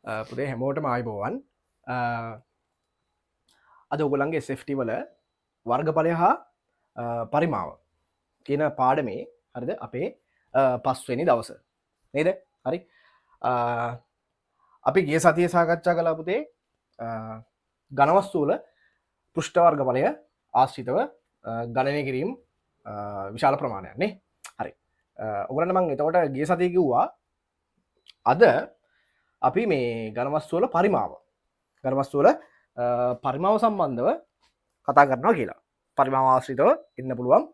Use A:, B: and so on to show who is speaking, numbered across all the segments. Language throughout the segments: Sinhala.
A: පුතේ හැමෝටම ආයිබෝවන්. අද ඔයගොල්ලන්ගේ SFT වල වර්ගඵලය හා පරිමාව කියන පාඩමේ හරිද අපේ පස්වෙනි දවස නේද? හරි. අපි ගිය සතියේ සාකච්ඡා කළා පුතේ ඝනවස්තු වල පෘෂ්ඨ වර්ගඵලය ආශ්‍රිතව ගණනය කිරීම විශාල ප්‍රමාණයක් නේ. හරි. ඔයගොල්ලන්ට මම එතකොට ගිය සතියේ කිව්වා අද අපි මේ ඝනවස්තු වල ඝනවස්තු වල පරිමාව සම්බන්ධව කතා කරනවා කියලා. පරිමාව ආශ්‍රිතව එන්න පුළුවන්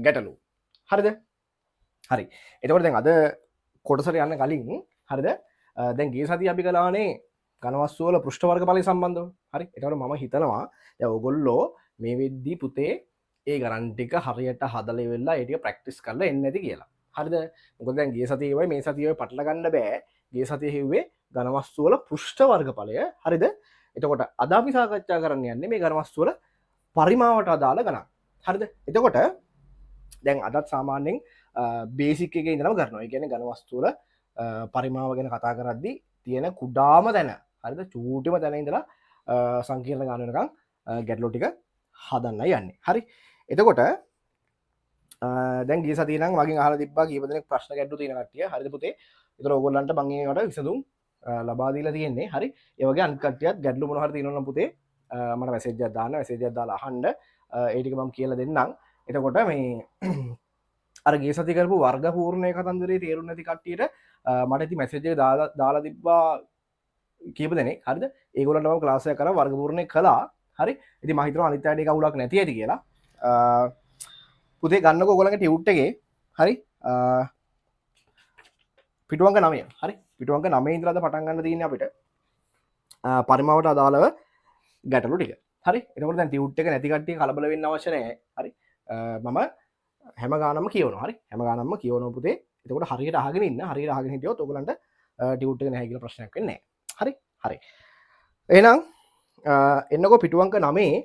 A: ගැටලු. හරිද? හරි. එතකොට දැන් අද කොටසට යන්න කලින් හරිද? දැන් ගිය සතියේ අපි කළානේ ඝනවස්තු වල පෘෂ්ඨ වර්ගඵලය සම්බන්ධව. හරි. එතකොට මම හිතනවා දැන් ඔයගොල්ලෝ මේ වෙද්දී පුතේ ඒ ගණන් ටික හරියට හදලා ඉවරලා ඒ ටික ප්‍රැක්ටිස් කරලා එන්න ඇති කියලා. හරිද? මොකද දැන් ගිය සතියේ වෙයි මේ සතියේ වෙයි පටල ගන්න බෑ. ගිය සතියේ හිව්වේ ඝනවස්තු වල පෘෂ්ඨ වර්ගඵලය. හරිද? එතකොට අද අපි සාකච්ඡා කරන්න යන්නේ මේ ඝනවස්තු වල පරිමාවට අදාළ ගණන්. හරිද? එතකොට දැන් අදත් සාමාන්‍යයෙන් බේසික් එකේ ඉඳලම කරනවා. ඒ කියන්නේ ඝනවස්තු වල පරිමාව ගැන කතා කරද්දී තියෙන කුඩාම තැන, හරිද? චූටිම තැන ඉඳලා සංකීර්ණ ගණන වෙනකන් ගැටලු ටික හදන්නයි යන්නේ. හරි. එතකොට දැන් ගිය සතියේ නම් මගෙන් අහලා තිබ්බා කීප දෙනෙක් ප්‍රශ්න ගැටලු තියෙන කට්ටිය. හරිද පුතේ? ඒතර ඕගොල්ලන්ට මම ඒකට විසඳුම් ලබා දීලා තියෙන්නේ. හරි. ඒ වගේ අනිත් කට්ටියත් ගැටලු මොනවා හරි තියෙනවා නම් පුතේ මට මැසේජ් එකක් දාන්න. මැසේජ් එකක් දාලා අහන්න. ඒ ටික මම කියලා දෙන්නම්. එතකොට මේ අර ගිය සතියේ කරපු වර්ග පූර්ණයේ කතන්දරේ තේරුම් නැති කට්ටියට මට ඉතින් මැසේජ් එක දාලා තිබ්බා කීප දෙනෙක්. හරිද? ඒගොල්ලන්ට මම ක්ලාස් එක කරා වර්ග පූර්ණේ කළා. හරි. ඉතින් මම හිතනවා අනිත් අයට ඒක අවුලක් නැති ඇති කියලා. පුතේ ගන්නකෝ ඔයගොල්ලන්ගේ ටියුට් එකේ. හරි. පිටුවංග 9. හරි. පිටුවංග 9 ඉඳලාද පටන් ගන්න තියෙන්නේ අපිට. පරිමාවට අදාළව ගැටලු ටික. හරි. එතකොට දැන් ටියුට් එක නැති කට්ටිය කලබල වෙන්න අවශ්‍ය නැහැ. හරි. මම හැම ගානම කියවනවා. හරි. හැම ගානම කියවනවා පුතේ. එතකොට හරියට අහගෙන ඉන්න. හරියට අහගෙන හිටියොත් ඔයගොල්ලන්ට ටියුට් එක නැහැ කියලා ප්‍රශ්නයක් වෙන්නේ නැහැ. හරි. හරි. එහෙනම් එන්නකෝ පිටුවංග 9.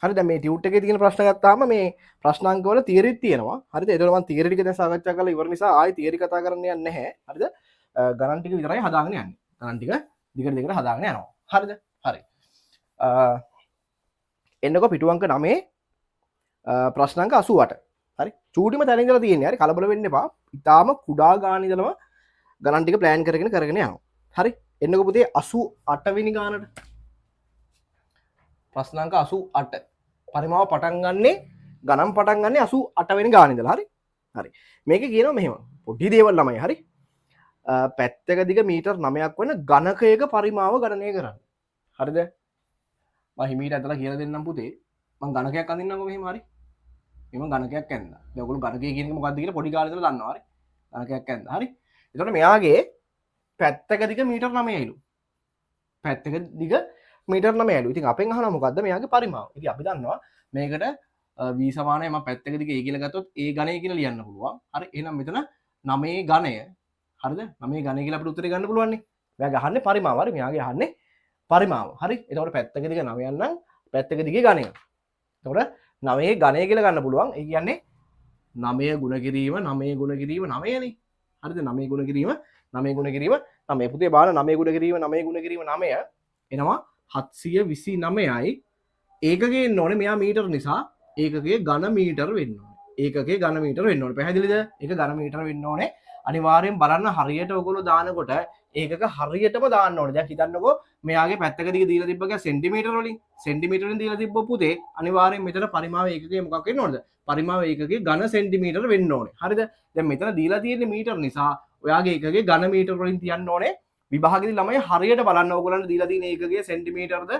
A: හරි. දැන් මේ ටියුට් එකේ තියෙන ප්‍රශ්න ගත්තාම මේ ප්‍රශ්නාංක වල තියරිත් තියෙනවා. හරිද? ඒතකොට මම තියරි ටික දැන් සාකච්ඡා කරලා ඉවර නිසා ආයි තියරි කතා කරන්න යන්නේ නැහැ. හරිද? ගණන් ටික විතරයි හදාගෙන යන්නේ. ගණන් ටික දිගට දිගට හදාගෙන යනවා. හරිද? හරි. එන්නකෝ පිටුවංක 9 ප්‍රශ්නාංක 88. හරි. චූටිම තැන ඉඳලා තියෙන්නේ. හරි. කලබල වෙන්න එපා. ඊටාම කුඩා ගාන ඉඳලම ගණන් ටික ප්ලෑන් කරගෙන යනවා. හරි. එන්නකෝ පුතේ 88 වෙනි ගානට. ප්‍රශ්නාංක 88. පරිමාව පටන් ගන්නේ ගණන් පටන් ගන්නේ 88 වෙනි ගාන ඉඳලා. හරි. හරි. මේක කියනවා මෙහෙම. පොඩි දේවල් ළමයි. හරි. පැත්තක දිග මීටර් 9ක් වෙන ඝනකයක පරිමාව ගණනය කරන්න. හරිද? මම හිමීට ඇදලා කියලා දෙන්නම් පුතේ. මම ඝනකයක් අඳින්නම්කො මෙහෙම. හරි. මෙහෙම ඝනකයක් ඇඳලා. දැන් ඔයගොල්ලෝ ඝනකය කියන එක මොකක්ද කියලා පොඩි කාලේ ඉඳලා දන්නවා. හරි. ඝනකයක් ඇඳලා. හරි. එතකොට මෙයාගේ පැත්තක දිග මීටර් 9යිලු. පැත්තක දිග මීටර් 9යිලු. ඉතින් අපෙන් අහනවා මොකද්ද මෙයාගේ පරිමාව. ඉතින් අපි දන්නවා මේකට v සමානයි මම පැත්තක දිග a කියලා ගත්තොත් a ඝනය කියලා ලියන්න පුළුවන්. හරි. එහෙනම් මෙතන 9 ඝනය. හරිද? 9 ඝනය කියලා අපිට උත්තරේ ගන්න පුළුවන් නේ. මෙයාගේ අහන්නේ පරිමාව. හරි. මෙයාගේ අහන්නේ පරිමාව. හරි. එතකොට පැත්තක දිග 9ක් නම් පැත්තක දිගේ ඝනය. එතකොට 9 ඝනය කියලා ගන්න පුළුවන්. ඒ කියන්නේ 9 ගුණ කිරීම 9 ගුණ කිරීම 9නේ. හරිද? 9 ගුණ කිරීම 9 ගුණ කිරීම 9. පුතේ බලන්න 9 ගුණ කිරීම 9 ගුණ කිරීම 9 එනවා 729යි. ඒකකේ එන්න ඕනේ මෙයා මීටර නිසා ඒකකේ ඝන මීටර වෙන්න ඕනේ. ඒකකේ ඝන මීටර වෙන්න ඕනේ. පැහැදිලිද? ඒක ඝන මීටර වෙන්න ඕනේ. අනිවාර්යෙන් බලන්න හරියට ඔයගොල්ලෝ දානකොට ඒකක හරියටම දාන්න ඕනේ. දැන් හිතන්නකෝ මෙයාගේ පැත්තක දිග දීලා තිබ්බ ගා සෙන්ටිමීටර වලින් සෙන්ටිමීටරෙන් දීලා තිබ්බ පුතේ අනිවාර්යෙන් මෙතන පරිමාව ඒකකේ මොකක් වෙන්න ඕනද? පරිමාව ඒකකේ ඝන සෙන්ටිමීටර වෙන්න ඕනේ. හරිද? දැන් මෙතන දීලා තියෙන්නේ මීටර නිසා ඔයාගේ ඒකකේ ඝන මීටර වලින් තියන්න ඕනේ. විභාගෙදී ළමයි හරියට බලන්න ඕගොල්ලන්ට දීලා තියෙන ඒකකේ සෙන්ටිමීටරද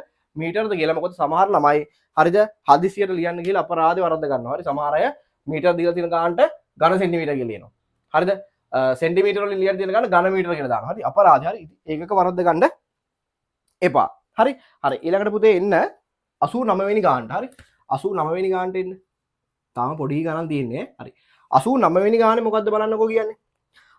A: මීටරද කියලා. මොකද සමහර ළමයි හරිද හදිසියට ලියන්න කියලා අපරාධේ වරද්ද ගන්නවා. හරි. සමහර අය මීටර දීලා තියෙන ගානට ඝන සෙන්ටිමීටර කියලා ලියනවා. හරිද? සෙන්ටිමීටර වලින් ලියන්න තියෙන ගාන ඝන මීටර කියලා දානවා. හරි. අපරාධය. හරි. ඒකක වරද්ද ගන්න එපා. හරි. හරි. ඊළඟට පුතේ එන්න 89 වෙනි ගානට. හරි. 89 වෙනි ගානට එන්න. තාම පොඩි ගණන් තියෙන්නේ. හරි. 89 වෙනි ගානේ මොකද්ද බලන්නකෝ කියන්නේ.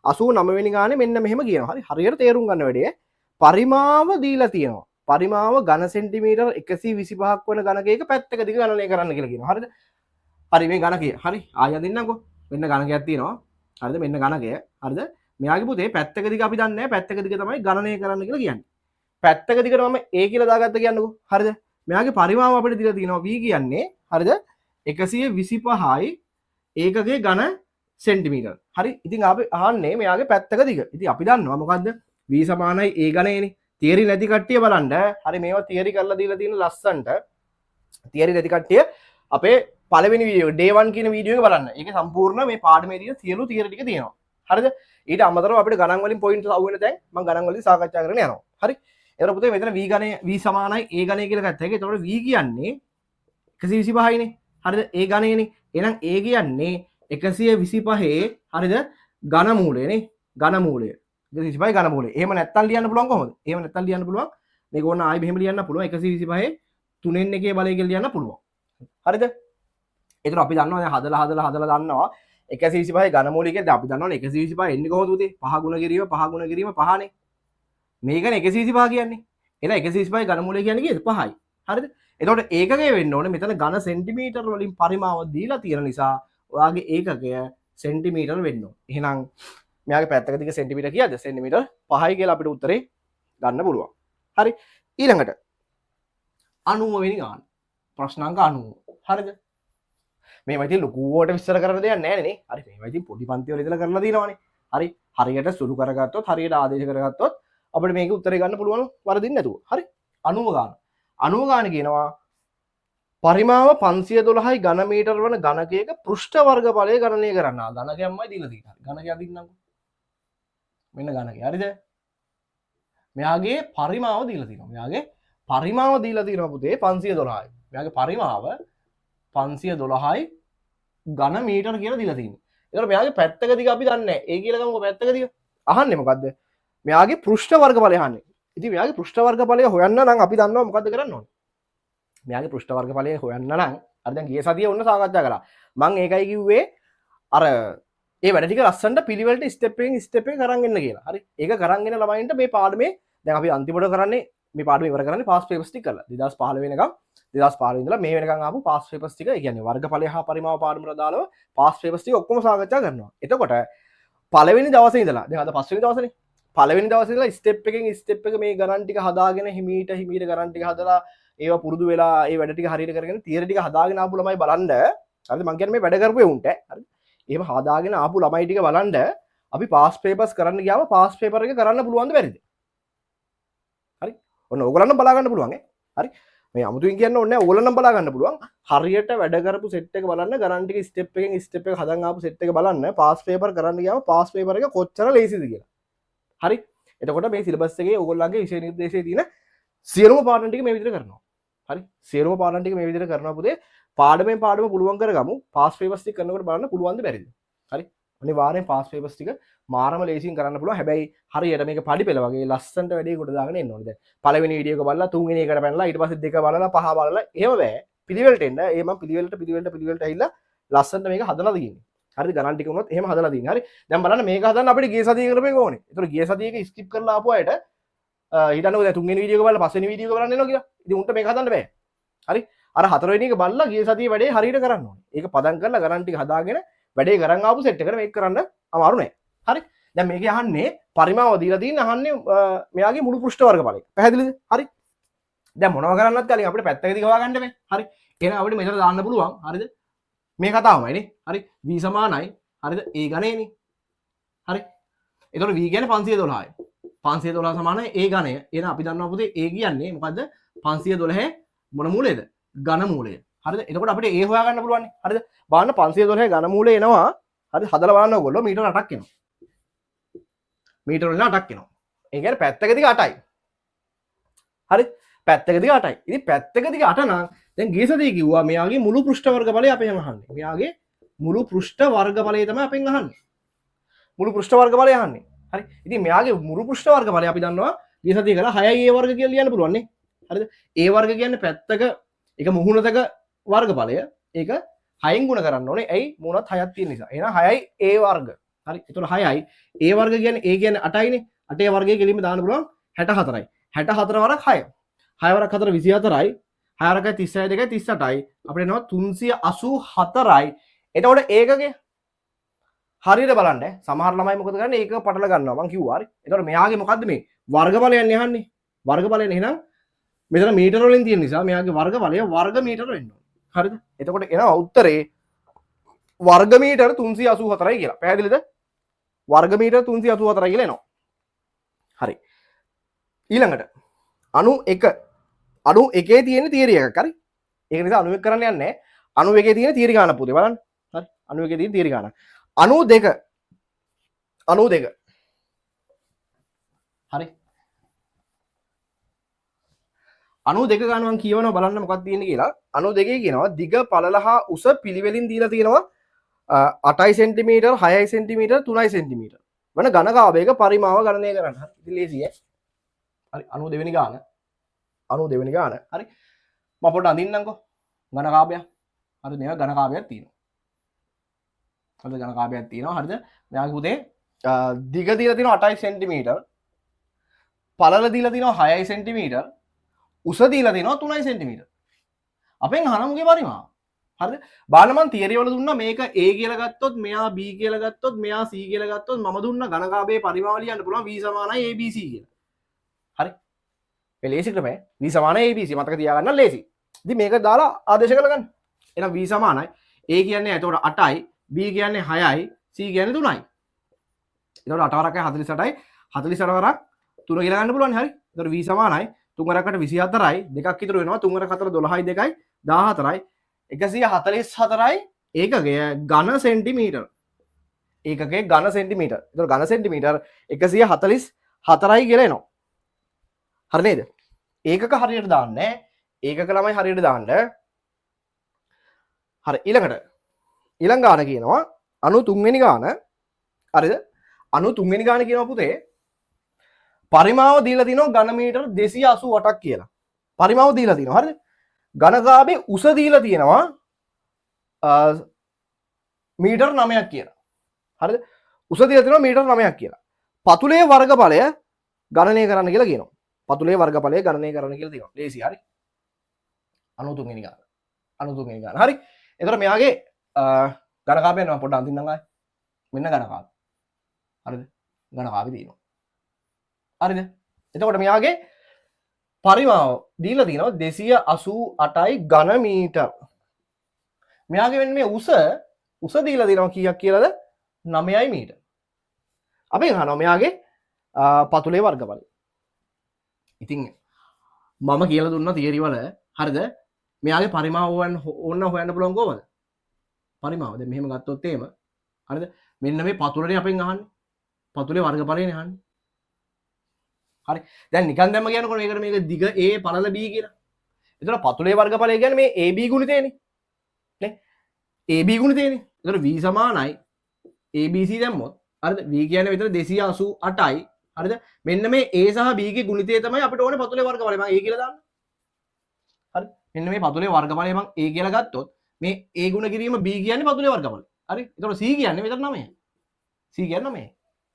A: 89 වෙනි ගානේ මෙන්න මෙහෙම කියනවා. හරි. හරියට තේරුම් ගන්න වැඩේ. පරිමාව දීලා තියෙනවා. පරිමාව ඝන සෙන්ටිමීටර් 125ක් වන ඝනකයක පැත්තක දිග ගණනය කරන්න කියලා කියනවා. හරිද? හරි මේ ඝනකය. හරි. ආයෙ අදින්නම්කෝ. මෙන්න ඝනකයක් තියෙනවා. හරිද? මෙන්න ඝනකය. හරිද? මෙයාගේ පුතේ පැත්තක දිග අපි දන්නේ නැහැ. පැත්තක දිග තමයි ගණනය කරන්න කියලා කියන්නේ. පැත්තක දිගට මම a කියලා දාගත්ත කියන්නකෝ. හරිද? මෙයාගේ පරිමාව අපිට දීලා තියෙනවා v කියන්නේ හරිද? 125යි ඒකකයේ ඝන සෙන්ටිමීටර්. හරි. ඉතින් අපි අහන්නේ මෙයාගේ පැත්තක දිග. ඉතින් අපි දන්නවා මොකද්ද? v සමානයි a ඝනයනේ. තියරි නැති කට්ටිය බලන්න. හරි මේවා තියරි කරලා දීලා තියෙන ලස්සන්ට. තියරි නැති කට්ටිය අපේ පළවෙනි වීඩියෝ day 1 කියන වීඩියෝ එක බලන්න. ඒකේ සම්පූර්ණ මේ පාඩමේ තියෙන සියලු තියරි ටික තියෙනවා. හරිද? ඊට අමතරව අපිට ගණන් වලින් පොයින්ට්ස් අහුවෙන තැන් මම ගණන් වලින් සාකච්ඡා කරගෙන යනවා. හරි? එතකොට පුතේ මෙතන v ඝනය v සමානයි a ඝනය කියලා ගත්තා. ඒක එතකොට v කියන්නේ 125යිනේ. හරිද? a ඝනයනේ. එහෙනම් a කියන්නේ 125 හරිද? ඝන මූලයනේ. ඝන මූලය. 125 ඝන මූලය. එහෙම නැත්තම් ලියන්න පුළුවන් කොහොමද? එහෙම නැත්තම් ලියන්න පුළුවන්. මේක ඕන ආයි මෙහෙම ලියන්න පුළුවන්. 125 3 එකේ බලය කියලා ලියන්න පුළුවන්. හරිද? එතන අපි දන්නවා දැන් හදලා දන්නවා 125 ඝන මූලය කියන්නේ අපි දන්නවනේ 125 එන්නේ කොහොමද පුතේ? 5 ගුණ කිරීම 5නේ. මේකනේ 125 කියන්නේ. එහෙනම් 125 ඝන මූලය කියන්නේ කීයද? 5යි. හරිද? එතකොට ඒකකය වෙන්න ඕනේ මෙතන ඝන සෙන්ටිමීටර් වලින් පරිමාව දීලා තියෙන නිසා ඔයාගේ ඒකකය සෙන්ටිමීටර් වෙන්න ඕනේ. එහෙනම් මෙයාගේ පැත්තක දිග සෙන්ටිමීටර් කීයද? සෙන්ටිමීටර් 5යි කියලා අපිට උත්තරේ ගන්න පුළුවන්. හරි. ඊළඟට 90 වෙනි ගාන. ප්‍රශ්නාංක 90. හරිද? මේවා ඉතින් ලොකුවට විස්තර කරන්න දෙයක් නැහැ නේ. හරි මේවා ඉතින් පොඩි පන්ති වල ඉඳලා කරලා දිනවනේ. හරි හරියට සුළු කරගත්තොත් හරියට ආදේශ කරගත්තොත් අපිට මේක උත්තරේ ගන්න පුළුවන් වරදින් නැතුව. හරි 90 ගාන. 90 ගාන කියනවා පරිමාව 512යි ඝන මීටර වන ඝනකයක පෘෂ්ඨ වර්ගඵලය ගණනය කරන්න. ඝනකයක්මයි දීලා තියෙන්නේ. ඝනකයක් දින්නම්කෝ. මෙන්න ඝනකය. හරිද? මෙයාගේ පරිමාව දීලා තියෙනවා. මෙයාගේ පරිමාව දීලා තියෙනවා පුතේ 512යි. මෙයාගේ පරිමාව 512යි ඝන මීටර කියලා දීලා තියෙනවා. ඒතකොට මෙයාගේ පැත්තක දිග අපි දන්නේ නැහැ. ඒ කියලා ගමුකෝ පැත්තක දිග. අහන්නේ මොකද්ද? මෙයාගේ පෘෂ්ඨ වර්ගඵලය අහන්නේ. ඉතින් මෙයාගේ පෘෂ්ඨ වර්ගඵලය හොයන්න නම් අපි දන්නවා මොකද්ද කරන්න ඕනේ. මෙයාගේ පෘෂ්ඨ වර්ගඵලය හොයන්න නම් අර දැන් ගිය සතියේ ඔන්න සාකච්ඡා කළා. මම ඒකයි කිව්වේ අර ඒ වැඩ ටික ලස්සනට පිළිවෙලට ස්ටෙප් එකෙන් ස්ටෙප් එක කරන් එන්න කියලා. හරි. ඒක කරන් එන ළමයින්ට මේ පාඩමේ දැන් අපි අන්තිමට කරන්නේ මේ පාඩම ඉවර කරන්නේ පාස් පේපර්ස් ටික කරලා 2015 වෙනකම් 2015 ඉඳලා මේ වෙනකම් ආපු පාස් පේපර්ස් ටික ඒ කියන්නේ වර්ගඵලය හා පරිමාව පාඩමට දාලා පාස් පේපර්ස් ටික ඔක්කොම සාකච්ඡා කරනවා. එතකොට පළවෙනි දවසේ ඉඳලා දැන් අද පස්වෙනි දවසනේ. පළවෙනි දවසේ ඉඳලා ස්ටෙප් එකෙන් ස්ටෙප් එක මේ ගණන් ටික හදාගෙන හිමීට ගණන් ටික හදලා ඒවා පුරුදු වෙලා ඒ වැඩ ටික හරියට කරගෙන තියරි ටික හදාගෙන ආපු ළමයි බලන්න. හරිද? මම කියන්නේ මේ වැඩ කරපු උන්ට. හරිද? එහෙම හදාගෙන ආපු ළමයි ටික බලන්න අපි පාස් පේපර්ස් කරන්න ගියාම පාස් පේපර් එක කරන්න පුළුවන්ද බැරිද? හරි? ඔන්න ඕගොල්ලන්ට බලා ගන්න පුළුවන් ඈ. හරි? මේ අමුතුවෙන් කියන්න ඕනේ නැහැ. ඕගොල්ලන්ට බලා ගන්න පුළුවන්. හරියට වැඩ කරපු සෙට් එක බලන්න ගණන් ටික ස්ටෙප් එකෙන් ස්ටෙප් එක හදන් ආපු සෙට් එක බලන්න පාස් පේපර් කරන්න ගියාම පාස් පේපර් එක කොච්චර ලේසිද කියලා. හරි? එතකොට මේ සිලබස් එකේ ඕගොල්ලන්ගේ විෂය නිර්දේශයේ තියෙන සියලුම පාඩම් ටික මේ විදිහට කරනවා. හරි? සියලුම පාඩම් ටික මේ විදිහට කරනවා පුතේ. පාඩමෙන් පාඩම පුළුවන් කරගමු. පාස් පේපර්ස් ටික කරනකොට බලන්න පුළුවන්ද බැරිද? හරි? අනිවාර්යෙන් පාස් පේපර්ස් ටික මාරම ලේසියෙන් කරන්න පුළුවන්. හැබැයි හරියට මේක පඩි පෙළ වගේ ලස්සනට වැඩේ කොට දාගෙන එන්න ඕනේ. දැන් පළවෙනි වීඩියෝ එක බලලා තුන්වෙනි එකට පැනලා ඊට පස්සේ දෙක බලලා පහ බලලා එහෙම බෑ. පිළිවෙලට එන්න. ඒ මම පිළිවෙලට ඇවිල්ලා ලස්සනට මේක හදලා තියෙන්නේ. හරිද? ගණන් ටික වුණොත් එහෙම හදලා තියෙන්නේ. හරි? දැන් බලන්න මේක හදන්න අපිට ගිය සතියේ කරපේක ඕනේ. ඒතර ගිය සතියේක ස්කිප් කරලා ආපු අයට හිතන්නකෝ දැන් තුන්වෙනි වීඩියෝ එක බලලා පස්වෙනි වීඩියෝ එක බලන්න එනවා කියලා. ඉතින් උන්ට මේක හදන්න බෑ. හරි? අර හතරවෙනි එක බලලා ගිය සතියේ වැඩේ හරියට කරන්න ඕනේ. ඒක පදම් කරලා ගණන් ටික හදාගෙන වැඩේ කරන් ආපු සෙට් එකට මේක කරන්න අමාරු නෑ. හරි? දැන් මේකේ අහන්නේ පරිමාව දීලා තියෙන අහන්නේ මෙයාගේ මුළු පෘෂ්ඨ වර්ගඵලය. පැහැදිලිද? හරි? දැන් මොනව කරන්නත් කලින් අපිට පැත්තක දිග හොයාගන්න බෑ. හරි? එහෙනම් අපිට මෙතන දාන්න පුළුවන්. හරිද? මේ කතාවමයිනේ. හරි? v සමානයි. හරිද? a ඝනයනේ. හරි? එතකොට v කියන්නේ 512යි. 512 සමානයි a ඝනය. එහෙනම් අපි දන්නවා පුතේ a කියන්නේ මොකද්ද? 512 මොන මූලයේද? ඝන මූලය. හරිද? එතකොට අපිට a හොයාගන්න පුළුවන් නේ. හරිද? බලන්න 512 ඝන මූලය එනවා. හරි? හදලා බලන්න ඕගොල්ලෝ මීටර 8ක් එනවා. මීටර වලින් 8ක් එනවා. ඒ කියන්නේ පැත්තක දිග 8යි. හරි? පැත්තක දිග 8යි. ඉතින් පැත්තක දිග 8 නම් දැන් ගිය සතියේ කිව්වා මෙයාගේ මුළු පෘෂ්ඨ වර්ගඵලය අපෙන් අහන්නේ. මෙයාගේ මුළු පෘෂ්ඨ වර්ගඵලය තමයි අපෙන් අහන්නේ. මුළු පෘෂ්ඨ වර්ගඵලය අහන්නේ. හරි? ඉතින් මෙයාගේ මුළු පෘෂ්ඨ වර්ගඵලය අපි දන්නවා ගිය සතියේ කළා 6යි a වර්ග කියලා ලියන්න පුළුවන් නේ. හරිද? a වර්ග කියන්නේ පැත්තක එක මුහුණතක වර්ගඵලය. ඒක 6න් ගුණ කරන්න ඕනේ. ඇයි? මුහුණත් 6ක් තියෙන නිසා. එහෙනම් 6යි a වර්ග. හරි? එතකොට 6යි a වර්ග කියන්නේ a කියන්නේ 8යිනේ. 8 වර්ගයේ කෙලින්ම දාන්න පුළුවන් 64යි. 64 වරක් 6. 6 වරක් 4 24යි. 6 වරක් 36 2යි 38යි. අපිට එනවා 384යි. එතකොට ඒකගේ හරියට බලන්න සමහර ළමයි මොකද කරන්නේ ඒක පටල ගන්නවා මං කිව්වා හරි. එතකොට මෙයාගේ මොකද්ද මේ වර්ගඵලයන් යහන්නේ. වර්ගඵලය එහෙනම් මෙතන මීටර වලින් තියෙන නිසා මෙයාගේ වර්ගඵලය වර්ග මීටර වෙන්න ඕනේ. හරිද? එතකොට එනවා උත්තරේ වර්ග මීටර 384යි කියලා. පැහැදිලිද? වර්ග මීටර 384 කියලා එනවා. හරි. ඊළඟට අණු 1 අණු 1 තියෙන තියරි එකක්. හරි. ඒක නිසා අණු 1 කරන්න යන්නේ නැහැ. අණු 1 තියෙන තියරි ගානක් පුතේ බලන්න. හරි. අණු 1 තියෙන තියරි ගානක්. අණු 2 අණු 2 හරි. අණු 2 ගාන මම කියවනවා බලන්න මොකක්ද තියෙන්නේ කියලා. අණු 2 කියනවා දිග පළල හා උස පිළිවෙලින් දීලා තියෙනවා 8 cm 6 cm 3 cm වන ඝනකාභයක පරිමාව ගණනය කරන්න. හරි. ඉතින් ලේසියි ඈ. හරි. අණු දෙවෙනි ගාන. අණු දෙවෙනි ගාන. හරි. මම පොඩ්ඩක් අඳින්නම්කෝ. ඝනකාභය. හරි. මේවා ඝනකාභයක් තියෙනවා. හරිද? ඝනකාභයක් තියෙනවා. හරිද? මෙයාගේ පුතේ දිග දීලා තියෙනවා 8 cm. පළල දීලා තියෙනවා 6 cm. උස දීලා තියෙනවා 3 cm. අපෙන් අහනමුගේ පරිමාව. හරිද? බලන්න මම තියරි වල දුන්නා මේක A කියලා ගත්තොත් මෙයා B කියලා ගත්තොත් මෙයා C කියලා ගත්තොත් මම දුන්නා ඝනකාභයේ පරිමාව ලියන්න පුළුවන් V සමානයි ABC කියලා. හරි. මේ ලේසි ක්‍රමය V සමානයි ABC මතක තියාගන්න ලේසි. ඉතින් මේක දාලා ආදේශ කරගන්න. එහෙනම් V සමානයි A කියන්නේ එතකොට 8යි B කියන්නේ 6යි C කියන්නේ 3යි. එතකොට 8 වරක් 48යි 48 වරක් 3 කියලා ගන්න පුළුවන්. හරි. එතකොට V සමානයි 3 වරකට 24යි දෙකක් ඉතුරු වෙනවා 3 වරක් 4 12යි 2යි 14යි 144යි ඒකකය ඝන සෙන්ටිමීටර්. ඒකකයේ ඝන සෙන්ටිමීටර්. එතකොට ඝන සෙන්ටිමීටර් 144යි කියලා එනවා. හරි නේද? ඒකක හරියට දාන්න ඒකක ළමයි හරියට දාන්න. හරි ඊළඟ ගාන කියනවා 93 වෙනි ගාන. හරිද? 93 වෙනි ගාන කියනවා පුතේ පරිමාව දීලා තිනවා ඝන මීටර 288ක් කියලා. පරිමාව දීලා තිනවා. හරිද? ඝනකාභයේ උස දීලා තියෙනවා මීටර් 9ක් කියලා. හරිද? උස දීලා තියෙනවා මීටර් 9ක් කියලා. පතුලේ වර්ගඵලය ගණනය කරන්න කියලා කියනවා. පතුලේ වර්ගඵලය ගණනය කරන්න කියලා තියෙනවා. ලේසි හරි. 93 වෙනි ගාන. 93 වෙනි ගාන. හරි. එතකොට මෙයාගේ ඝනකාභය මම පොඩ්ඩක් අඳින්නම් ආයේ. මෙන්න ඝනකාභය. හරිද? ඝනකාභය තියෙනවා. හරිද? එතකොට මෙයාගේ පරිමාව දීලා තියෙනවා 288යි ඝන මීටර්. මෙයාගේ වෙන්නේ මේ උස දීලා තියෙනවා කීයක් කියලාද? 9යි මීටර්. අපි අහනවා මෙයාගේ පතුලේ වර්ගඵලය. ඉතින් මම කියලා දුන්නා තියරි වල හරිද? මෙයාගේ පරිමාව හොයන්න පුළුවන් කොහමද? පරිමාව දැන් මෙහෙම ගත්තොත් එහෙම හරිද? මෙන්න මේ පතුලනේ අපෙන් අහන්නේ. පතුලේ වර්ගඵලයනේ අහන්නේ. හරි. දැන් නිකන් දැම්ම කියනකොට මේකට මේක දිග A පළල B කියලා. එතකොට පතුලේ වර්ගඵලය කියන්නේ මේ AB ගුණිතේනේ. නේ? AB ගුණිතේනේ. එතකොට V සමානයි ABC දැම්මොත් හරිද? V කියන්නේ විතර 288යි. හරිද? මෙන්න මේ A සහ B ගේ ගුණිතය තමයි අපිට ඕනේ පතුලේ වර්ගඵලය. මම A කියලා දාන්න. හරි. මෙන්න මේ පතුලේ වර්ගඵලය මම A කියලා ගත්තොත් මේ A ගුණ කිරීම B කියන්නේ පතුලේ වර්ගඵලය. හරි. එතකොට C කියන්නේ විතර 9යි. C කියන්නේ 9යි.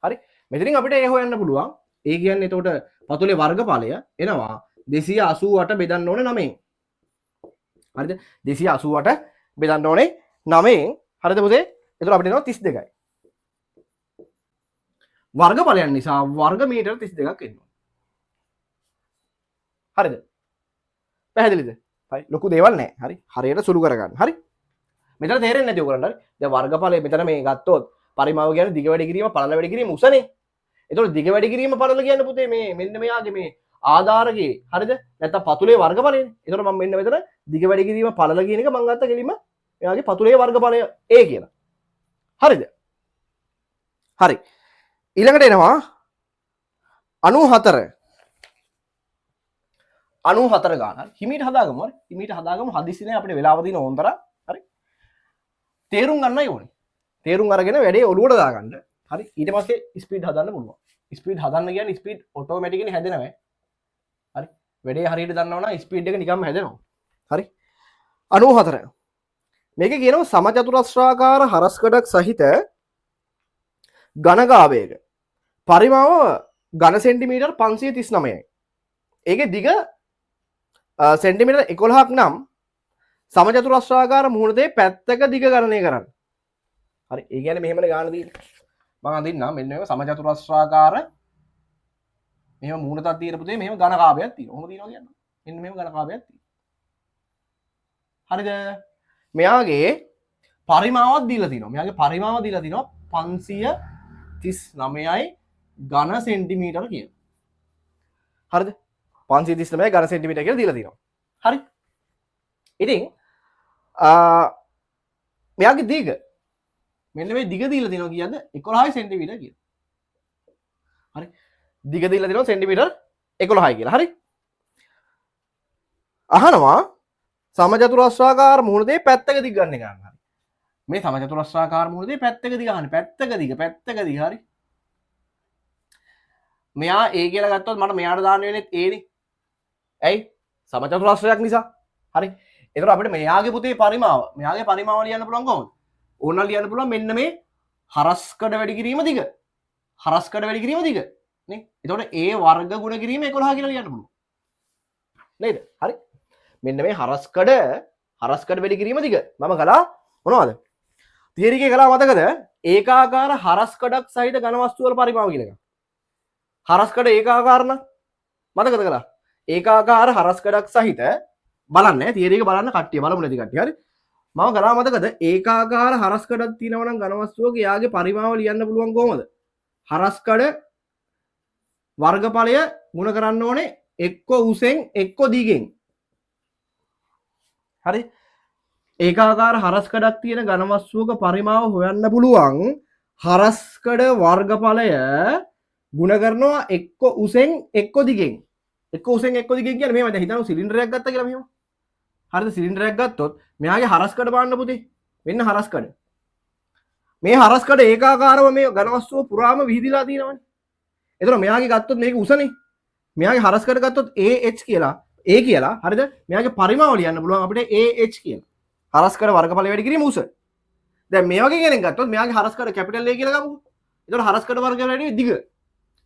A: හරි. මෙතනින් අපිට A හොයන්න පුළුවන්. ඒ කියන්නේ එතකොට පතුලේ වර්ගඵලය එනවා 288 බෙදන්න ඕනේ 9න්. හරිද? 288 බෙදන්න ඕනේ 9න්. හරිද පුතේ? එතකොට අපිට එනවා 32යි. වර්ගඵලයන් නිසා වර්ග මීටර 32ක් එනවා. හරිද? පැහැදිලිද? හරි. ලොකු දේවල් නැහැ. හරි. හරියට සුළු කරගන්න. හරි. මෙතන තේරෙන්නේ නැති ඔයගොල්ලන්ට. හරි. දැන් වර්ගඵලය මෙතන මේ ගත්තොත් පරිමාව කියන්නේ දිග වැඩි කිරීම පළල වැඩි කිරීම උසනේ. එතකොට දිග වැඩි කිරීම පළල කියන්නේ පුතේ මේ මෙන්න මෙයාගේ මේ ආධාරකේ හරිද නැත්නම් පතුලේ වර්ගඵලයනේ. එතකොට මම මෙන්න මෙතන දිග වැඩි කිරීම පළල කියන එක මම ගත්ත කෙලින්ම මෙයාගේ පතුලේ වර්ගඵලය A කියලා. හරිද? හරි. ඊළඟට එනවා 94 94 ගාන. හරි. හිමීට හදාගමු. හරි. හිමීට හදාගමු. හදිස්සියේ අපිට වෙලාව දින ඕන්තර. හරි. තේරුම් ගන්නයි ඕනේ. තේරුම් අරගෙන වැඩේ ඔලුවට දාගන්න. හරි. ඊට පස්සේ ස්පීඩ් හදන්න පුළුවන්. ස්පීඩ් හදන්න කියන්නේ ස්පීඩ් ඔටෝමැටිකලි හැදෙනවා. හරි. වැඩේ හරියට දන්නවනම් ස්පීඩ් එක නිකම්ම හැදෙනවා. හරි. 94. මේකේ කියනවා සමචතුරස්‍රාකාර හරස්කඩක් සහිත ඝනකාභයක පරිමාව ඝන සෙන්ටිමීටර් 539යි. ඒකේ දිග සෙන්ටිමීටර් 11ක් නම් සමචතුරස්‍රාකාර මුහුණේ පැත්තක දිග ගණනය කරන්න. හරි. ඒ කියන්නේ මෙහෙමනේ ගාන දෙන්නේ. මම අඳින්නම් මෙන්න මේක සමචතුරස්‍රාකාර මෙහෙම මූණතක් තියෙන පුතේ මෙහෙම ඝන කාභයක් තියෙනවා. කොහොමද තියෙනවා කියන්නේ? මෙන්න මෙහෙම ඝන කාභයක් තියෙනවා. හරිද? මෙයාගේ පරිමාවක් දීලා තියෙනවා. මෙයාගේ පරිමාව දීලා තියෙනවා 539යි ඝන සෙන්ටිමීටර කියලා. හරිද? 539යි ඝන සෙන්ටිමීටර කියලා දීලා තියෙනවා. හරි? ඉතින් මෙයාගේ දිග මෙන්න මේ දිග දීලා තියෙනවා කියද්ද 11 සෙන්ටිමීටර කියලා. හරි? දිග දීලා තියෙනවා සෙන්ටිමීටර් 11යි කියලා. හරි? අහනවා සමචතුරස්‍රාකාර මුහුණේ පැත්තක දිග ගන්න එක ගන්න. හරි. මේ සමචතුරස්‍රාකාර මුහුණේ පැත්තක දිග ගන්න. පැත්තක දිග හරි. මෙයා A කියලා ගත්තොත් මට මෙයාට දාන්න වෙන්නේ A නේ. ඇයි? සමචතුරස්‍රයක් නිසා. හරි. එතකොට අපිට මෙයාගේ පුතේ පරිමාව ලියන්න පුළුවන් කොහොමද? ඕනනම් ලියන්න පුළුවන් මෙන්න මේ හරස්කඩ වැඩි කිරීම දිග. හරස්කඩ වැඩි කිරීම දිග. නේ? එතකොට A වර්ග ගුණ කිරීම 11 කියලා ලියන්න පුළුවන්. නේද? හරි. මෙන්න මේ හරස්කඩ වැඩි කිරීම දිග. මම කළා මොනවද? තියරි එකේ කළා මතකද? ඒකාකාර හරස්කඩක් සහිත ඝන වස්තු වල පරිමාව කියලා එකක්. හරස්කඩ ඒකාකාර නම් මතකද කළා? ඒකාකාර හරස්කඩක් සහිත බලන්න තියරි එක බලන්න කට්ටිය බලමු නැති කට්ටිය. හරි. මම කළා මතකද? ඒකාකාර හරස්කඩක් තියෙනවා නම් ඝන වස්තුවක යාගේ පරිමාව ලියන්න පුළුවන් කොහොමද? හරස්කඩ වර්ගඵලය ගුණ කරන්න ඕනේ එක්ක උසෙන් එක්ක දිගෙන්. හරි. ඒකාකාර හරස්කඩක් තියෙන ඝන වස්තුවක පරිමාව හොයන්න පුළුවන් හරස්කඩ වර්ගඵලය ගුණ කරනවා එක්ක උසෙන් එක්ක දිගෙන්. එක්ක උසෙන් එක්ක දිගෙන් කියන්නේ මෙහෙම දැන් හිතන්න සිලින්ඩරයක් ගත්තා කියලා මෙහෙම. හරිද? සිලින්ඩරයක් ගත්තොත් මෙයාගේ හරස්කඩ බලන්න පුතේ. මෙන්න හරස්කඩ. මේ හරස්කඩ ඒකාකාරව මේ ඝන වස්තුව පුරාම විහිදිලා තියෙනවනේ. එතකොට මෙයාගේ ගත්තොත් මේක උසනේ. මෙයාගේ හරස්කඩ ගත්තොත් AH කියලා A කියලා. හරිද? මෙයාගේ පරිමාව ලියන්න පුළුවන් අපිට AH කියලා. හරස්කඩ වර්ගඵල වැඩි කිරීම උස. දැන් මේ වගේ කෙනෙක් ගත්තොත් මෙයාගේ හරස්කඩ කැපිටල් A කියලා ගමුකෝ. එතකොට හරස්කඩ වර්ග වැඩි දිග.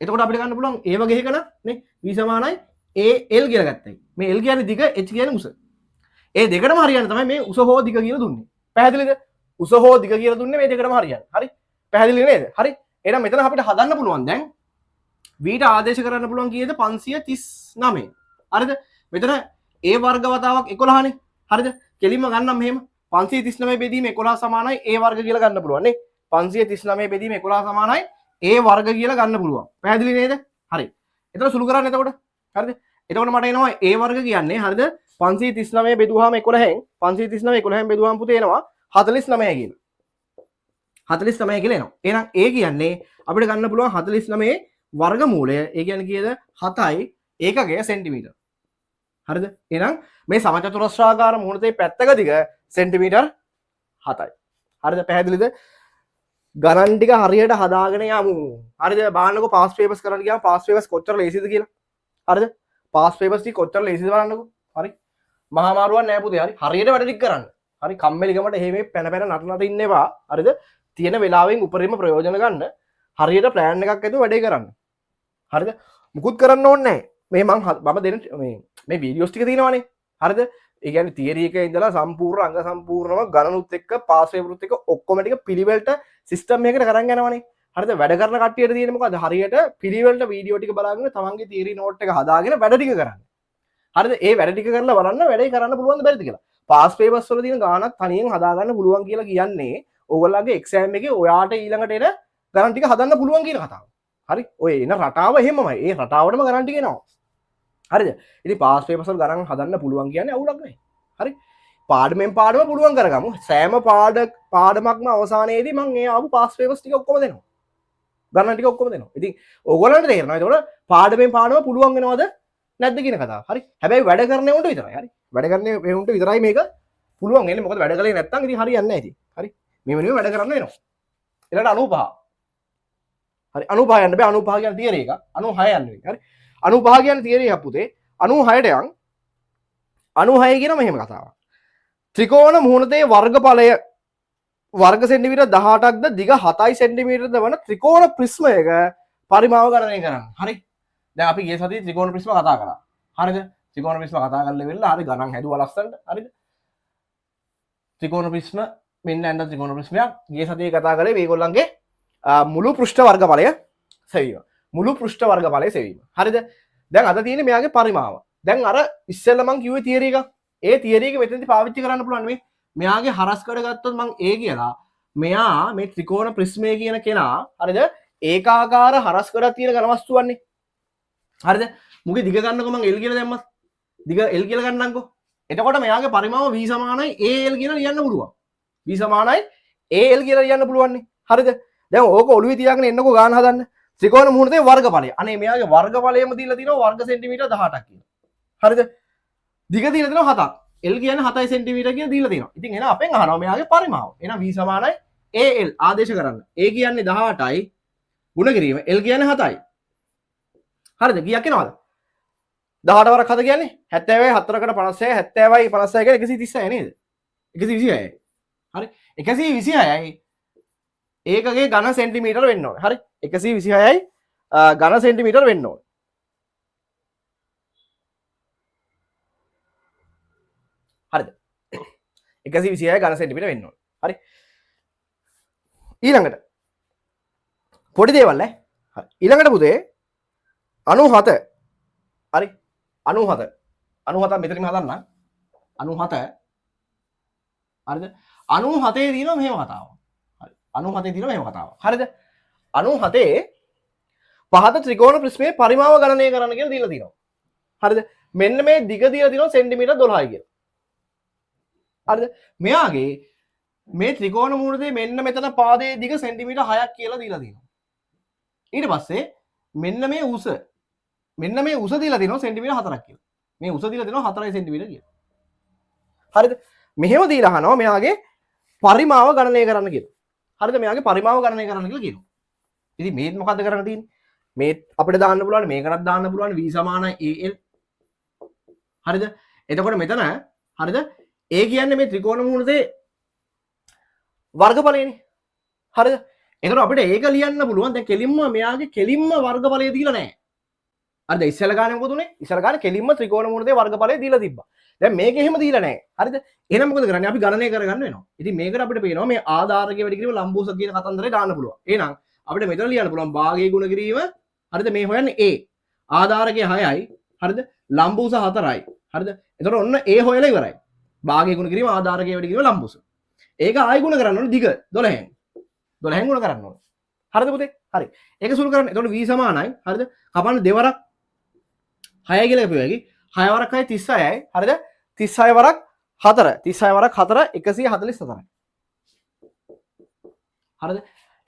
A: එතකොට අපිට ගන්න පුළුවන් A වගේ එකන නේ V සමානයි AL කියලා ගත්තා. මේ L කියන්නේ දිග, H කියන්නේ උස. ඒ දෙකටම හරියන්න තමයි මේ උස හෝ දිග කියලා දුන්නේ. පැහැදිලිද? උස හෝ දිග කියලා දුන්නේ මේ දෙකටම හරියන්න. හරි? පැහැදිලි නේද? හරි. එහෙනම් මෙතන අපිට හදන්න පුළුවන් දැන් v ට ආදේශ කරන්න පුළුවන් කීයද? 539. හරිද? මෙතන a වර්ග වතාවක් 11 නේ. හරිද? කෙලින්ම ගන්නම් මෙහෙම 539 බෙදීම 11 සමානයි a වර්ග කියලා ගන්න පුළුවන් නේ. 539 බෙදීම 11 සමානයි a වර්ග කියලා ගන්න පුළුවන්. පැහැදිලි නේද? හරි. එතන සුළු කරන්න එතකොට. හරිද? එතකොට මට එනවා a වර්ග කියන්නේ හරිද? 539 බෙදුවාම 11න් 539 11න් බෙදුවාම පුතේ එනවා 49 කියලා. 49 කියලා එනවා. එහෙනම් a කියන්නේ අපිට ගන්න පුළුවන් 49 වර්ගමූලය. ඒ කියන්නේ කීයද? 7යි ඒකකය සෙන්ටිමීටර්. හරිද? එහෙනම් මේ සමචතුරස්‍රාකාර මුහුණේ පැත්තක දිග සෙන්ටිමීටර් 7යි. හරිද? පැහැදිලිද? ගණන් ටික හරියට හදාගෙන යමු. හරිද? බලන්නකෝ පාස් පේපර්ස් කරන්න ගියාම පාස් පේපර්ස් කොච්චර ලේසිද කියලා. හරිද? පාස් පේපර්ස් ටික කොච්චර ලේසිද බලන්නකෝ. හරි? මහා මාරුවක් නෑ පුතේ. හරි? හරියට වැඩ ටික කරන්න. හරි? කම්මැලිකමට එහෙම පැන නට ඉන්න එපා. හරිද? තියෙන වෙලාවෙන් උපරිම ප්‍රයෝජන ගන්න. හරියට ප්ලෑන් එකක් ඇතුව වැඩේ කරන්න. හරිද? මුකුත් කරන්න ඕනේ නැහැ. මේ මම දෙන මේ වීඩියෝස් ටික තියෙනවානේ. හරිද? ඒ කියන්නේ තියරි එකේ ඉඳලා සම්පූර්ණ අංග සම්පූර්ණව ගණනුත් එක්ක පාස් පේපරුත් එක්ක ඔක්කොම ටික පිළිවෙලට සිස්ටම් එකකට කරන් යනවානේ. හරිද? වැඩ කරන කට්ටියට තියෙන්නේ මොකද්ද? හරියට පිළිවෙලට වීඩියෝ ටික බලාගෙන තමන්ගේ තියරි නෝට් එක හදාගෙන වැඩ ටික කරන්න. හරිද? ඒ වැඩ ටික කරලා බලන්න වැඩේ කරන්න පුළුවන්ද බැරිද කියලා. පාස් පේපර්ස් වල තියෙන ගාණක් තනියෙන් හදාගන්න පුළුවන් කියලා කියන්නේ ඕගොල්ලන්ගේ එක්සෑම් එකේ ඔයාට ඊළඟට එන ගණන් ටික හදන්න පුළුවන් කියන කතාව. හරි? ඔය එන රටාව එහෙමමයි. ඒ රටාවටම ගණන් ටික එනවා. හරිද? ඉතින් පාස් පේපර්ස් වල ගණන් හදන්න පුළුවන් කියන්නේ අවුලක් නෙවෙයි. හරි? පාඩමෙන් පාඩම පුළුවන් කරගමු. සෑම පාඩමක්ම අවසානයේදී මම ඒ ආපු පාස් පේපර්ස් ටික ඔක්කොම දෙනවා. ගණන් ටික ඔක්කොම දෙනවා. ඉතින් ඕගොල්ලන්ට තේරෙනවා. ඒතකොට පාඩමෙන් පාඩම පුළුවන් වෙනවද නැද්ද කියන කතාව. හරි? හැබැයි වැඩ කරන්නේ උන්ට විතරයි. හරි? වැඩ කරන්නේ උන්ට විතරයි මේක පුළුවන් වෙන්නේ. මොකද වැඩ කලේ නැත්තම් ඉතින් හරියන්නේ නැහැ ඉතින්. හරි? මේ වෙනුවෙන් වැඩ කරන්න වෙනවා. ඊළඟට 95. හරි 95 යන්න බෑ 95 කියන තියරි එක 96 යන්න වෙයි. හරි 95 කියන තියරි එක පුතේ 96ට යන් 96 කියන මෙහෙම කතාවක්. ත්‍රිකෝණ මුහුණතේ වර්ගඵලය වර්ග සෙන්ටිමීටර් 18ක්ද දිග 7යි සෙන්ටිමීටර්ද වන ත්‍රිකෝණ ප්‍රිස්මයක පරිමාව ගණනය කරන්න. හරි. දැන් අපි ගිය සතියේ ත්‍රිකෝණ ප්‍රිස්ම කතා කරා. හරිද? ත්‍රිකෝණ ප්‍රිස්ම කතා කරලා ඉවරලා හරි ගණන් හැදුවා ලස්සනට. හරිද? ත්‍රිකෝණ ප්‍රිස්ම මෙන්න ඇඳ ත්‍රිකෝණ ප්‍රිස්මයක් ගිය සතියේ කතා කරේ මේගොල්ලන්ගේ මුළු පෘෂ්ඨ වර්ගඵලය සෙවීම. මුළු පෘෂ්ඨ වර්ගඵලය සෙවීම. හරිද? දැන් අද තියෙන්නේ මෙයාගේ පරිමාව. දැන් අර ඉස්සෙල්ලා මං කිව්වේ තියරි එක. ඒ තියරි එක මෙතනදී පාවිච්චි කරන්න පුළුවන් මේ. මෙයාගේ හරස් කඩ ගත්තොත් මං A කියලා. මෙයා මේ ත්‍රිකෝණ ප්‍රිස්මය කියන කෙනා හරිද? ඒකාකාර හරස් කඩක් තියෙන ඝන වස්තුවන්නේ. හරිද? මුගේ දිග ගන්නකො මං L කියලා දැම්මත්. දිග L කියලා ගන්නම්කෝ. එතකොට මෙයාගේ පරිමාව V සමානයි AL කියලා ලියන්න පුළුවන්. V සමානයි AL කියලා ලියන්න පුළුවන් නේ. හරිද? දැන් ඕක ඔළුවේ තියාගෙන එන්නකෝ ගාන හදන්න. ත්‍රිකෝණ මුහුණේ වර්ගඵලය. අනේ මෙයාගේ වර්ගඵලයම දීලා තිනවා වර්ග සෙන්ටිමීටර් 18ක් කියලා. හරිද? දිග දීලා තිනවා 7ක්. L කියන්නේ 7 සෙන්ටිමීටර් කියලා දීලා තිනවා. ඉතින් එහෙනම් අපෙන් අහනවා මෙයාගේ පරිමාව. එහෙනම් V සමානයි AL ආදේශ කරන්න. A කියන්නේ 18යි ගුණ කිරීම. L කියන්නේ 7යි. හරිද? කීයක් එනවද? 18 වරක් 7 කියන්නේ 70යි 4කට 56යි 70යි 56 කියන්නේ 136 නේද? 126යි. හරි. 126යි ඒකගේ ඝන සෙන්ටිමීටර වෙන්න ඕනේ. හරි. 126යි ඝන සෙන්ටිමීටර වෙන්න ඕනේ. හරිද? 126යි ඝන සෙන්ටිමීටර වෙන්න ඕනේ. හරි. ඊළඟට පොඩි දේවල් ඈ. හරි. ඊළඟට පුතේ 97. හරි. 97. 97 මෙතනින්ම හදන්න. 97. හරිද? 97 දිනවා මෙහෙම කතාවක්. 97 තියෙනවා මේව කතාව. හරිද? 97 පහත ත්‍රිකෝණ ප්‍රිස්මයේ පරිමාව ගණනය කරන්න කියලා දීලා තියෙනවා. හරිද? මෙන්න මේ දිග දීලා තියෙනවා සෙන්ටිමීටර් 12යි කියලා. හරිද? මෙයාගේ මේ ත්‍රිකෝණ මූලයේ මෙන්න මෙතන පාදයේ දිග සෙන්ටිමීටර් 6ක් කියලා දීලා තියෙනවා. ඊට පස්සේ මෙන්න මේ උස දීලා තියෙනවා සෙන්ටිමීටර් 4ක් කියලා. මේ උස දීලා තියෙනවා 4 සෙන්ටිමීටර් කියලා. හරිද? මෙහෙම දීලා අහනවා මෙයාගේ පරිමාව ගණනය කරන්න කියලා. හරිද? මෙයාගේ පරිමාව ගණනය කරන්න කියලා කියනවා. ඉතින් මේත් මොකද්ද කරන්න තියෙන්නේ? මේත් අපිට දාන්න පුළුවන්, මේකටත් දාන්න පුළුවන් v සමානයි AL. හරිද? එතකොට මෙතන හරිද? A කියන්නේ මේ ත්‍රිකෝණ මූලයේ වර්ගඵලයනේ. හරිද? එතකොට අපිට ඒක ලියන්න පුළුවන්. දැන් කෙලින්ම මෙයාගේ කෙලින්ම වර්ගඵලය දීලා නැහැ. හරිද? ඉස්සෙල්ලා ගානේ මොකද උනේ? ඉස්සෙල්ලා ගානේ කෙලින්ම ත්‍රිකෝණ මූලයේ වර්ගඵලය දීලා තිබ්බා. දැන් මේක එහෙම දීලා නැහැ. හරිද? එහෙනම් මොකද කරන්නේ? අපි ගණනය කරගන්න වෙනවා. ඉතින් මේකට අපිට පේනවා මේ ආධාරකයේ වැඩි කිරීම ලම්බෝස කියන කතන්දරේ දාන්න පුළුවන්. එහෙනම් අපිට මෙතන ලියන්න පුළුවන් භාගයේ ගුණ කිරීම. හරිද? මේ හොයන්නේ A. ආධාරකයේ 6යි. හරිද? ලම්බෝස 4යි. හරිද? එතකොට ඔන්න A හොයලා ඉවරයි. භාගයේ ගුණ කිරීම ආධාරකයේ වැඩි කිරීම ලම්බෝස. ඒක ආයි ගුණ කරන්න ඕනේ දිග 12න්. 12න් ගුණ කරන්න ඕනේ. හරිද පුතේ? හරි. ඒක සුළු කරන්න. එතකොට v සමානයි. හරිද? කපන්න දෙවරක් 6 කියලා කියපුවා හැකි. 6 වරක් 6 36යි. හරිද? 36 වරක් 4 36 වරක් 4 144යි. හරිද?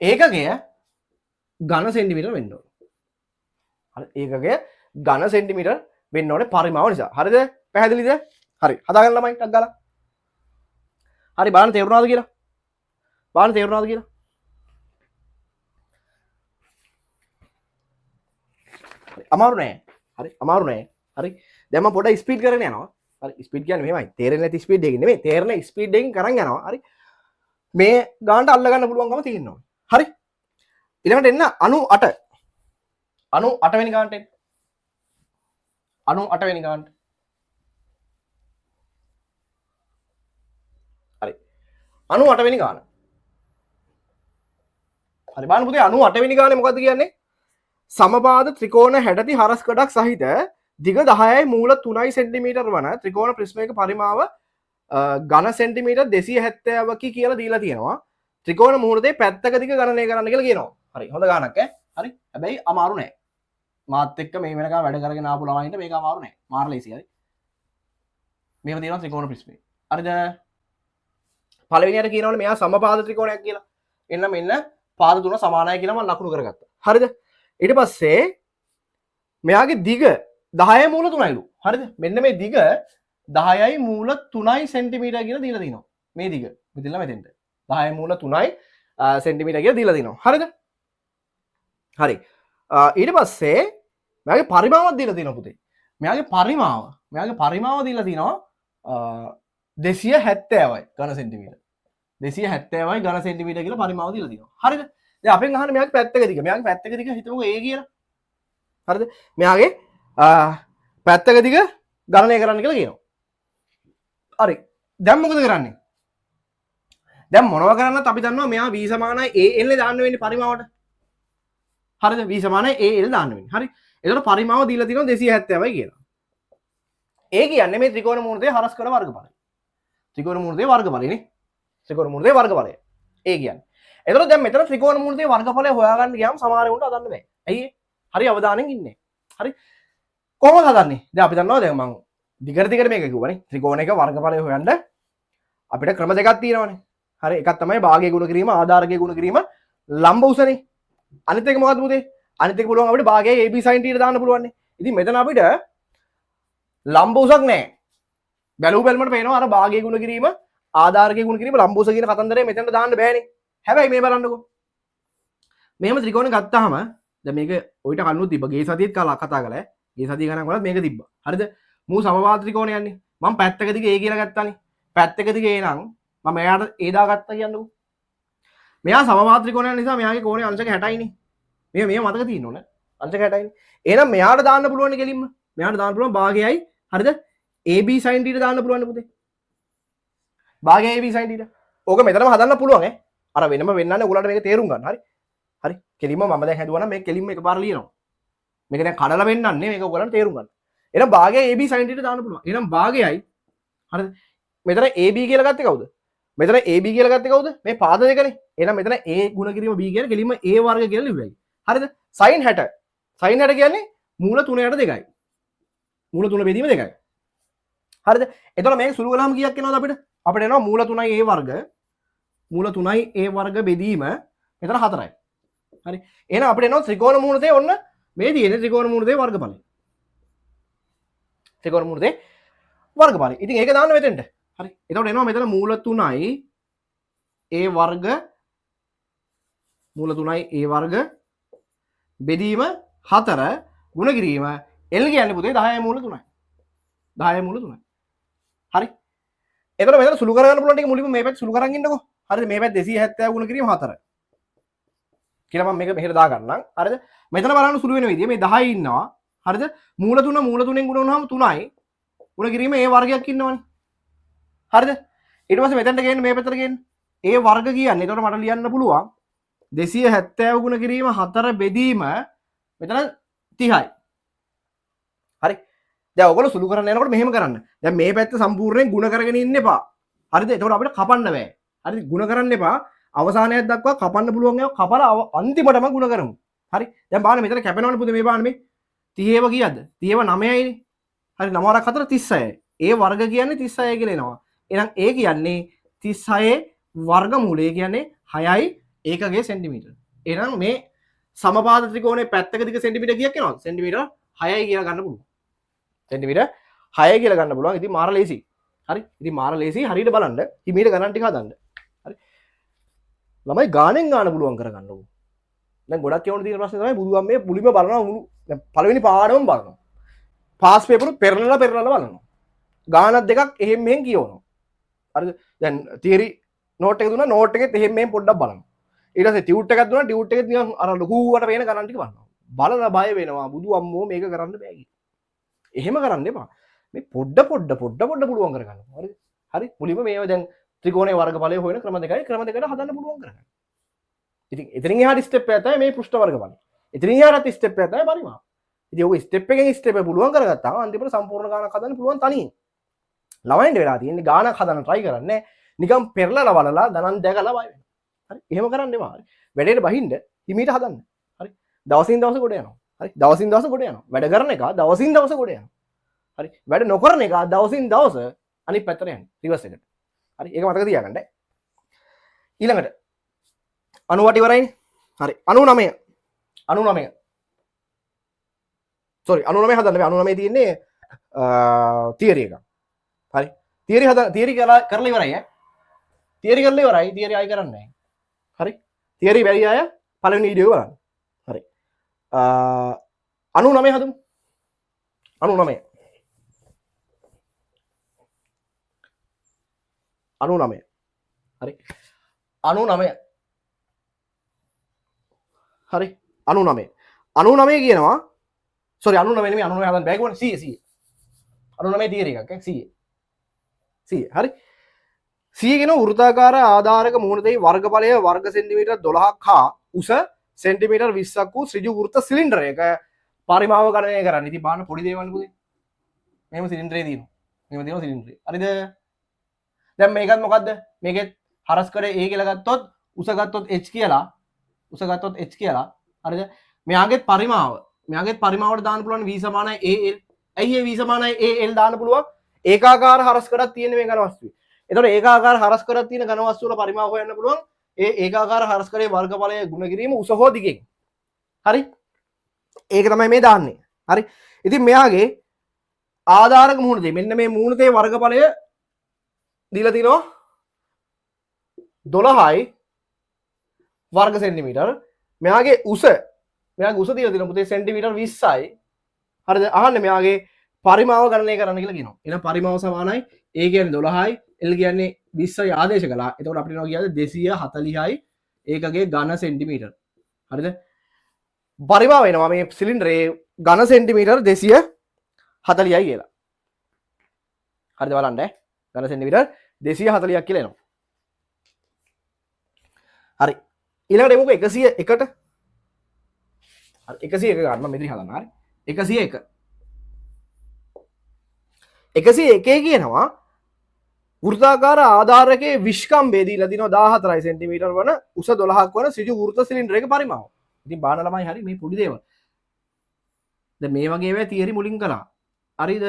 A: ඒකකය ඝන සෙන්ටිමීටර වෙන්න ඕනේ. හරි. ඒකකය ඝන සෙන්ටිමීටර වෙන්න ඕනේ පරිමාව නිසා. හරිද? පැහැදිලිද? හරි. හදාගන්න ළමයි ටක් ගාලා. හරි බලන්න තේරුණාද කියලා? බලන්න තේරුණාද කියලා? හරි. අමාරු නෑ. හරි. අමාරු නෑ. හරි. දැන් මම පොඩ්ඩක් ස්පීඩ් කරගෙන යනවා. හරි. ස්පීඩ් කියන්නේ මෙහෙමයි. තේරෙන්නේ නැති ස්පීඩ් එකකින් නෙමෙයි. තේරෙන ස්පීඩ් එකකින් කරන් යනවා. හරි. මේ ගානට අල්ල ගන්න පුළුවන්කම තියෙනවා. හරි. ඊළඟට එන්න 98. 98 වෙනි ගානට එන්න. 98 වෙනි ගානට. හරි. 98 වෙනි ගාන. හරි බලන්න පුතේ 98 වෙනි ගානේ මොකද්ද කියන්නේ? සමපාද ත්‍රිකෝණ 60 හරස් කඩක් සහිත දිග 10යි මූල 3යි සෙන්ටිමීටර් වන ත්‍රිකෝණ ප්‍රිස්මයක පරිමාව ඝන සෙන්ටිමීටර් 270කි කියලා දීලා තියෙනවා. ත්‍රිකෝණ මුහුණේ පැත්තක දිග ගණනය කරන්න කියලා කියනවා. හරි. හොඳ ගානක් ඈ. හරි. හැබැයි අමාරු නෑ. මාත් එක්ක මේ වෙනකම් වැඩ කරගෙන ආපු ළමයින්ට මේක අමාරු නෑ. මාර ලේසි හරි. මේව තියෙනවා ත්‍රිකෝණ ප්‍රිස්මය. හරිද? පළවෙනියට කියනවනේ මෙයා සමපාද ත්‍රිකෝණයක් කියලා. එන්න මෙන්න පාද තුන සමානයි කියලා මම ලකුණු කරගත්තා. හරිද? ඊට පස්සේ මෙයාගේ දිග 10යි මූල 3යිලු. හරිද? මෙන්න මේ දිග 10යි මූල 3යි සෙන්ටිමීටර් කියලා දීලා තිනවා. මේ දිග. මෙතනලා මෙතෙන්ට. 10යි මූල 3යි සෙන්ටිමීටර් කියලා දීලා තිනවා. හරිද? හරි. ඊට පස්සේ මෙයාගේ පරිමාවක් දීලා තිනවා පුතේ. මෙයාගේ පරිමාව දීලා තිනවා 270යි ඝන සෙන්ටිමීටර්. 270යි ඝන සෙන්ටිමීටර් කියලා පරිමාව දීලා තිනවා. හරිද? දැන් අපෙන් අහන්නේ මෙයාගේ පැත්තක දිග. මෙයාගේ පැත්තක දිග හිතමුකෝ A කියලා. හරිද? මෙයාගේ පැත්තක දිග ගණනය කරන්න කියලා කියනවා. හරි. දැන් මොකද කරන්නේ? දැන් මොනව කරන්නත් අපි දන්නවා මෙයා v සමානයි AL දාන්න වෙන්නේ පරිමාවට. හරිද v සමාන al දාන්න වෙන්නේ හරි එතකොට පරිමාව දීලා තියෙනවා 270යි කියලා ඒ කියන්නේ මේ ත්‍රිකෝණ මූර්ධයේ හරස් කළ වර්ගඵලය ත්‍රිකෝණ මූර්ධයේ වර්ගඵලයනේ ත්‍රිකෝණ මූර්ධයේ වර්ගඵලය ඒ කියන්නේ එතකොට දැන් මෙතන ත්‍රිකෝණ මූර්ධයේ වර්ගඵලය හොයාගන්න ගියාම සමහර උන්ට හදන්න බෑ ඇයි හරි අවධානයෙන් ඉන්නේ හරි කොහොමද හදන්නේ දැන් අපි දන්නවා දැන් මම දිගට මේක කිව්වනේ ත්‍රිකෝණයක වර්ගඵලය හොයන්න අපිට ක්‍රම දෙකක් තියෙනවානේ හරි එකක් තමයි භාගය ගුණ කිරීම ආධාරකය ගුණ කිරීම ලම්බ උසනේ අනිත් එක මොකද්ද පුතේ අනිත් එක පුළුවන් අපිට භාගය ab sin t දාන්න පුළුවන් නේ ඉතින් මෙතන අපිට ලම්බ උසක් නැහැ බැලුව බැලමට පේනවා අර භාගය ගුණ කිරීම ආධාරකය ගුණ කිරීම ලම්බ උස කියන කතන්දරේ මෙතනට දාන්න බෑනේ හැබැයි මේ බලන්නකෝ මෙහෙම ත්‍රිකෝණ ගත්තාම දැන් මේක ඔයිට කන්නු තිබ්බ ගේ සතියෙත් කතා කළා ගේ සතිය ගණන් වලත් මේක තිබ්බා හරිද මූ සමබාහු ත්‍රිකෝණය යන්නේ මම පැත්තක දිගේ a කියලා ගත්තානේ පැත්තක දිගේ a නම් මම එයාට a දාගත්තා කියන්නකෝ මෙයා සමබාහු ත්‍රිකෝණයක් නිසා මෙයාගේ කෝණය අංශක 60යිනේ මේ මතක තියෙන්න ඕන අංශක 60යිනේ එහෙනම් මෙයාට දාන්න පුළුවන් කෙලින්ම මෙයාට දාන්න පුළුවන් භාගයයි හරිද ab sin t දාන්න පුළුවන් පුතේ භාගය ab sin t ඕක මෙතනම හදන්න පුළුවන් අර වෙනම වෙන්නන්නේ ඔයගොල්ලන්ට මේක තේරුම් ගන්න හරි හරි කෙලින්ම මම දැන් හැදුවා නම් මේක කෙලින්ම එකපාර ලියනවා මේක දැන් කඩලා වෙන්නන්නේ මේක ඔයගොල්ලන්ට තේරුම් ගන්න එහෙනම් භාගය ab sin t දාන්න පුළුවන් එහෙනම් භාගයයි හරිද මෙතන ab කියලා ගත්තේ කවුද මෙතන ab කියලා ගත්තේ කවුද මේ පාද දෙකනේ එහෙනම් මෙතන a ගුණ කිරීම b කියන්නේ කෙලින්ම a වර්ග කියලා ලිව්වයි හරිද sin 60 sin 60 කියන්නේ මූල 3ට 2යි මූල 3 බෙදීම 2යි හරිද එතකොට මේක සුළු කළාම කීයක් එනවද අපිට එනවා මූල 3යි a වර්ග මූල 3යි a වර්ග බෙදීම මෙතන 4යි හරි එහෙනම් අපිට එනවා ත්‍රිකෝණ මූලතේ ඔන්න මේ තියෙන ත්‍රිකෝණ මූලතේ වර්ගඵලය ත්‍රිකෝණ මූලතේ වර්ගඵලය ඉතින් ඒක දාන්න මෙතෙන්ට හරි එතකොට එනවා මෙතන මූල 3යි a වර්ග මූල 3යි a වර්ග බෙදීම 4 ගුණ කිරීම l කියන්නේ පුතේ 10 මූල 3යි 10 මූල 3යි හරි එතකොට මෙතන සුළු කරගන්න පුළුවන් ටික මුලින්ම මේ පැත්ත සුළු කරන් ඉන්නකෝ හරිද මේ පැත්ත 270 ගුණ කිරීම 4 කියලා මම මේක මෙහෙට දා ගන්නම් හරිද මෙතන බලන්න සුළු වෙන විදිය මේ 10 ඉන්නවා හරිද මූල 3ෙන් ගුණ වුණාම 3යි ගුණ කිරීම a වර්ගයක් ඉන්නවනේ හරිද ඊට පස්සේ මෙතනට ගේන්න මේ පැත්තට ගේන්න a වර්ග කියන්නේ එතකොට මට ලියන්න පුළුවන් 270 ගුණ කිරීම 4 බෙදීම මෙතන 30යි හරි දැන් ඔයගොල්ලෝ සුළු කරන්න යනකොට මෙහෙම කරන්න දැන් මේ පැත්ත සම්පූර්ණයෙන් ගුණ කරගෙන ඉන්න එපා හරිද එතකොට අපිට කපන්න බෑ හරිද ගුණ කරන්න එපා අවසානයක් දක්වා කපන්න පුළුවන් ඒවා කපලා අන්තිමටම ගුණ කරමු හරි දැන් බලන්න මෙතන කැපෙනවනේ පුතේ මේ බලන්න මේ 30ව කීයද 30ව 9යිනේ හරි 9 වරක් 4 36යි ඒ වර්ග කියන්නේ 36 කියලා එනවා එහෙනම් ඒ කියන්නේ 36 වර්ගමූලය කියන්නේ 6යි ඒකගේ සෙන්ටිමීටර එහෙනම් මේ සමපාද ත්‍රිකෝණයේ පැත්තක දිග සෙන්ටිමීටර කීයක් එනවද සෙන්ටිමීටර 6යි කියලා ගන්න පුළුවන් සෙන්ටිමීටර 6 කියලා ගන්න පුළුවන් ඉතින් මාර ලේසි හරි ඉතින් මාර ලේසි හරියට බලන්න හිමීට ගණන් ටික හදන්න හරි ළමයි ගානෙන් ගන්න පුළුවන් කරගන්න ඕන දැන් ගොඩක් කියවන තියෙන ප්‍රශ්නේ තමයි බුදුන් මේ මුලින්ම බලනවා දැන් පළවෙනි පාඩමම බලනවා පාස් පේපර් පෙරලලා බලනවා ගානක් දෙකක් එහෙම මෙහෙන් කියවනවා හරිද දැන් තියරි නෝට් එක දුන්නා නෝට් එකෙත් එහෙම මෙහෙන් පොඩ්ඩක් බලනවා ඊට පස්සේ ටියුට් එකක් දුන්නා ටියුට් එකෙත් නිකන් අර ලොකුවට පේන ගණන් ටික බලනවා බලලා බය වෙනවා බුදු අම්මෝ මේක කරන්න බෑ කියලා එහෙම කරන්න එපා මේ පොඩ පුළුවන් කරගන්න හරිද හරි මුලින්ම මේව දැන් ත්‍රිකෝණයේ වර්ගඵලය හොයන ක්‍රම දෙකට හදන්න පුළුවන් කරගන්න ඉතින් එතනින් එහාට ස්ටෙප් එක තමයි මේ පෘෂ්ඨ වර්ගඵලය එතනින් එහාට ස්ටෙප් එක තමයි පරිමාව ඉතින් ඔය ස්ටෙප් එකෙන් ස්ටෙප් එක පුළුවන් කරගත්තාම අන්තිමට සම්පූර්ණ ගානක් හදන්න පුළුවන් තනියෙන් ළමයින්ට වෙලා තියෙන්නේ ගානක් හදන්න try කරන්නේ නිකන් පෙරලලා බලලා ගණන් දැකලා බය වෙනවා හරි එහෙම කරන්න එපා හරි වැඩේට බහින්න හිමීට හදන්න හරි දවසින් දවස ගොඩ යනවා හරි දවසින් දවස ගොඩ යනවා වැඩ කරන එක දවසින් දවස ගොඩ යනවා හරි වැඩ නොකරන එක දවසින් දවස අනිත් පැත්තට යන්නේ රිවර්ස් එකට හරි ඒක මතක තියාගන්න ඊළඟට 98 ඉවරයිනේ හරි 99 sorry 99 හදන්න බෑ 99 තියෙන්නේ තියරි එක හරි තියරි කරලා ඉවරයි තියරි කරලා ඉවරයි තියරි ආයි කරන්නේ නැහැ හරි තියරි බැරි අය පළවෙනි වීඩියෝ එක බලන්න හරි 99 හදමු 99 හරි 99 හරි 99 කියනවා sorry 99 නෙමෙයි 99 හදන්න බෑ කිව්වනේ 100 99 තියරි එකක් 100 හරි 100 කියන වෘත්තාකාර ආධාරක මූණ දෙයි වර්ගඵලය වර්ග සෙන්ටිමීටර් 12ක් හා උස සෙන්ටිමීටර් 20ක් වූ ඍජු වෘත්ත සිලින්ඩරයක පරිමාව ගණනය කරන්න. ඉතින් බලන්න පොඩි දේවල් පුතේ. මෙහෙම සිලින්ඩරේ දිනනවා. මෙහෙම දිනනවා සිලින්ඩරේ. හරිද? දැන් මේකත් මොකද්ද? මේකෙත් හරස්කඩ A කියලා ගත්තොත් උස ගත්තොත් h කියලා. උස ගත්තොත් h කියලා. හරිද? මෙයාගෙත් පරිමාවට දාන්න පුළුවන් v සමානයි al. ඇයි ඒ v සමානයි al දාන්න පුළුවන්? ඒකාකාර හරස්කඩක් තියෙන මේ ඝන වස්තුවේ. එතකොට ඒකාකාර හරස්කඩක් තියෙන ඝන වස්තු වල පරිමාව හොයන්න පුළුවන්. ඒ ඒකාකාර හරස්කඩේ වර්ගඵලය ගුණ කිරීම උස හෝ දිගෙන්. හරි? ඒක තමයි මේ දාන්නේ. හරි? ඉතින් මෙයාගේ ආධාරක මූණතේ මෙන්න මේ මූණතේ වර්ගඵලය දීලා තිනවා 12යි වර්ග සෙන්ටිමීටර. මෙයාගේ උස දීලා තිනවා පුතේ සෙන්ටිමීටර් 20යි. හරිද? අහන්න මෙයාගේ පරිමාව ගණනය කරන්න කියලා කියනවා. එහෙනම් පරිමාව සමානයි a කියන්නේ 12යි l කියන්නේ 20යි ආදේශ කළා. එතකොට අපිට එනවා කියන්නේ 240යි ඒකගේ ඝන සෙන්ටිමීටර්. හරිද? පරිමාව වෙනවා මේ සිලින්ඩරේ ඝන සෙන්ටිමීටර් 240යි කියලා. හරිද බලන්න ඝන සෙන්ටිමීටර් 240ක් කියලා එනවා. හරි. ඊළඟට එමුකෝ 101ට. හරි 101 ගන්න මම මෙතන හදන්න. හරි. 101. 101 කියනවා වෘත්තාකාර ආධාරකයේ විස්කම්භය දීලා දිනවා 14 සෙන්ටිමීටර් වන උස 12ක් වන ඍජු වෘත්ත සිලින්ඩරයක පරිමාව. ඉතින් බාන ළමයි හරි මේ පොඩි දේවල්. දැන් මේ වගේ ඒවා තියරි මුලින් කළා. හරිද?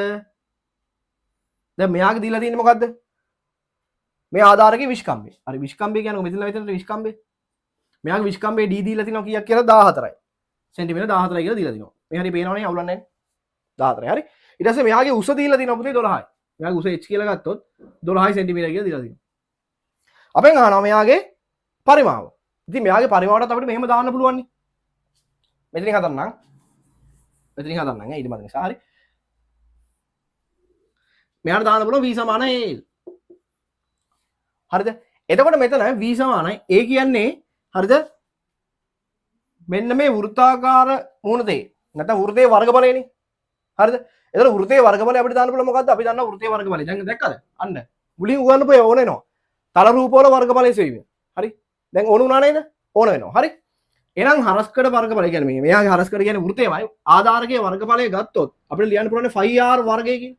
A: දැන් මෙයාගේ දීලා තියෙන්නේ මොකද්ද? මේ ආධාරකයේ විස්කම්භය. හරි විස්කම්භය කියන්නේ මෙතන විතරට විස්කම්භය. මෙයාගේ විස්කම්භය D දීලා තිනවා කීයක් කියලා 14යි. සෙන්ටිමීටර් 14යි කියලා දීලා තිනවා. මේ හරි පේනවනේ අවුලක් නැහැ. 14යි හරි. ඊට පස්සේ මෙයාගේ උස දීලා තිනවා පුතේ 12යි. මෙයාගේ උස h කියලා ගත්තොත් 12 සෙන්ටිමීටර කියලා දීලා තියෙනවා. අපෙන් අහනවා මෙයාගේ පරිමාව. ඉතින් මෙයාගේ පරිමාවටත් අපිට මෙහෙම දාන්න පුළුවන් නේ. මෙතනින් හදන්නම්. ඊට මත නිසා හරි. මෙයාට දාන්න පුළුවන් v සමාන a. හරිද? එතකොට මෙතන v සමානයි a කියන්නේ හරිද? මෙන්න මේ වෘත්තාකාර මූණතේ නැත්නම් වෘත්තයේ වර්ගඵලයනේ. හරිද? එතකොට වෘත්තයේ වර්ගඵලය අපිට දාන්න පුළුවන් මොකද්ද? අපි දන්නවා වෘත්තයේ වර්ගඵලය. දැන් දැක්කද? අන්න. මුලින් උගන්වපු ඒ ඕන වෙනවා. තල රූප වල වර්ගඵලය සෙවීම. හරි? දැන් ඕන වුණා නේද? ඕන වෙනවා. හරි? එහෙනම් හරස්කඩ වර්ගඵලය කියන්නේ මෙයාගේ හරස්කඩ කියන්නේ වෘත්තයමයි. ආධාරකයේ වර්ගඵලය ගත්තොත් අපිට ලියන්න පුළුවන් 5r වර්ගය කියලා.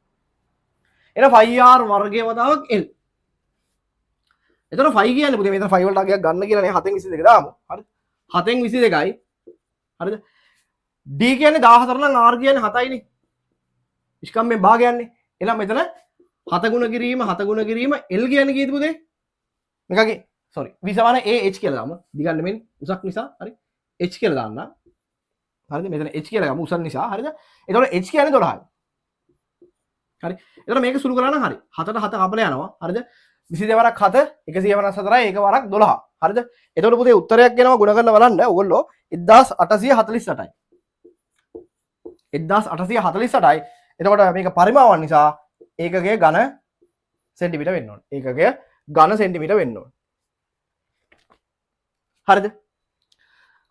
A: එහෙනම් 5r වර්ගය වතාවක් l. එතකොට 5 කියන්නේ පුතේ මෙතන 5 වලට අගයක් ගන්න කියලා නේ 7න් 22 දාමු. හරි? 7න් 22යි. හරිද? d කියන්නේ 14 නම් r කියන්නේ 7යිනේ. ඉස්කම්මෙන් භාගයන්නේ. එහෙනම් මෙතන 7 ගුණ කිරීම l කියන්නේ කීයද පුතේ? මේකගේ sorry v සමාන ah කියලා දාමු. දිගන්න මෙන්න උසක් නිසා හරි. h කියලා දාන්න. හරිද? මෙතන h කියලා ගමු උසක් නිසා හරිද? එතකොට h කියන්නේ 12යි. හරි. එතකොට මේක සුළු කරලා නම් හරි. 7ට 7 කපලා යනවා. හරිද? 22 වරක් 7 154යි ඒක වරක් 12. හරිද? එතකොට පුතේ උත්තරයක් එනවා ගුණ කරලා බලන්න. ඕගොල්ලෝ 1848යි. 1848යි. එතකොට මේක පරිමාවන් නිසා ඒකකයේ ඝන සෙන්ටිමීටර වෙන්න ඕනේ. ඒකකය ඝන සෙන්ටිමීටර වෙන්න ඕනේ. හරිද?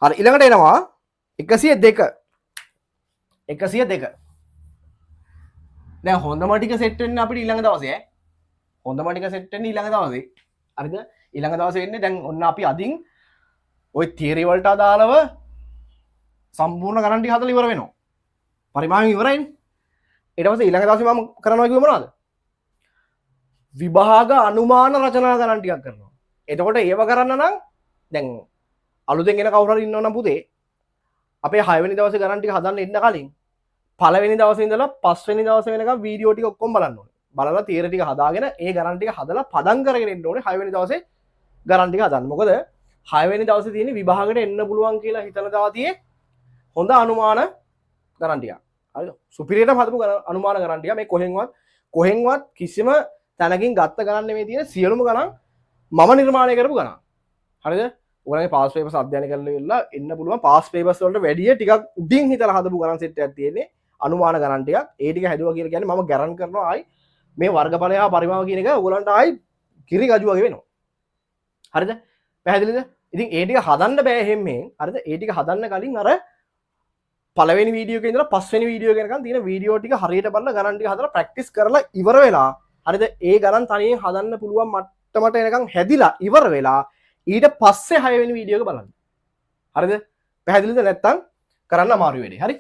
A: හරි ඊළඟට එනවා 102. 102. දැන් හොඳම ටික සෙට් වෙන්නේ අපිට ඊළඟ දවසේ ඈ. හොඳම ටික සෙට් වෙන්නේ ඊළඟ දවසේ. හරිද? ඊළඟ දවසේ වෙන්නේ දැන් ඔන්න අපි අදින් ওই තියරි වලට අදාළව සම්පූර්ණ ගණන් ටික හදලා ඉවර වෙනවා. පරිමාණය ඉවරයිනේ. ඊට පස්සේ ඊළඟ දවසේ මම කරනවා කිව්ව මොනවද? විභාග අනුමාන රචනා ගණන් ටිකක් කරනවා. එතකොට ඒව කරන්න නම් දැන් අලුතෙන් එන කවුරු හරි ඉන්නවනම් පුතේ අපේ 6 වෙනි දවසේ ගණන් ටික හදන්න ඉන්න කලින් පළවෙනි දවසේ ඉඳලා 5 වෙනි දවසේ වෙනකම් වීඩියෝ ටික ඔක්කොම බලන්න ඕනේ. බලලා තියරි ටික හදාගෙන ඒ ගණන් ටික හදලා පදම් කරගෙන ඉන්න ඕනේ 6 වෙනි දවසේ ගණන් ටික හදන්න. මොකද 6 වෙනි දවසේ තියෙන විභාගයට එන්න පුළුවන් කියලා හිතන දාතියේ හොඳ අනුමාන ගණන් ටික. හරිද? සුපිරියටම හදපු අනුමාන ගණන් ටික මේ කොහෙන්වත් කිසිම තැනකින් ගත්ත ගණන් නෙමෙයි තියෙන සියලුම ගණන් මම නිර්මාණය කරපු ගණන්. හරිද? ඔයගොල්ලන්ගේ පාස් පේපර්ස් අධ්‍යයනය කරලා ඉවරලා එන්න පුළුවන් පාස් පේපර්ස් වලට වැඩිය ටිකක් උඩින් හිතලා හදපු ගණන් සෙට් එකක් තියෙන්නේ අනුමාන ගණන් ටිකක්. ඒ ටික හැදුවා කියලා කියන්නේ මම ගැරන් කරනවා ආයි මේ වර්ගඵලය හා පරිමාව කියන එක ඔයගොල්ලන්ට ආයි කිරි ගජු වගේ වෙනවා. හරිද? පැහැදිලිද? ඉතින් ඒ ටික හදන්න බෑ හැමෙන්. හරිද? ඒ ටික හදන්න කලින් අර පළවෙනි වීඩියෝ එකේ ඉඳලා පස්වෙනි වීඩියෝ එකකන් තියෙන වීඩියෝ ටික හරියට බලලා ගණන් ටික හදලා ප්‍රැක්ටිස් කරලා ඉවර වෙලා හරිද? ඒ ගණන් තනියෙන් හදන්න පුළුවන් මට්ටමට එනකන් හැදිලා ඉවර වෙලා ඊට පස්සේ 6 වෙනි වීඩියෝ එක බලන්න. හරිද? පැහැදිලිද නැත්තම් කරන්න අමාරු වෙන්නේ. හරි.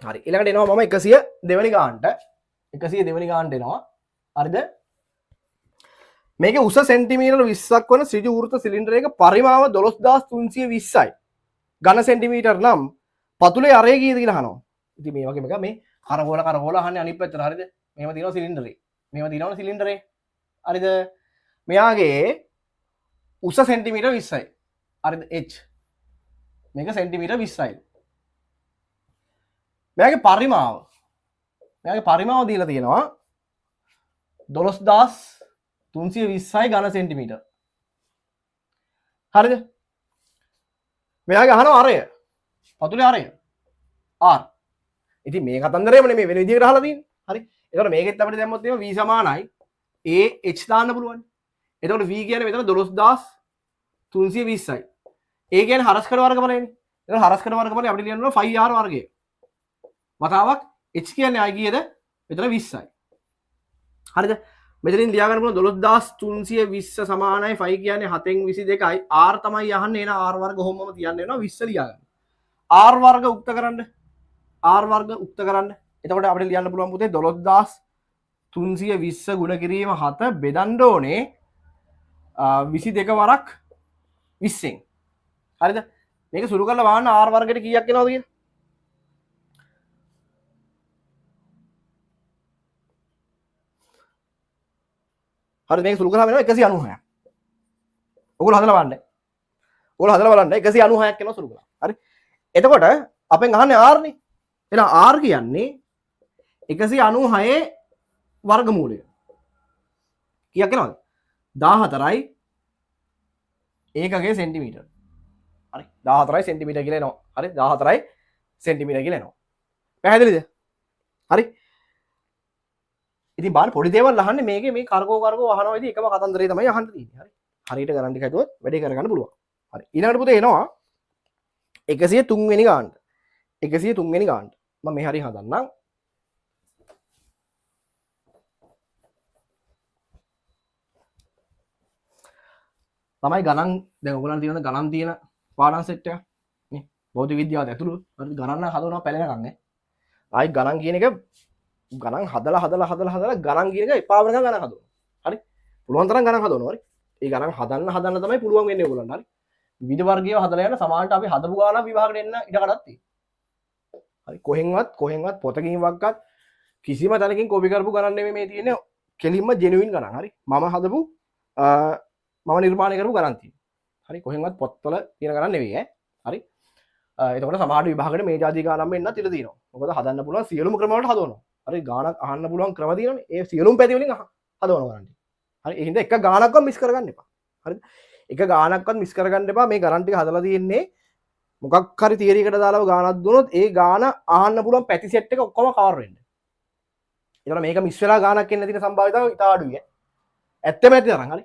A: හරි. ඊළඟට එනවා මම 100 දෙවෙනි ගානට. 100 දෙවෙනි ගානට එනවා. හරිද? මේක උස සෙන්ටිමීටර් 20ක් වන ඍජු වෘත්ත සිලින්ඩරයක පරිමාව 12320යි. ඝන සෙන්ටිමීටර් නම් පතුලේ අරය කීයද කියලා අහනවා. ඉතින් මේ වගේම එක මේ කරකෝල අහන්නේ අනිත් පැත්තට. හරිද? මේව තියෙනවා සිලින්ඩරේ. මේව තියෙනවනේ සිලින්ඩරේ. හරිද? මෙයාගේ උස සෙන්ටිමීටර් 20යි. හරිද? h. මේක සෙන්ටිමීටර් 20යි. මෙයාගේ පරිමාව දීලා තියෙනවා 12320යි ඝන සෙන්ටිමීටර්. හරිද? මෙයාගේ අහනවා අරය. පතුලේ අරය. r. ඉතින් මේ කතන්දරේම නෙමෙයි වෙන විදිහකට අහලා තියෙන්නේ. හරි. එතකොට මේකෙත් අපිට දැම්මොත් එහෙම v සමානයි ah දාන්න පුළුවන්. එතකොට v කියන්නේ මෙතන 12320යි. a කියන්නේ හරස්කඩ වර්ගඵලයනේ. එතකොට හරස්කඩ වර්ගඵලය අපිට ලියන්න ඕන 5r වර්ගය. වතාවක් h කියන්නේ i කීයද? මෙතන 20යි. හරිද? මෙතනින් ලියා ගන්න පුළුවන් 12320 සමානයි 5 කියන්නේ 7න් 22යි. r තමයි අහන්නේ. එන r වර්ග කොහොමම තියන්න වෙනවා 20 ලියා ගන්න. r වර්ග උක්ත කරන්න. r වර්ග උක්ත කරන්න. එතකොට අපිට ලියන්න පුළුවන් පුතේ 12320 ගුණ කිරීම 7 බෙදන්න ඕනේ 22 වරක් 20න්. හරිද? මේක සුළු කරලා බලන්න r වර්ගයට කීයක් එනවද කියලා. හරි මේක සුළු කරලා වෙනවා 196ක්. ඔයගොල්ලෝ හදලා බලන්න. 196ක් එනවා සුළු කරලා. හරි. එතකොට අපෙන් අහන්නේ r නේ. එහෙනම් r කියන්නේ 196 වර්ගමූලය. කීයක් එනවද? 14යි ඒකගේ සෙන්ටිමීටර්. හරි 14යි සෙන්ටිමීටර් කියලා එනවා. හරි 14යි සෙන්ටිමීටර් කියලා එනවා. පැහැදිලිද? හරි. ඉතින් බලන්න පොඩි දේවල් අහන්නේ මේකේ මේ කරකෝ අහනවා ඉතින් එකම කතන්දරේ තමයි අහන්න තියෙන්නේ. හරි. හරියට ගණන් ටික හදුවොත් වැඩේ කරගන්න පුළුවන්. හරි. ඊළඟට පුතේ එනවා 103 වෙනි ගානට. 103 වෙනි ගානට. මම මේ හරි හදන්නම්. තමයි ගණන් දැන් ඔයගොල්ලන් තියෙන ගණන් තියෙන පාඩම් සෙට් එක නේ භෞතික විද්‍යාවට ඇතුළු හරි ගණන් හදනවා පැලෙනකන් නේ ආයි ගණන් කියන එක ගණන් හදලා ගණන් කියන එක එපා වෙනකන් ගණන් හදනවා හරි පුළුවන් තරම් ගණන් හදනවා හරි ඒ ගණන් හදන්න තමයි පුළුවන් වෙන්නේ ඔයගොල්ලන්ට හරි විවිධ වර්ගීය හදලා යන සමානට අපි හදපු ගණන් විභාගයට එන්න ඉඩකඩක් තියෙනවා හරි කොහෙන්වත් පොතකින් වක්වත් කිසිම තැනකින් කොපි කරපු ගණන් නෙමෙයි මේ තියෙන්නේ කෙලින්ම ජෙනුයින් ගණන් හරි මම හදපු මම නිර්මාණය කරපු ගණන් තියෙනවා හරි කොහෙන්වත් පොත්වල තියෙන ගණන් නෙවෙයි හරි එතකොට සමහර විභාගවල මේ જાති ගණන් එන්නත් ඉඩ තියෙනවා මොකද හදන්න පුළුවන් සියලුම ක්‍රම වලට හදවනවා හරි ගාණක් අහන්න පුළුවන් ක්‍රම තියෙනනේ ඒ සියලුම පැති වලින් හදවනවා ගණන් හරි ඒ හින්දා එක ගාණක්වත් මිස් කරගන්න එපා හරිද එක ගාණක්වත් මිස් කරගන්න එපා මේ ගණන් ටික හදලා තියෙන්නේ මොකක් හරි තියරි එකට දාලා ගාණක් දුනොත් ඒ ගාණ අහන්න පුළුවන් පැති සෙට් එක ඔක්කොම කවර් වෙන්න එතකොට මේක මිස් වෙලා ගාණක් එන්න තියෙන සම්භාවිතාව ඉතා අඩුයි ඇත්තම ඇත්ත තරම් හරි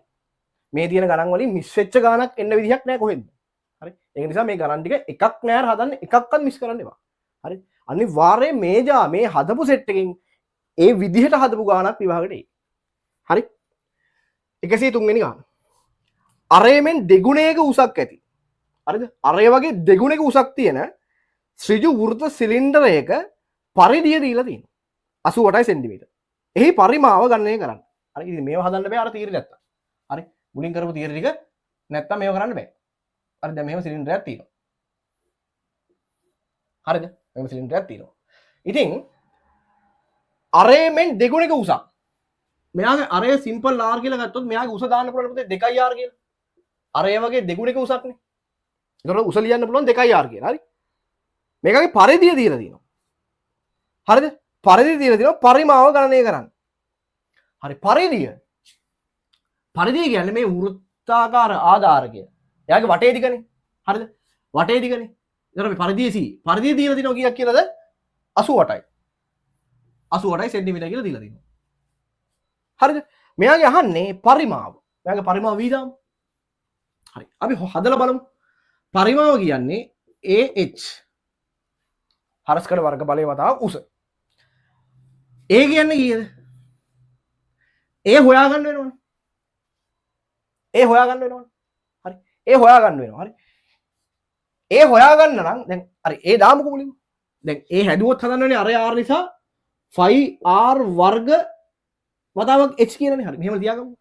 A: මේ තියෙන ගණන් වලින් මිස් වෙච්ච ගාණක් එන්න විදිහක් නැහැ කොහෙන්ද හරි ඒක නිසා මේ ගණන් ටික එකක් නෑර හදන්න එකක්වත් මිස් කරන්න එපා හරි අනිවාර්යයෙන් මේ හදපු සෙට් එකකින් ඒ විදිහට හදපු ගාණක් විභාගයට එයි හරි 103 වෙනි ගාණ අරයෙන් දෙගුණයක උසක් ඇති හරිද අරය වගේ දෙගුණයක උසක් තියෙන ඍජු වෘත්ත සිලින්ඩරයක පරිධිය දීලා තියෙනවා 88 සෙන්ටිමීටර් එහි පරිමාව ගණනය කරන්න හරි ඉතින් මේව හදන්න බෑ අර තීරය නැත්තම් හරි මුලින් කරපු තීරය ටික නැත්තම් මේව කරන්න බෑ හරි දැන් මෙහෙම සිලින්ඩරයක් තියෙනවා හරිද මෙහෙම සිලින්ඩරයක් තියෙනවා ඉතින් අරයෙන් දෙගුණයක උසක් මෙයාගේ අරය සිම්පල් r කියලා ගත්තොත් මෙයාගේ උස දාන්න පුළුවන් පුතේ 2r කියලා අරය වගේ දෙගුණයක උසක්නේ ඒතකොට උස ලියන්න පුළුවන් 2r කියලා හරි මේකගේ පරිධිය දීලා තියෙනවා හරිද පරිධිය දීලා තියෙනවා පරිමාව ගණනය කරන්න හරි පරිධිය කියන්නේ මේ වෘත්තාකාර ආධාරකය එයාගේ වටේ දිගනේ හරිද වටේ දිගනේ එතකොට මේ පරිධිය c පරිධිය දීලා තියෙනවා කීයක් කියලාද 88යි 88යි සෙන්ටිමීටර කියලා දීලා තියෙනවා හරිද මෙයාගේ අහන්නේ පරිමාව මෙයාගේ පරිමාව v දාමු හරි අපි හදලා බලමු පරිමාව කියන්නේ ah හරස්කඩ වර්ග බලය වතාවක් උස a කියන්නේ කීයද a හොයාගන්න වෙනවනේ a හොයාගන්න වෙනවනේ හරි a හොයාගන්න වෙනවා හරි ඒ හොයාගන්න නම් දැන් හරි ඒ දාමුකෝ මුලින්ම. දැන් ඒ හැදුවොත් හදන්නනේ අර r නිසා 5r වර්ග වතාවක් h කියලානේ. හරි මෙහෙම තියාගමු.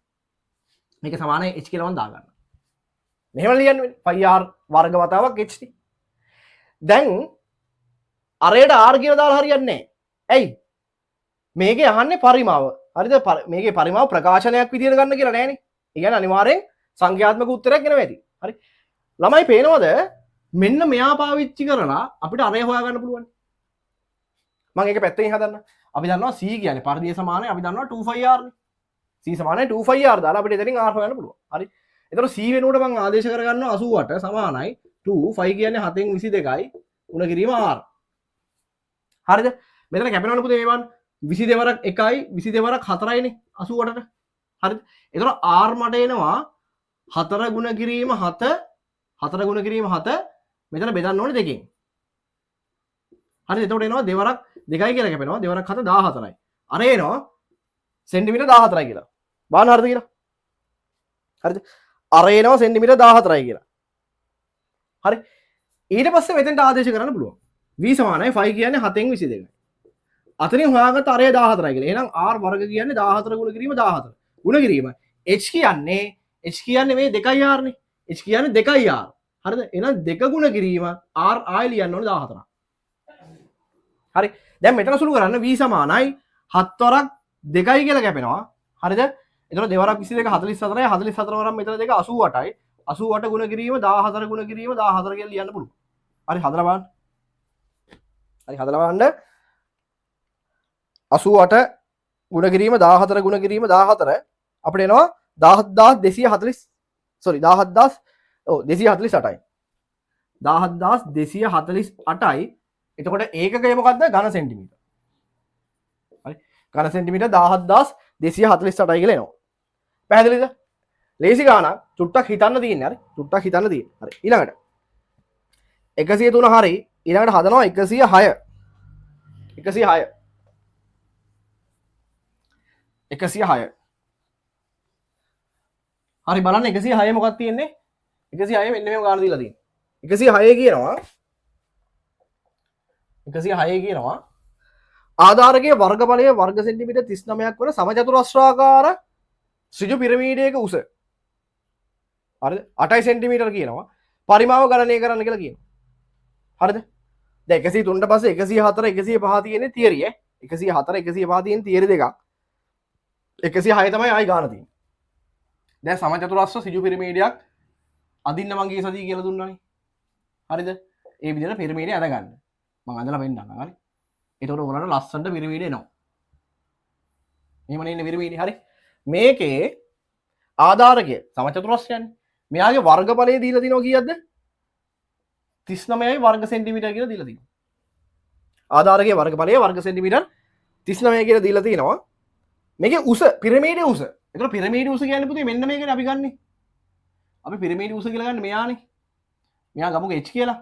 A: මේක සමානයි h කියලා මම දාගන්නවා. මෙහෙම ලියන්න වෙන්නේ 5r වර්ග වතාවක් h ටි. දැන් අරයට r කියලා දාලා හරියන්නේ නැහැ. ඇයි? මේකේ අහන්නේ පරිමාව. හරිද? මේකේ පරිමාව ප්‍රකාශනයක් විදියට ගන්න කියලා නෑනේ. ඒ කියන්නේ අනිවාර්යෙන් සංඛ්‍යාත්මක උත්තරයක් එනවා ඇති. හරි. ළමයි පේනවද? මෙන්න මෙයා පාවිච්චි කරලා අපිට අරය හොයාගන්න පුළුවන්. මම ඒක පැත්තකින් හදන්න. අපි දන්නවා c කියන්නේ පරිධිය සමානයි. අපි දන්නවා 2πr නේ. c සමානයි 2πr දාලා අපිට එතනින් r හොයන්න පුළුවන්. හරි. එතකොට c වෙනුවට මම ආදේශ කරගන්නවා 88 සමානයි 2 5 කියන්නේ 7න් 22යි උණ කිරීම r. හරිද? මෙතන කැපෙනවනේ පුතේ මේවන් 22 වරක් 1යි 22 වරක් 4යිනේ 88ට. හරිද? එතකොට r මට එනවා 4 ගුණ කිරීම 7 4 ගුණ කිරීම 7 මෙතන බෙදන්න ඕනේ දෙකෙන්. හරිද? එතකොට එනවා දෙවරක් 2යි කියලා කැපෙනවා. දෙවරක් 7 14යි. අර එනවා සෙන්ටිමීටර් 14යි කියලා. බලන්න හරිද කියලා? හරිද? අර එනවා සෙන්ටිමීටර් 14යි කියලා. හරි. ඊට පස්සේ මෙතෙන්ට ආදේශ කරන්න පුළුවන්. v සමානයි 5 කියන්නේ 7න් 22යි. අතනින් හොයාගත්ත අරය 14යි කියලා. එහෙනම් r වර්ග කියන්නේ 14 ගුණ කිරීම 14. ගුණ කිරීම h කියන්නේ මේ 2r නේ. h කියන්නේ 2r. හරිද? එහෙනම් 2 ගුණ කිරීම r ආයෙ ලියන්න ඕනේ 14. හරි. දැන් මෙතන සුළු කරන්න v සමානයි 7 වරක් 2යි කියලා කැපෙනවා. හරිද? එතකොට දෙවරක් 22 44යි 44 වරක් මෙතන 2 88යි. 88 ගුණ කිරීම 14 ගුණ කිරීම 14 කියලා ලියන්න පුළුවන්. හරි හදලා බලන්න. හරි හදලා බලන්න. 88 ගුණ කිරීම 14 ගුණ කිරීම 14 අපිට එනවා 17240 sorry 27248යි 17248යි. එතකොට ඒකකය මොකද්ද? ඝන සෙන්ටිමීටර්. හරි ඝන සෙන්ටිමීටර් 17248යි කියලා එනවා. පැහැදිලිද? ලේසි ගානක්. චුට්ටක් හිතන්න තියෙන්නේ. හරි චුට්ටක් හිතන්න තියෙන්නේ. හරි ඊළඟට 103 හරි ඊළඟට හදනවා 106 හරි බලන්න 106 මොකක්ද තියෙන්නේ? 106 මෙන්න මේව ගාන දීලා තියෙන්නේ. 106 කියනවා ආධාරකයේ වර්ගඵලය වර්ග සෙන්ටිමීටර් 39ක් වන සමචතුරස්‍රාකාර ඍජු පිරමීඩයක උස. හරිද? 8 සෙන්ටිමීටර කියනවා. පරිමාව ගණනය කරන්න කියලා කියනවා. හරිද? දැන් 103ට පස්සේ 104 105 තියෙන්නේ තියරි ඈ. 104 105 තියෙන තියරි දෙකක්. 106 තමයි ආයි ගාන තියෙන්නේ. දැන් සමචතුරස්‍ර ඍජු පිරමීඩයක් අදින්න මං ගිය සතියේ කියලා දුන්නානේ. හරිද? ඒ විදිහට පිරමීඩය අදගන්න. මං අදලා වෙන්නම්. හරි. ඒතකොට ඔයාලට ලස්සනට පිරමීඩය එනවා. එහෙමනේ ඉන්නේ පිරමීඩය. හරි. මේකේ ආධාරකය සමචතුරස්‍රයන්නේ. මෙයාගේ වර්ගඵලය දීලා තිනවා කීයක්ද? 39යි වර්ග සෙන්ටිමීටර කියලා දීලා තිනවා. ආධාරකයේ වර්ගඵලය වර්ග සෙන්ටිමීටර 39 කියලා දීලා තිනවා. මේකේ උස පිරමීඩයේ උස. ඒතකොට පිරමීඩයේ උස කියන්නේ පුතේ මෙන්න මේකනේ අපි ගන්නෙ. අපි පිරමීඩයේ උස කියලා ගන්න මෙයානේ. මෙයා ගමුකෝ h කියලා.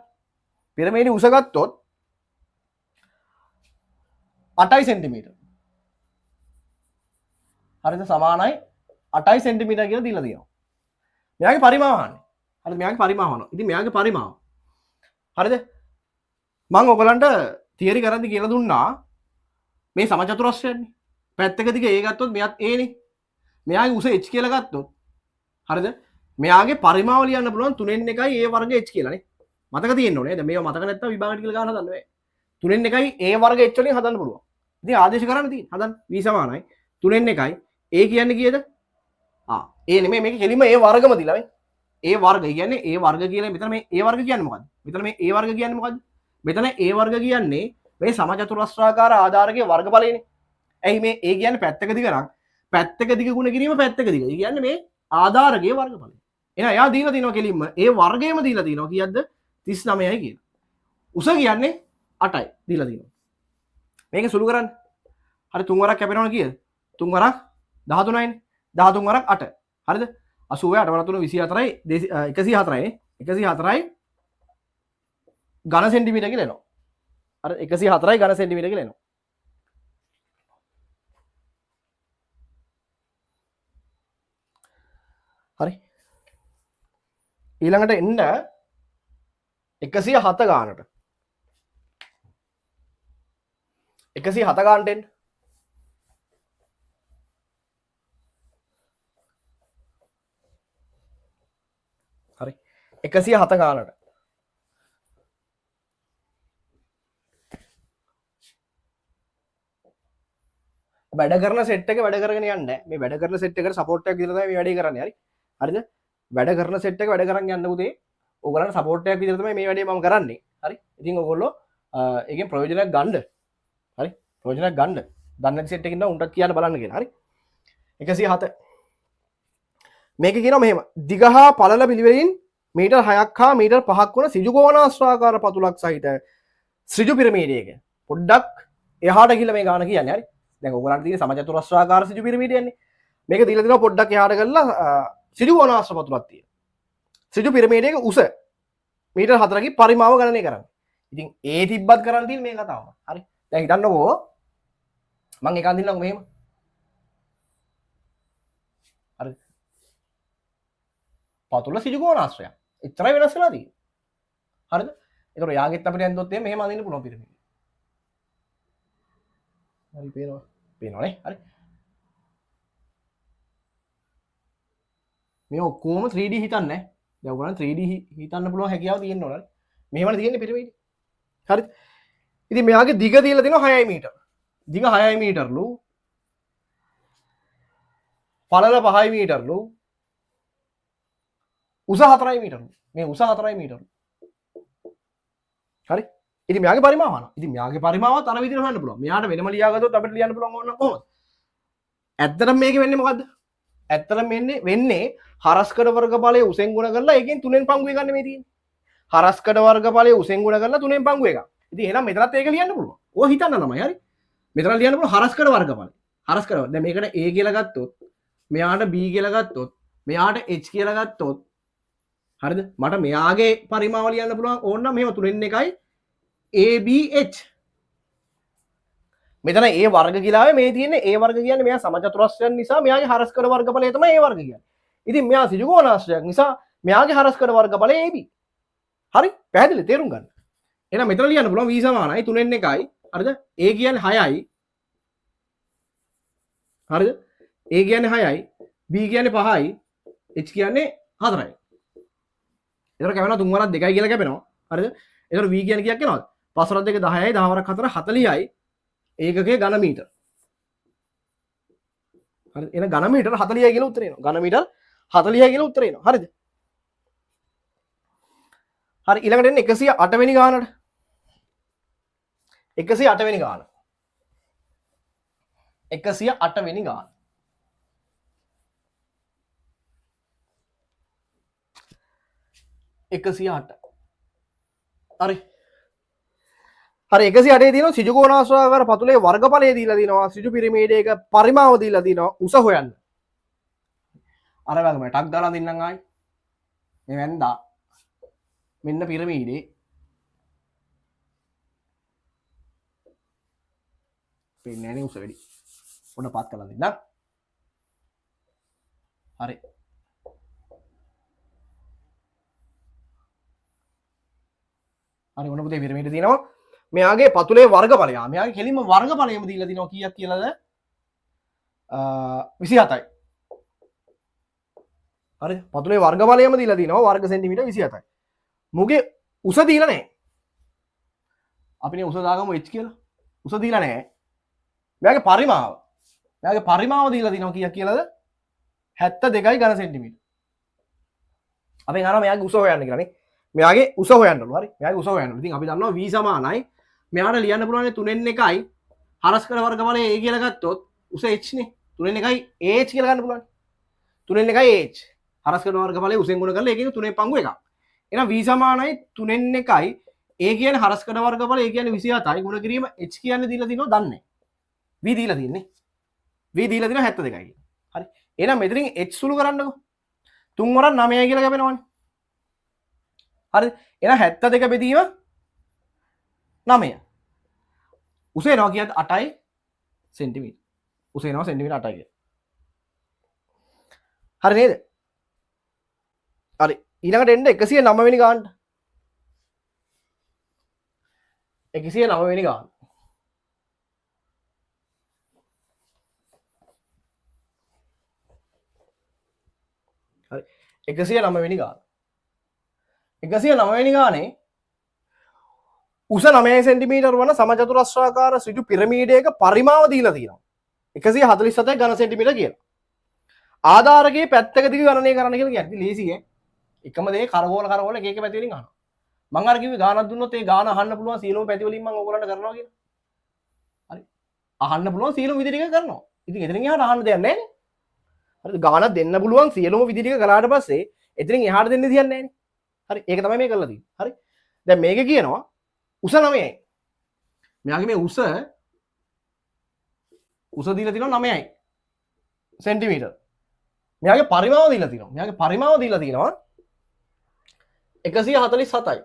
A: පිරමීඩයේ උස ගත්තොත් 8 සෙන්ටිමීටර. හරිද? සමානයි 8 සෙන්ටිමීටර කියලා දීලා තියෙනවා. මෙයාගේ පරිමාව අහන්නේ. හරිද? මෙයාගේ පරිමාව අහනවා. ඉතින් මෙයාගේ පරිමාව. හරිද? මම ඔයගලන්ට තියරි කරද්දි කියලා දුන්නා මේ සමචතුරස්‍රයන්නේ. පැත්තක දිග a ගත්තොත් මෙයත් a නේ. මෙයාගේ උස h කියලා ගත්තොත් හරිද? මෙයාගේ පරිමාව ලියන්න පුළුවන් 3න් 1යි a වර්ග h කියලානේ. මතක තියෙන්න ඕනේ. දැන් මේවා මතක නැත්තම් විභාගයට කියලා ගන්න හදන්න බෑ. 3න් 1යි a වර්ග h වලින් හදන්න පුළුවන්. ඉතින් ආදේශ කරන්න තියෙන්නේ. හදන්න. v සමානයි 3න් 1යි a කියන්නේ කීයද? ඒ නෙමෙයි මේක කෙලින්ම a වර්ගම දීලා මේ. a වර්ග කියන්නේ a වර්ග කියලා මෙතන මේ a වර්ග කියන්නේ මොකද්ද? මෙතන මේ a වර්ග කියන්නේ මොකද්ද? මෙතන a වර්ග කියන්නේ මේ සමචතුරස්‍රාකාර ආධාරකයේ වර්ගඵලයනේ. ඇයි මේ a කියන්නේ පැත්තක දිග නම් පැත්තක දිග ගුණ කිරීම පැත්තක දිග. ඒ කියන්නේ මේ ආධාරකයේ වර්ගඵලය. එහෙනම් එයා දීලා තිනවා කෙලින්ම a වර්ගයම දීලා තිනවා කීයක්ද? 39යි කියලා. උස කියන්නේ 8යි දීලා තිනවා. මේක සුළු කරන්න. හරි 3 වරක් කැපෙනවනේ කීයද? 3 වරක් 13යිනේ. 13 වරක් 8. හරිද? 80 8 වරක් 3 24යි 104යි ඝන සෙන්ටිමීටර කියලා එනවා. හරි 104යි ඝන සෙන්ටිමීටර කියලා එනවා. හරි ඊළඟට එන්න 107 ගානට 107 ගානට එන්න. හරි 107 ගානට වැඩ කරන සෙට් එක වැඩ කරගෙන යන්න මේ වැඩ කරන සෙට් එකට සපෝට් එකක් දීලා තමයි මේ වැඩේ කරන්නේ. හරි හරිද? වැඩ කරන සෙට් එක වැඩ කරන් යන්න පුතේ. ඕගොල්ලන්ට සපෝට් එකක් විදිහට තමයි මේ වැඩේ මම කරන්නේ. හරි. ඉතින් ඕගොල්ලෝ ඒකෙන් ප්‍රයෝජනයක් ගන්න. හරි. ප්‍රයෝජනයක් ගන්න. දන්නේ නැති සෙට් එකකින් නම් උන්ටත් කියන්න බලන්න කියලා. හරි. 107 මේක කියනවා මෙහෙම. දිග හා පළල පිළිවෙලින් මීටර් 6ක් හා මීටර් 5ක් වන සිජු කෝණාශ්‍රාකාර පතුලක් සහිත ඍජු පිරමීඩයක පොඩ්ඩක් එහාට ගිහලා මේ ගාන කියන්නේ. හරි. දැන් ඔයගොල්ලන්ට තියෙන සමචතුරස්‍රාකාර ඍජු පිරමීඩයන්නේ. මේක දීලා දෙනවා පොඩ්ඩක් එහාට ගල්ලා ඍජු කෝණාශ්‍ර පතුලක් තියෙන. ඍජු පිරමීඩයක උස මීටර් 4කින් පරිමාව ගණනය කරන්න. ඉතින් ඒ තිබ්බත් කරන්න තියෙන මේ කතාවම. හරි. දැන් හිතන්නකෝ මම එක අඳින්නම් මෙහෙම. හරි. පතුල ඍජු කෝණාශ්‍රයක්. එච්චරයි වෙනස් වෙලා තියෙන්නේ. හරිද? ඒතකොට යාගෙත් අපිට ඇන්දොත් මෙහෙම අඳින්න පුළුවන් පිරමීඩ. හරි පේනවා. පේනවනේ. හරි. මේ ඔක්කොම 3D හිතන්නේ නැහැ. දැන් ඔයගොල්ලන් 3D හිතන්න පුළුවන් හැකියාව තියෙන්න ඕන. හරි. මෙහෙමනේ තියෙන්නේ පිරමීඩ. හරිද? ඉතින් මෙයාගේ දිග දීලා දෙනවා 6 මීටර. දිග 6 මීටර්ලු. පළල 5 මීටර්ලු. උස 4 මීටර්ලු. මේ උස 4 මීටර්ලු. හරි. ඉතින් මෙයාගේ පරිමාව අහනවා. ඉතින් මෙයාගේ පරිමාවත් අර විදිහට හොයන්න පුළුවන්. මෙයාට වෙනම ලියාගත්තොත් අපිට ලියන්න පුළුවන් ඕන කොහොමද? ඇත්තටම මේක වෙන්නේ මොකද්ද? ඇත්තටම වෙන්නේ හරස්කඩ වර්ගඵලයේ උසෙන් ගුණ කරලා ඒකෙන් 3ෙන් පංගුවේ ගන්න මේ තියෙන්නේ. හරස්කඩ වර්ගඵලයේ උසෙන් ගුණ කරලා 3ෙන් පංගුව එකක්. ඉතින් එහෙනම් මෙතනත් ඒක ලියන්න පුළුවන්. ඔය හිතන්න ළමයි හරි. මෙතන ලියන්න පුළුවන් හරස්කඩ වර්ගඵලය. හරස්කඩ. දැන් මේකට A කියලා ගත්තොත්, මෙයාට B කියලා ගත්තොත්, මෙයාට H කියලා ගත්තොත් හරිද? මට මෙයාගේ පරිමාව ලියන්න පුළුවන් ඕන නම් මෙහෙම 3ෙන් එකයි ABH. මෙතන A වර්ග කියලාවේ මේ තියෙන්නේ A වර්ග කියන්නේ මෙයා සමචතුරස්‍රයන් නිසා මෙයාගේ හරස්කඩ වර්ගඵලය තමයි A වර්ග කියන්නේ. ඉතින් මෙයා ඍජු කෝණාශ්‍රයක් නිසා මෙයාගේ හරස්කඩ වර්ගඵලය AB. හරි? පැහැදිලි තේරුම් ගන්න. එහෙනම් මෙතන ලියන්න පුළුවන් v සමානයි 3න් 1යි. හරිද? A කියන්නේ 6යි. හරිද? A කියන්නේ 6යි, B කියන්නේ 5යි, H කියන්නේ 4යි. ඒතර කැපෙනවා 3 වරක් 2යි කියලා කැපෙනවා. හරිද? ඒතර V කියන්නේ කීයක් එනවද? 5 වරක් 2 10යි, 10 වරක් 4 40යි. ඒකකයේ ඝන මීටර. හරිද? එන ඝන මීටර 40යි කියලා උත්තරේ එනවා. ඝන මීටර 40යි කියලා උත්තරේ එනවා. හරිද? හරි ඊළඟට එන්නේ 108 වෙනි ගානට. 108 වෙනි ගාන. 108 වෙනි ගාන. හරි. හරි 108 තියෙනවා ඍජු කෝණාශ්‍රාකාර පතුලේ වර්ගඵලය දීලා දිනවා. ඍජු පිරමීඩයක පරිමාව දීලා දිනවා. උස හොයන්න. අර වගේම ටක් දාලා දින්නම් ආයි. මේ වැන්දා. මෙන්න පිරමීඩේ. පේන්නේ නැහැ නේ උස වැඩි. පොඩ පාත් කරලා දෙන්න. හරි. හරි ඔන්න පුතේ පිරමීඩ තියෙනවා. මෙයාගේ පතුලේ වර්ගඵලය. මෙයාගේ කෙලින්ම වර්ගඵලයම දීලා දිනවා කීයක් කියලාද? 27යි. හරි. පතුලේ වර්ගඵලයම දීලා දිනවා වර්ග සෙන්ටිමීටර් 27යි. මුගේ උස දීලා නැහැ. අපිනේ උස දාගමු h කියලා. උස දීලා නැහැ. මෙයාගේ පරිමාව. මෙයාගේ පරිමාව දීලා දිනවා කීයක් කියලාද? 72යි ඝන සෙන්ටිමීටර්. අපෙන් අහනවා මෙයාගේ උස හොයන්න කියලා නේ. මෙයාගේ උස හොයන්නලු. හරි. මෙයාගේ උස හොයන්නලු. ඉතින් අපි දන්නවා v සමානයි. මෙයාට ලියන්න පුළුවන් 3න් 1යි හරස්කඩ වර්ගඵලය a කියලා ගත්තොත් උස h නේ. 3න් 1යි ah කියලා ගන්න පුළුවන්. 3න් 1යි ah. හරස්කඩ වර්ගඵලය උසෙන් ගුණ කරලා ඒකෙන් 3ෙන් පංගුව එකක්. එහෙනම් v සමානයි 3න් 1යි a කියන්නේ හරස්කඩ වර්ගඵලය a කියන්නේ 27යි ගුණ කිරීම h කියන්නේ දීලා තිනවා දන්නේ. v දීලා තින්නේ. v දීලා තිනවා 72යි. හරි. එහෙනම් මෙතනින් h සුළු කරන්නකෝ. 3 වරක් 9යි කියලා කැපෙනවනේ. හරි. එහෙනම් 72 බෙදීම 9. උස එනවා කියද්දි 8යි සෙන්ටිමීටර්. උස එනවා සෙන්ටිමීටර් 8යි කියලා. හරි නේද? හරි. ඊළඟට එන්න 109 වෙනි ගානට. 109 වෙනි ගාන. හරි 109 වෙනි ගාන. 109 වෙනි ගානේ උස 9 සෙන්ටිමීටර් වන සමචතුරස්‍රාකාර ඍජු පිරමීඩයක පරිමාව දීලා තියෙනවා 147 ඝන සෙන්ටිමීටර් කියලා. ආධාරකයේ පැත්තක දිග ගණනය කරන්න කියලා කියන්නේ ලේසි ඈ. එකම දේ කරවල එක එක පැති වලින් අහනවා. මම අර කිව්වේ ගානක් දුන්නොත් ඒ ගාන අහන්න පුළුවන් සියලුම පැති වලින් මම ඕගොල්ලන්ට කරනවා කියලා. හරි. අහන්න පුළුවන් සියලුම විදි ටික කරනවා. ඉතින් එතනින් එහාට අහන්න දෙයක් නැහැ නේ. හරිද? ගානක් දෙන්න පුළුවන් සියලුම විදි ටික කරාට පස්සේ එතනින් එහාට දෙන්න දෙයක් නැහැ නේ. හරි. ඒක තමයි මේ කරලා තියෙන්නේ. හරි. දැන් මේක කියනවා උස 9යි. මෙයාගේ මේ උස දීලා තියෙනවා 9යි සෙන්ටිමීටර්. මෙයාගේ පරිමාව දීලා තියෙනවා. මෙයාගේ පරිමාව දීලා තියෙනවා 147යි.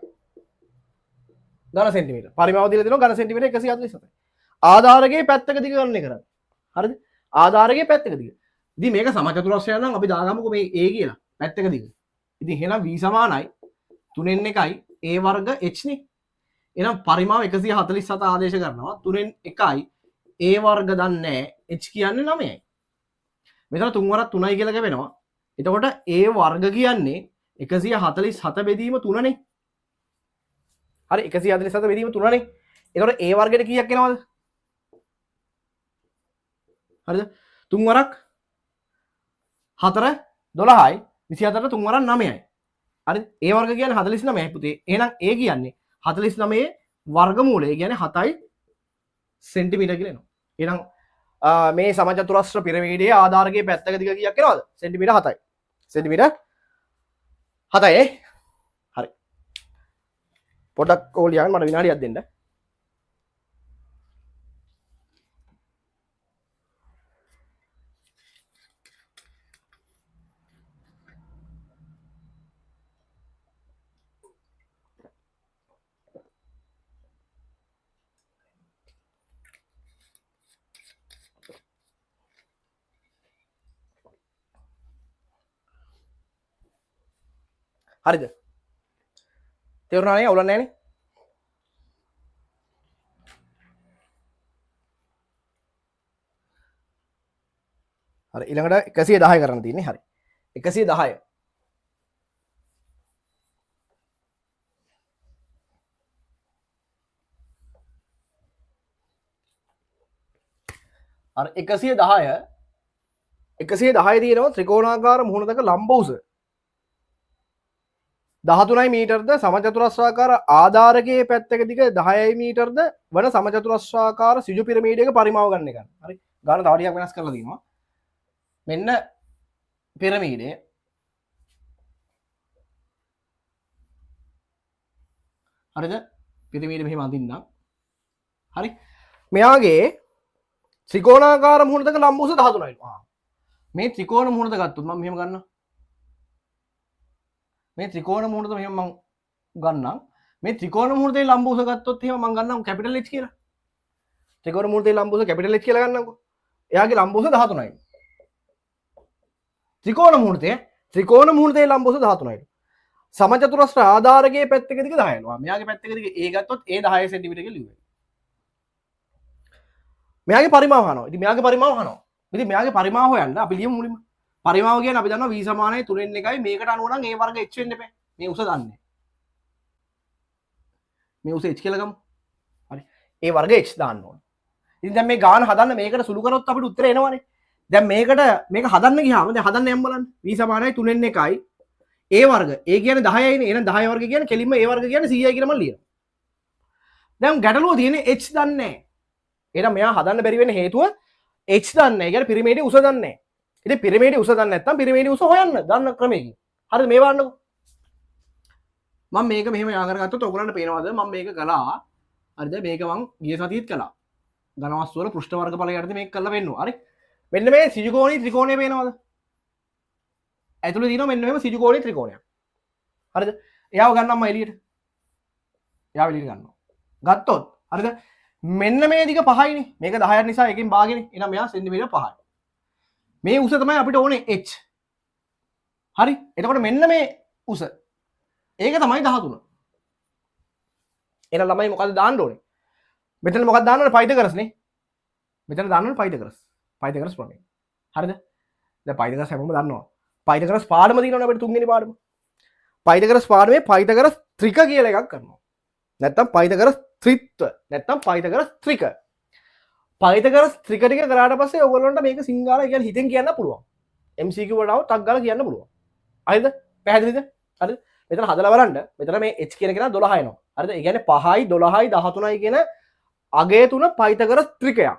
A: ඝන සෙන්ටිමීටර්. පරිමාව දීලා තියෙනවා ඝන සෙන්ටිමීටර් 147යි. ආධාරකයේ පැත්තක දිග ගණනය කරන්නේ. හරිද? ආධාරකයේ පැත්තක දිග. ඉතින් මේක සමචතුරස්‍රය නම් අපි දාගමුකෝ මේ a කියලා. පැත්තක දිග. ඉතින් එහෙනම් v සමානයි 3n 1යි a වර්ග h නේ. එහෙනම් පරිමාව 147 ආදේශ කරනවා 3n 1යි a වර්ග දන්නේ h කියන්නේ 9යි. මෙතන 3 වරක් 3යි කියලා කියවෙනවා. එතකොට a වර්ග කියන්නේ 147 බෙදීම 3 නේ. හරි 147 බෙදීම 3 නේ. එතකොට a වර්ගයට කීයක් එනවද? හරිද? 3 වරක් 4 12යි 24ට 3 වරක් 9යි. හරිද? a වර්ග කියන්නේ 49යි පුතේ. එහෙනම් a කියන්නේ 49 වර්ගමූලය කියන්නේ 7යි සෙන්ටිමීටර් කියලා එනවා. එහෙනම් මේ සමචතුරස්‍ර පිරමීඩයේ ආධාරකයේ පැත්තක දිග කීයක් එනවද? සෙන්ටිමීටර් 7යි. සෙන්ටිමීටර් 7යි. හරි. පොඩක් ඕලියන් මට විනාඩියක් දෙන්න. හරිද? තේරුණා නේ? අවුලක් නැහැ නේ? හරි ඊළඟට 110 කරන්න තියෙන්නේ. හරි. 110. හරි 110 තියෙනවා ත්‍රිකෝණාකාර මුහුණක ලම්බ උස 13 මීටර්ද සමචතුරස්‍රාකාර ආධාරකයේ පැත්තක දිග 10 මීටර්ද වන සමචතුරස්‍රාකාර ඍජු පිරමීඩයක පරිමාව ගන්න එක. හරි. ගාන තව ටිකක් වෙනස් කරලා දිනවා. මෙන්න පිරමීඩය. හරිද? පිරමීඩය මෙහෙම අඳින්නම්. හරි. මෙයාගේ ත්‍රිකෝණාකාර මුහුණක ලම්බ උස 13යි. මේ ත්‍රිකෝණ මුහුණක ගත්තොත් මම මෙහෙම ගන්නවා. මේ ත්‍රිකෝණ මුහුණත මෙහෙම මම ගන්නම්. මේ ත්‍රිකෝණ මුහුණතේ ලම්බ උස ගත්තොත් එහෙම මම ගන්නම් කැපිටල් H කියලා. ත්‍රිකෝණ මුහුණතේ ලම්බ උස කැපිටල් H කියලා ගන්නම්කෝ. එයාගේ ලම්බ උස 13යි. ත්‍රිකෝණ මුහුණතේ ලම්බ උස 13යි. සමචතුරස්‍ර ආධාරකයේ පැත්තක දිග 10යි. මෙයාගේ පැත්තක දිග a ගත්තොත් a 10 සෙන්ටිමීටර කියලා ලියුවා. මෙයාගේ පරිමාව අහනවා. ඉතින් මෙයාගේ පරිමාව අහනවා. ඉතින් මෙයාගේ පරිමාව හොයන්න අපි ලියමු මුලින්ම. පරිමාව කියන්නේ අපි දන්නවා v සමානයි 3n 1යි මේකට අනුව නම් a වර්ග h වෙන්න එපා. මේ උස දන්නේ. මේ උස h කියලා ගමු. හරි. a වර්ග h දාන්න ඕන. ඉතින් දැන් මේ ගාන හදන්න මේකට සුළු කරොත් අපිට උත්තරේ එනවනේ. දැන් මේක හදන්න ගියාම දැන් හදන්න යම් බලන්න. v සමානයි 3n 1යි a වර්ග. a කියන්නේ 10යි නේ. එහෙනම් 10 වර්ග කියන්නේ කෙලින්ම a වර්ග කියන්නේ 100යි කියලා මම ලියනවා. දැන් ගැටලුව තියෙන්නේ h දන්නේ නැහැ. එහෙනම් මෙයා හදන්න බැරි වෙන්න හේතුව h දන්නේ නැහැ. ඒ කියන්නේ පිරමීඩේ උස දන්නේ නැහැ. ඉතින් පිරමීඩේ උස දන්නේ නැත්නම් පිරමීඩේ උස හොයන්න දන්න ක්‍රමයකින්. හරිද? මේ වන්නකෝ. මම මේක මෙහෙම යා කරගත්තොත් ඔයගලන්ට පේනවද මම මේක කළා. හරිද? මේක මං ගිය සතියේත් කළා. ඝනවස්තු වල පෘෂ්ඨ වර්ගඵල යටතේ මේක කරලා පෙන්නුවා. හරි? මෙන්න මේ සිජුකෝණී ත්‍රිකෝණය පේනවද? ඇතුලේ තියෙනවා මෙන්න මෙහෙම සිජුකෝණී ත්‍රිකෝණයක්. හරිද? එයාව ගන්නම්ම එළියට. එයාව එළියට ගන්නවා. ගත්තොත් හරිද? මෙන්න මේ දිග 5යිනේ. මේක 10ක් නිසා එකෙන් භාගෙනේ. එහෙනම් මෙයා සෙන්ටිමීටර් 5යි. මේ උස තමයි අපිට ඕනේ h. හරි? එතකොට මෙන්න මේ උස. ඒක තමයි 13. එහෙනම් ළමයි මොකද දාන්න ඕනේ? මෙතන මොකක්ද දාන්නවනේ පයිතගරස්නේ. මෙතන දාන්නවනේ පයිතගරස් ප්‍රමේය. හරිද? දැන් පයිතගරස් හැමෝම දන්නවා. පයිතගරස් පාඩම තියෙනවනේ අපිට තුන්වෙනි පාඩම. පයිතගරස් පාඩමේ පයිතගරස් ත්‍රික කියලා එකක් කරනවා. නැත්තම් පයිතගරස් ත්‍රිත්ව නැත්තම් පයිතගරස් ත්‍රික. පයිතගරස් ත්‍රික ටික කරාට පස්සේ ඔයගොල්ලන්ට මේක සිංහාල කියන්නේ හිතෙන් කියන්න පුළුවන්. MCQ වලට આવුත් ටක් ගාලා කියන්න පුළුවන්. හරිද? පැහැදිලිද? හරිද? මෙතන හදලා බලන්න. මෙතන මේ h කියන කෙනා 12 එනවා. හරිද? ඒ කියන්නේ 5යි 12යි 13යි කියන අගය තුන පයිතගරස් ත්‍රිකයක්.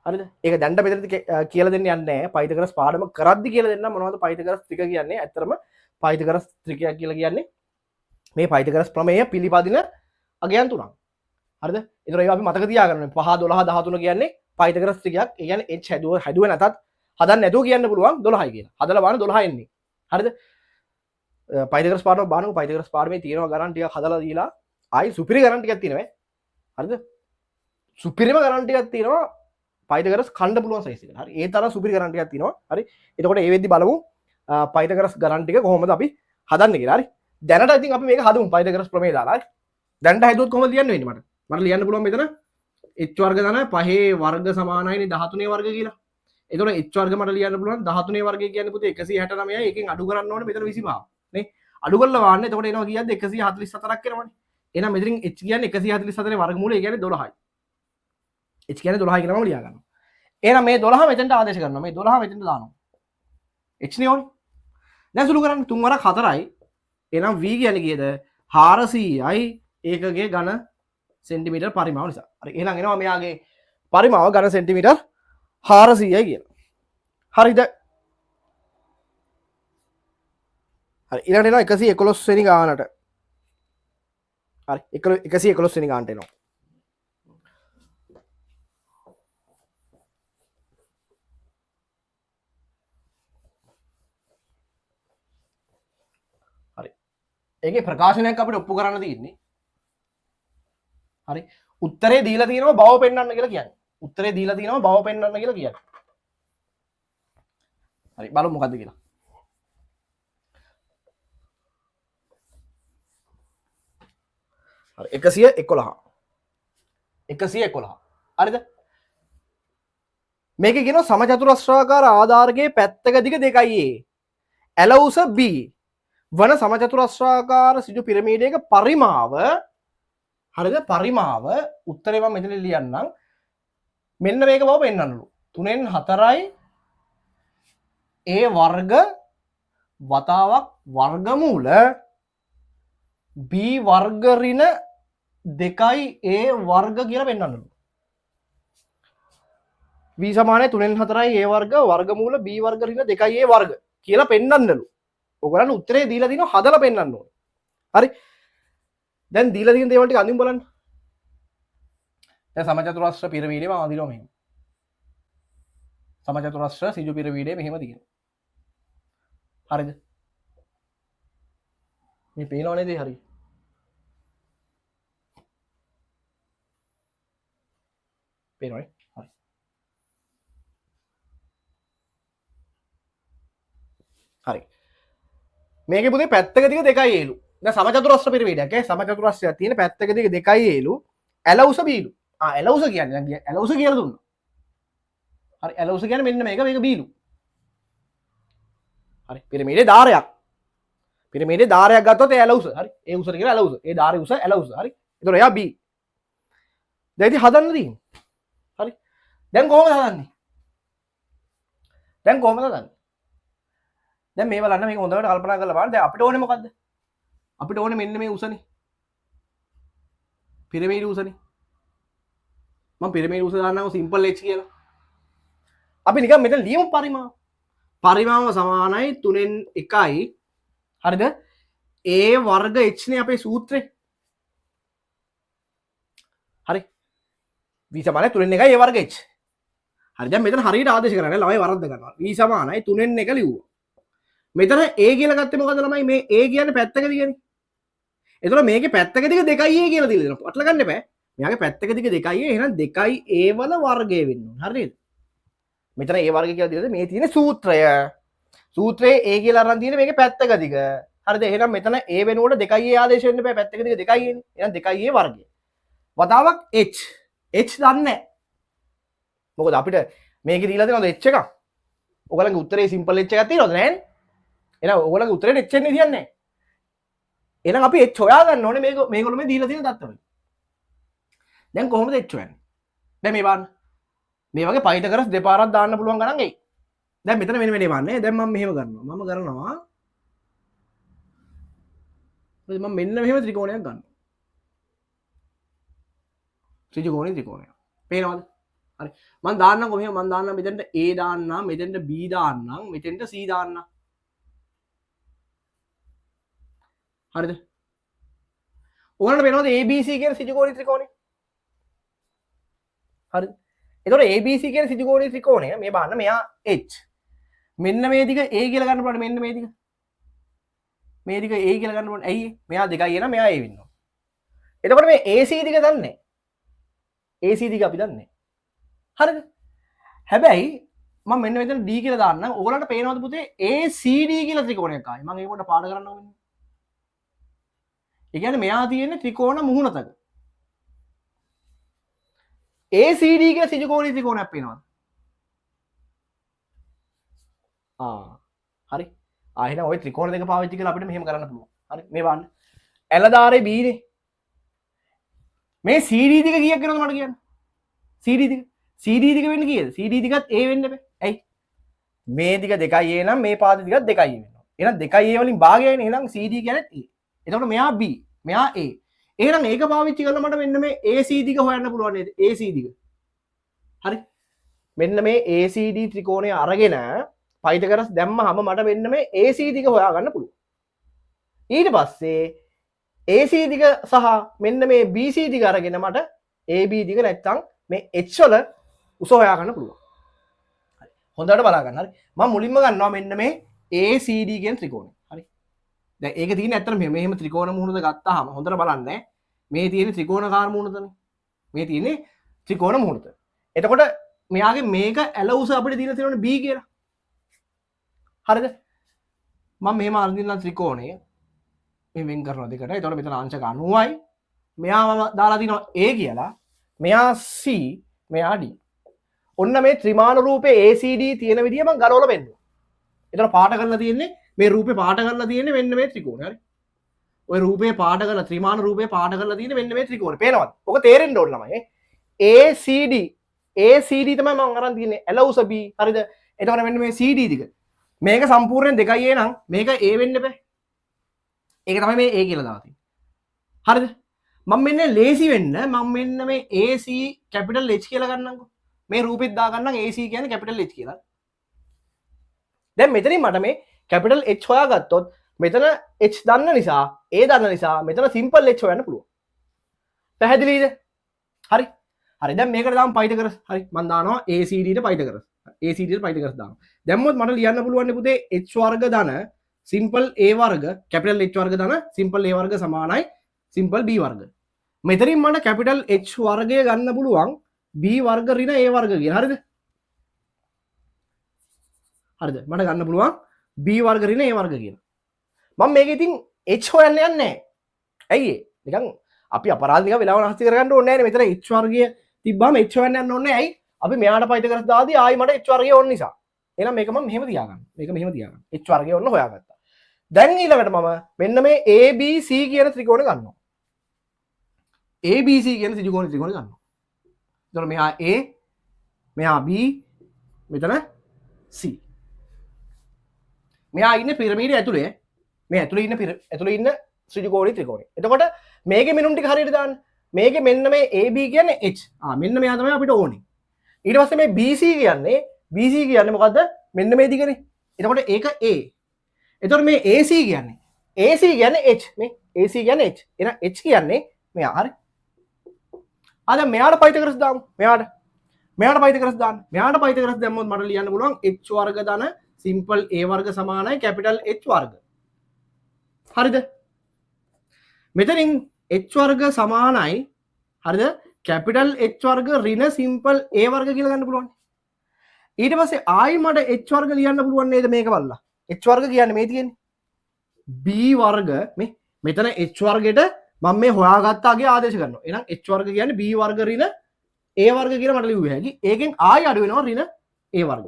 A: හරිද? ඒක දැන්ට මෙතනදි කියලා දෙන්න යන්නේ නැහැ. පයිතගරස් පාඩම කරද්දි කියලා දෙන්න මොනවද පයිතගරස් ත්‍රික කියන්නේ? ඇත්තටම පයිතගරස් ත්‍රිකයක් කියලා කියන්නේ මේ පයිතගරස් ප්‍රමේය පිළිපදින අගයන් තුනක්. හරිද? ඒතර ඒවා අපි මතක තියාගන්න ඕනේ. 5 12 13 කියන්නේ පයිතගරස් ත්‍රිකයක්. ඒ කියන්නේ h හැදුවේ නැතත් හදන්න නැතුව කියන්න පුළුවන් 12යි කියලා. හදලා බලන්න 12 එන්නේ. හරිද? පයිතගරස් පාඩම බලනකො පයිතගරස් පාඩමේ තියෙනවා ගණන් ටිකක් හදලා දීලා ආයි සුපිරි ගණන් ටිකක් තියෙනවා. හරිද? සුපිරිම ගණන් ටිකක් තියෙනවා පයිතගරස් කණ්ඩ පුළුවන් සයිස් එකට. හරි. ඒ තරම් සුපිරි ගණන් ටිකක් තියෙනවා. හරි. එතකොට ඒ වෙද්දි බලමු පයිතගරස් ගණන් ටික කොහොමද අපි හදන්නේ කියලා. හරි. දැනට ඉතින් අපි මේක හදමු පයිතගරස් ප්‍රමේය දාලා. හරි. දැනට හදුවොත් කොහොමද ලියන්න වෙන්නේ මට? මට ලියන්න පුළුවන් මෙතන h වර්ග ධන 5 වර්ග සමානයිනේ 13 වර්ග කියලා. එතකොට h වර්ග මට ලියන්න පුළුවන් 13 වර්ගය කියන්නේ පුතේ 169යි. එකෙන් අඩු කරන්න ඕනේ මෙතන 25. නේ? අඩු කරලා වාන්න. එතකොට එනවා කියද්ද 144ක් එනවනේ. එහෙනම් මෙතනින් h කියන්නේ 144 වර්ගමූලය කියන්නේ 12යි. h කියන්නේ 12යි කියලාම ලියා ගන්නවා. එහෙනම් මේ 12 මෙතෙන්ට ආදේශ කරනවා. මේ 12 මෙතෙන්ට දානවා. h නේ ඕනේ. දැන් සුළු කරන්න 3 වරක් 4යි. එහෙනම් v කියන්නේ කීයද? 400යි ඒකගේ ඝන සෙන්ටිමීටර් පරිමාව නිසා. හරි. එහෙනම් එනවා මෙයාගේ පරිමාව ඝන සෙන්ටිමීටර් 400යි කියලා. හරිද? හරි. ඊළඟට එනවා 111 වෙනි ගානට. හරි. 111 වෙනි ගානට එනවා. හරි. ඒකේ ප්‍රකාශනයක් අපිට ඔප්පු කරන්න තියෙන්නේ. හරි. උත්තරේ දීලා තියෙනවා බව පෙන්වන්න කියලා කියන්නේ. උත්තරේ දීලා තියෙනවා බව පෙන්වන්න කියලා කියන්නේ. හරි. බලමු මොකද්ද කියලා. හරි. 111. හරිද? මේකේ කියනවා සමචතුරස්‍රාකාර ආධාරකයේ පැත්තක දිග 2යි a. ඇල උස b වන සමචතුරස්‍රාකාර සිජු පිරමීඩයක පරිමාව හරිද? පරිමාව උත්තරේ මම මෙතන ලියන්නම්. මෙන්න මේක බව පෙන්වන්නලු. 3න් 4යි a වර්ග වතාවක් වර්ගමූල b වර්ග ඍණ 2යි a වර්ග කියලා පෙන්වන්නලු. v සමානයි 3න් 4යි a වර්ග වර්ගමූල b වර්ග ඍණ 2යි a වර්ග කියලා පෙන්වන්නලු. ඔයගොල්ලන් උත්තරේ දීලා තිනවා හදලා පෙන්වන්න ඕනේ. හරි. දැන් දීලා තියෙන දේවල් ටික අඳින්න බලන්න. දැන් සමචතුරස්‍ර පිරමීඩය මම අඳිනවා මෙහෙම. සමචතුරස්‍ර සිජු පිරමීඩය මෙහෙම තියෙනවා. හරිද? මේ පේනව නේද? හරි. පේනවනේ. හරි. හරි. මේකේ පුතේ පැත්තක දිග 2යි ඒලු. දැන් සමචතුරස්‍ර පිරමීඩයක් ඈ සමචතුරස්‍රයක් තියෙන පැත්තක දිග 2යි ඒලු. ඇල උස බීලු. ඇල උස කියන්නේ දැන් ඇල උස කියලා දුන්නා. හරි. ඇල උස කියන්නේ මෙන්න මේක බීලු. හරි. පිරමීඩේ ධාරයක්. පිරමීඩේ ධාරයක් ගත්තොත් ඒ ඇල උස. හරි. ඒ උසට කියන ඇල උස. ඒ ධාරේ උස ඇල උස. හරි. ඒතකොට එයා b. දැන් ඉතින් හදන්න තියෙන්නේ. හරි. දැන් කොහොමද හදන්නේ? දැන් මේ බලන්න මේක හොඳට කල්පනා කරලා බලන්න. දැන් අපිට ඕනේ මොකද්ද? අපිට ඕනේ මෙන්න මේ උසනේ. පිරමීඩ උසනේ. මම පිරමීඩ උස දාන්නම් සිම්පල් h කියලා. අපි නිකන් මෙතන ලියමු පරිමාව. පරිමාව සමානයි 3න් 1යි. හරිද? a වර්ග h නේ අපේ සූත්‍රේ. හරි. v සමානයි 3න් 1යි a වර්ග h. හරි. දැන් මෙතන හරියට ආදේශ කරන්නේ ළමයි වරද්ද ගන්නවා. v සමානයි 3න් 1 ලිව්වා. මෙතන a කියලා ගත්තේ මොකද ළමයි? මේ a කියන්නේ පැත්තක දිගනේ. එතකොට මේකේ පැත්තක දිග 2යි a කියලා දීලා දෙනවා. අట్లా ගන්න එපා. මෙයාගේ පැත්තක දිග 2යි a. එහෙනම් 2යි a වල වර්ගය වෙන්න ඕන. හරිද? මෙතන a වර්ගය කියලා දීලා මේ තියෙන සූත්‍රය. සූත්‍රයේ a කියලා අරන් තියෙන මේකේ පැත්තක දිග. හරිද? එහෙනම් මෙතන a වෙනුවට 2යි a ආදේශ වෙන්න එපා. පැත්තක දිග 2යි එන්නේ. එහෙනම් 2යි a වර්ගය. වතාවක් h දන්නේ නැහැ. මොකද අපිට මේකේ දීලා තියෙනවද h එකක්? ඔයගලගේ උත්තරේ සිම්පල් h එකක් තියෙනවද නැහැනේ? එහෙනම් ඔයගලගේ උත්තරේ h එන්නේ තියන්නේ නැහැ. එහෙනම් අපි h හොයා ගන්න ඕනේ මේගොල්ලෝ මේ දීලා තියෙන දත්තවල. දැන් කොහොමද h හොයන්නේ? දැන් මේ බලන්න. මේ වගේ පයිතගරස් දෙපාරක් දාන්න පුළුවන් ගණන් එයි. දැන් මෙතන මෙන්න මේ වන්නේ. දැන් මම මෙහෙම කරනවා. මම කරනවා මම මෙන්න මෙහෙම ත්‍රිකෝණයක් ගන්නවා. ත්‍රිකෝණය. පේනවද? හරි. මම දාන්නම් කොහොමද? මම දාන්නම් මෙතෙන්ට A දාන්නම්, මෙතෙන්ට B දාන්නම්, මෙතෙන්ට C දාන්නම්. හරිද? ඔයාලට පේනවද ABC කියන ත්‍රිකෝණී ත්‍රිකෝණය? හරිද? එතකොට ABC කියන ත්‍රිකෝණී ත්‍රිකෝණය මේ බලන්න මෙයා H. මෙන්න මේ දිග A කියලා ගන්න පුළුවන් මෙන්න මේ දිග. මේ දිග A කියලා ගන්න පුළුවන්. ඇයි? මෙයා දෙකයි එන මෙයා A වෙනවා. එතකොට මේ AC දිග දන්නේ නැහැ. AC දිග අපි දන්නේ නැහැ. හරිද? හැබැයි මම මෙන්න මෙතන D කියලා දාන්නම්. ඕගලන්ට පේනවද පුතේ ACD කියලා ත්‍රිකෝණයක් ආයි. මම ඒක පොඩ්ඩක් පාඩ කරන්න ඕනේ. ඒ කියන්නේ මෙයා තියෙන්නේ ත්‍රිකෝණ මුහුණතක. ACD කියලා ත්‍රිකෝණී ත්‍රිකෝණයක් පේනවද? හරි. එහෙනම් ওই ත්‍රිකෝණ දෙක පාවිච්චි කරලා අපිට මෙහෙම කරන්න පුළුවන්. හරි. මේ බලන්න. L B නේ. මේ CD දිග කීයක් වෙනවද මට කියන්න? CD දිග වෙන්නේ කීයද? CD දිගත් A වෙන්න බෑ. ඇයි? මේ දිග 2A නම් මේ පාද දිගත් 2A වෙනවා. එහෙනම් 2A වලින් භාගයයිනේ. එහෙනම් CD කියන්නේ A. එතකොට මෙයා B, මෙයා A. එහෙනම් ඒක පාවිච්චි කරලා මට මෙන්න මේ AC දිග හොයන්න පුළුවන් නේද? AC දිග. හරි. මෙන්න මේ ACD ත්‍රිකෝණය අරගෙන පයිතගරස් දැම්මහම මට මෙන්න මේ AC දිග හොයාගන්න පුළුවන්. ඊට පස්සේ AC දිග සහ මෙන්න මේ BC දිග අරගෙන මට AB දිග නැත්තම් මේ H වල උස හොයාගන්න පුළුවන්. හරි. හොඳට බලා ගන්න. හරි. මම මුලින්ම ගන්නවා මෙන්න මේ ACD කියන ත්‍රිකෝණය. හරි. දැන් ඒක තියෙන්නේ ඇත්තට මෙහෙම ත්‍රිකෝණ මුහුණද ගත්තාම හොඳට බලන්න. මේ තියෙන්නේ ත්‍රිකෝණකාර මුහුණතනේ. මේ තියෙන්නේ ත්‍රිකෝණ මුහුණත. එතකොට මෙයාගේ මේක ඇල උස අපිට දීලා තියෙනවනේ B කියලා. හරිද? මම මෙහෙම අරදින්නම් ත්‍රිකෝණය. මේ වෙන් කරනවා දෙකට. එතකොට මෙතන අංශක 90යි. මෙයා මම දාලා තිනවා A කියලා. මෙයා C, මෙයා D. ඔන්න මේ ත්‍රිමාන රූපේ ACD තියෙන විදිය මම ගලවලා පෙන්නුවා. එතකොට පාට කරලා තියෙන්නේ මේ රූපේ පාට කරලා තියෙන්නේ මෙන්න මේ ත්‍රිකෝණය. හරි. ඔය රූපේ පාට කරලා ත්‍රිමාන රූපේ පාට කරලා තියෙන්නේ මෙන්න මේ ත්‍රිකෝණය. පේනවද? ඔක තේරෙන්න ඕන ළමයි. ACD තමයි මම අරන් තියන්නේ L උස B. හරිද? එතකොට මෙන්න මේ CD දිග. මේක සම්පූර්ණයෙන් 2A නම් මේක A වෙන්න බෑ. ඒක තමයි මේ A කියලා දාලා තියෙන්නේ. හරිද? මම මෙන්න ලේසි වෙන්න මම මෙන්න මේ AC capital H කියලා ගන්නම්කෝ. මේ රූපෙත් දා ගන්නම් AC කියන්නේ capital H කියලා. දැන් මෙතනින් මට මේ capital H හොයාගත්තොත් මෙතන H දන්න නිසා A දන්න නිසා මෙතන simple H හොයන්න පුළුවන්. පැහැදිලිද? හරි. හරි. දැන් මේකට දාමු පයිතගරස්. හරි. මම දානවා ACD ට පයිතගරස්. ACD ට පයිතගරස් දානවා. දැම්මොත් මට ලියන්න පුළුවන් නේ පුතේ H වර්ග ධන simple A වර්ග capital H වර්ග ධන simple A වර්ග සමානයි simple B වර්ග. මෙතනින් මට capital H වර්ගය ගන්න පුළුවන් B වර්ග ඍණ A වර්ග කියලා. හරිද? හරිද? මට ගන්න පුළුවන් B වර්ග ඍණ A වර්ග කියලා. මම මේක ඉතින් H හොයන්න යන්නේ නැහැ. ඇයි ඒ? නිකන් අපි අපරාධ නිකන් වෙලාව නැස්ති කරගන්න ඕනේ නැහැ නේ. මෙතන H වර්ගය තිබ්බම H හොයන්න යන්න ඕනේ. ඇයි? අපි මෙයාට පයිතගරස් දාදී ආයි මට H වර්ගය ඕන නිසා. එහෙනම් මේක මම මෙහෙම තියාගන්න. මේක මෙහෙම තියාගන්න. H වර්ගය ඔන්න හොයාගත්තා. දැන් ඊළඟට මම මෙන්න මේ ABC කියන ත්‍රිකෝණය ගන්නවා. ABC කියන ත්‍රිකෝණය ගන්නවා. එතකොට මෙහා A, මෙහා B, මෙතන C. මෙහා ඉන්නේ පිරමීඩය ඇතුලේ. මේ ඇතුලේ ඉන්න ත්‍රිකෝණී ත්‍රිකෝණය. එතකොට මේකේ මිනුම් ටික හරියට දාන්න. මේකේ මෙන්න මේ AB කියන්නේ H. මෙන්න මෙයා තමයි අපිට ඕනේ. ඊට පස්සේ මේ BC කියන්නේ මොකද්ද? මෙන්න මේ දිගනේ. එතකොට ඒක A. එතකොට මේ AC කියන්නේ H. මේ AC කියන්නේ H. එහෙනම් H කියන්නේ මෙයා. හරි. දැන් මෙයාට පයිතගරස් දාමු. මෙයාට පයිතගරස් දාන්න. මෙයාට පයිතගරස් දැම්මොත් මට ලියන්න පුළුවන් H වර්ග ධන simple A වර්ග සමානයි capital H වර්ග. හරිද? මෙතනින් H වර්ග සමානයි හරිද? capital H වර්ග ඍණ simple A වර්ග කියලා ගන්න පුළුවන්. ඊට පස්සේ ආයි මට H වර්ග ලියන්න පුළුවන් නේද මේක බලලා. H වර්ග කියන්නේ මේ තියෙන්නේ B වර්ග මේ මෙතන H වර්ගෙට මම මේ හොයාගත්තාගේ ආදේශ කරනවා. එහෙනම් h වර්ග කියන්නේ b වර්ග ඍණ a වර්ග කියලා මට ලියුව හැකි. ඒකෙන් ආයෙ අඩු වෙනවා ඍණ a වර්ග.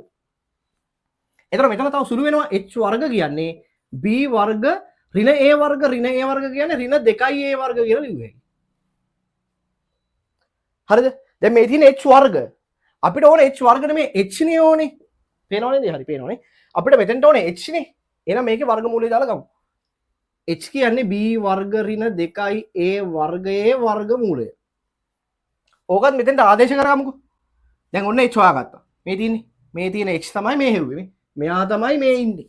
A: එතකොට මෙතන තව සුළු වෙනවා h වර්ග කියන්නේ b වර්ග ඍණ a වර්ග ඍණ a වර්ග කියන්නේ ඍණ 2a වර්ග කියලා ලියුව හැකි. හරිද? දැන් මේ තියෙන h වර්ග අපිට ඕනේ h වර්ග නෙමෙයි h නේ ඕනේ. පේනව නේද? හරි පේනවනේ. අපිට මෙතෙන්ට ඕනේ h නේ. එහෙනම් මේකේ වර්ගමූලය දාලා ගමු. h කියන්නේ b වර්ග ඍණ 2a වර්ගයේ වර්ගමූලය. ඕකත් මෙතෙන්ට ආදේශ කරගමුකෝ. දැන් ඔන්න h හොයාගත්තා. මේ තියෙන්නේ. මේ තියෙන h තමයි මේ හෙව්වේ මේ. මෙයා තමයි මේ ඉන්නේ.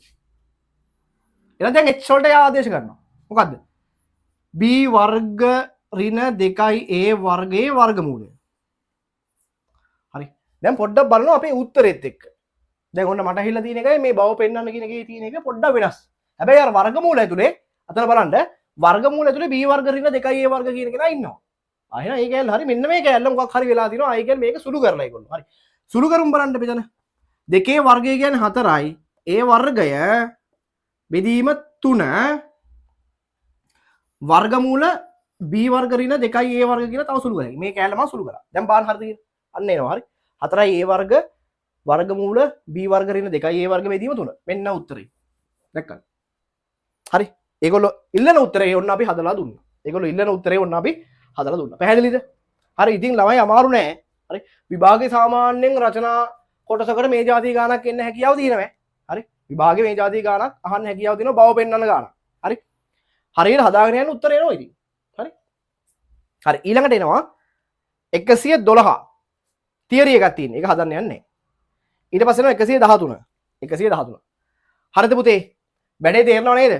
A: එහෙනම් දැන් h වලට ආදේශ කරනවා. මොකද්ද? b වර්ග ඍණ 2a වර්ගයේ වර්ගමූලය. හරි. දැන් පොඩ්ඩක් බලනවා අපේ උත්තරෙත් එක්ක. දැන් ඔන්න මට හිල්ලා තියෙන එකයි මේ බව පෙන්වන්න කියන එකේ තියෙන එක පොඩ්ඩක් වෙනස්. හැබැයි අර වර්ගමූලය ඇතුලේ අතන බලන්න වර්ගමූලය ඇතුලේ b වර්ග ඍණ 2a වර්ග කියන කෙනා ඉන්නවා. එහෙනම් ඒ කැලේ හරි මෙන්න මේ කැලේ මොකක් හරි වෙලා තිනවා. ඒ කියන්නේ මේක සුළු කරලා ඒගොල්ලෝ. හරි. සුළු කරුම් බලන්න මෙතන. 2a වර්ගය කියන්නේ 4යි. a වර්ගය බෙදීම 3 වර්ගමූල b වර්ග ඍණ 2a වර්ග කියලා තව සුළු කරගන්න. මේ කැලේ මම සුළු කරා. දැන් බලන්න හරිද කියලා. අන්න එනවා. හරි. 4යි a වර්ග වර්ගමූල b වර්ග ඍණ 2a වර්ග බෙදීම 3. මෙන්න උත්තරේ. දැක්කද? හරි. ඒගොල්ලෝ ඉල්ලන උත්තරේ ඔන්න අපි හදලා දුන්නා. ඒගොල්ලෝ ඉල්ලන උත්තරේ ඔන්න අපි හදලා දුන්නා. පැහැදිලිද? හරි. ඉතින් ළමයි අමාරු නෑ. හරි. විභාගේ සාමාන්‍යයෙන් රචනා කොටසකට මේ જાති ගානක් එන්න හැකියාව තියෙනවා. හරි. විභාගේ මේ જાති ගානක් අහන්න හැකියාව තියෙනවා බව පෙන්වන්න ගානක්. හරි. හරියට හදාගෙන යන්න උත්තර එනවා ඉතින්. හරි. හරි. ඊළඟට එනවා 112 තියරි එකක් තියෙන. ඒක හදන්න යන්නේ. ඊට පස්සේ එනවා 113. 113. හරිද පුතේ? වැඩේ තේරෙනව නේද?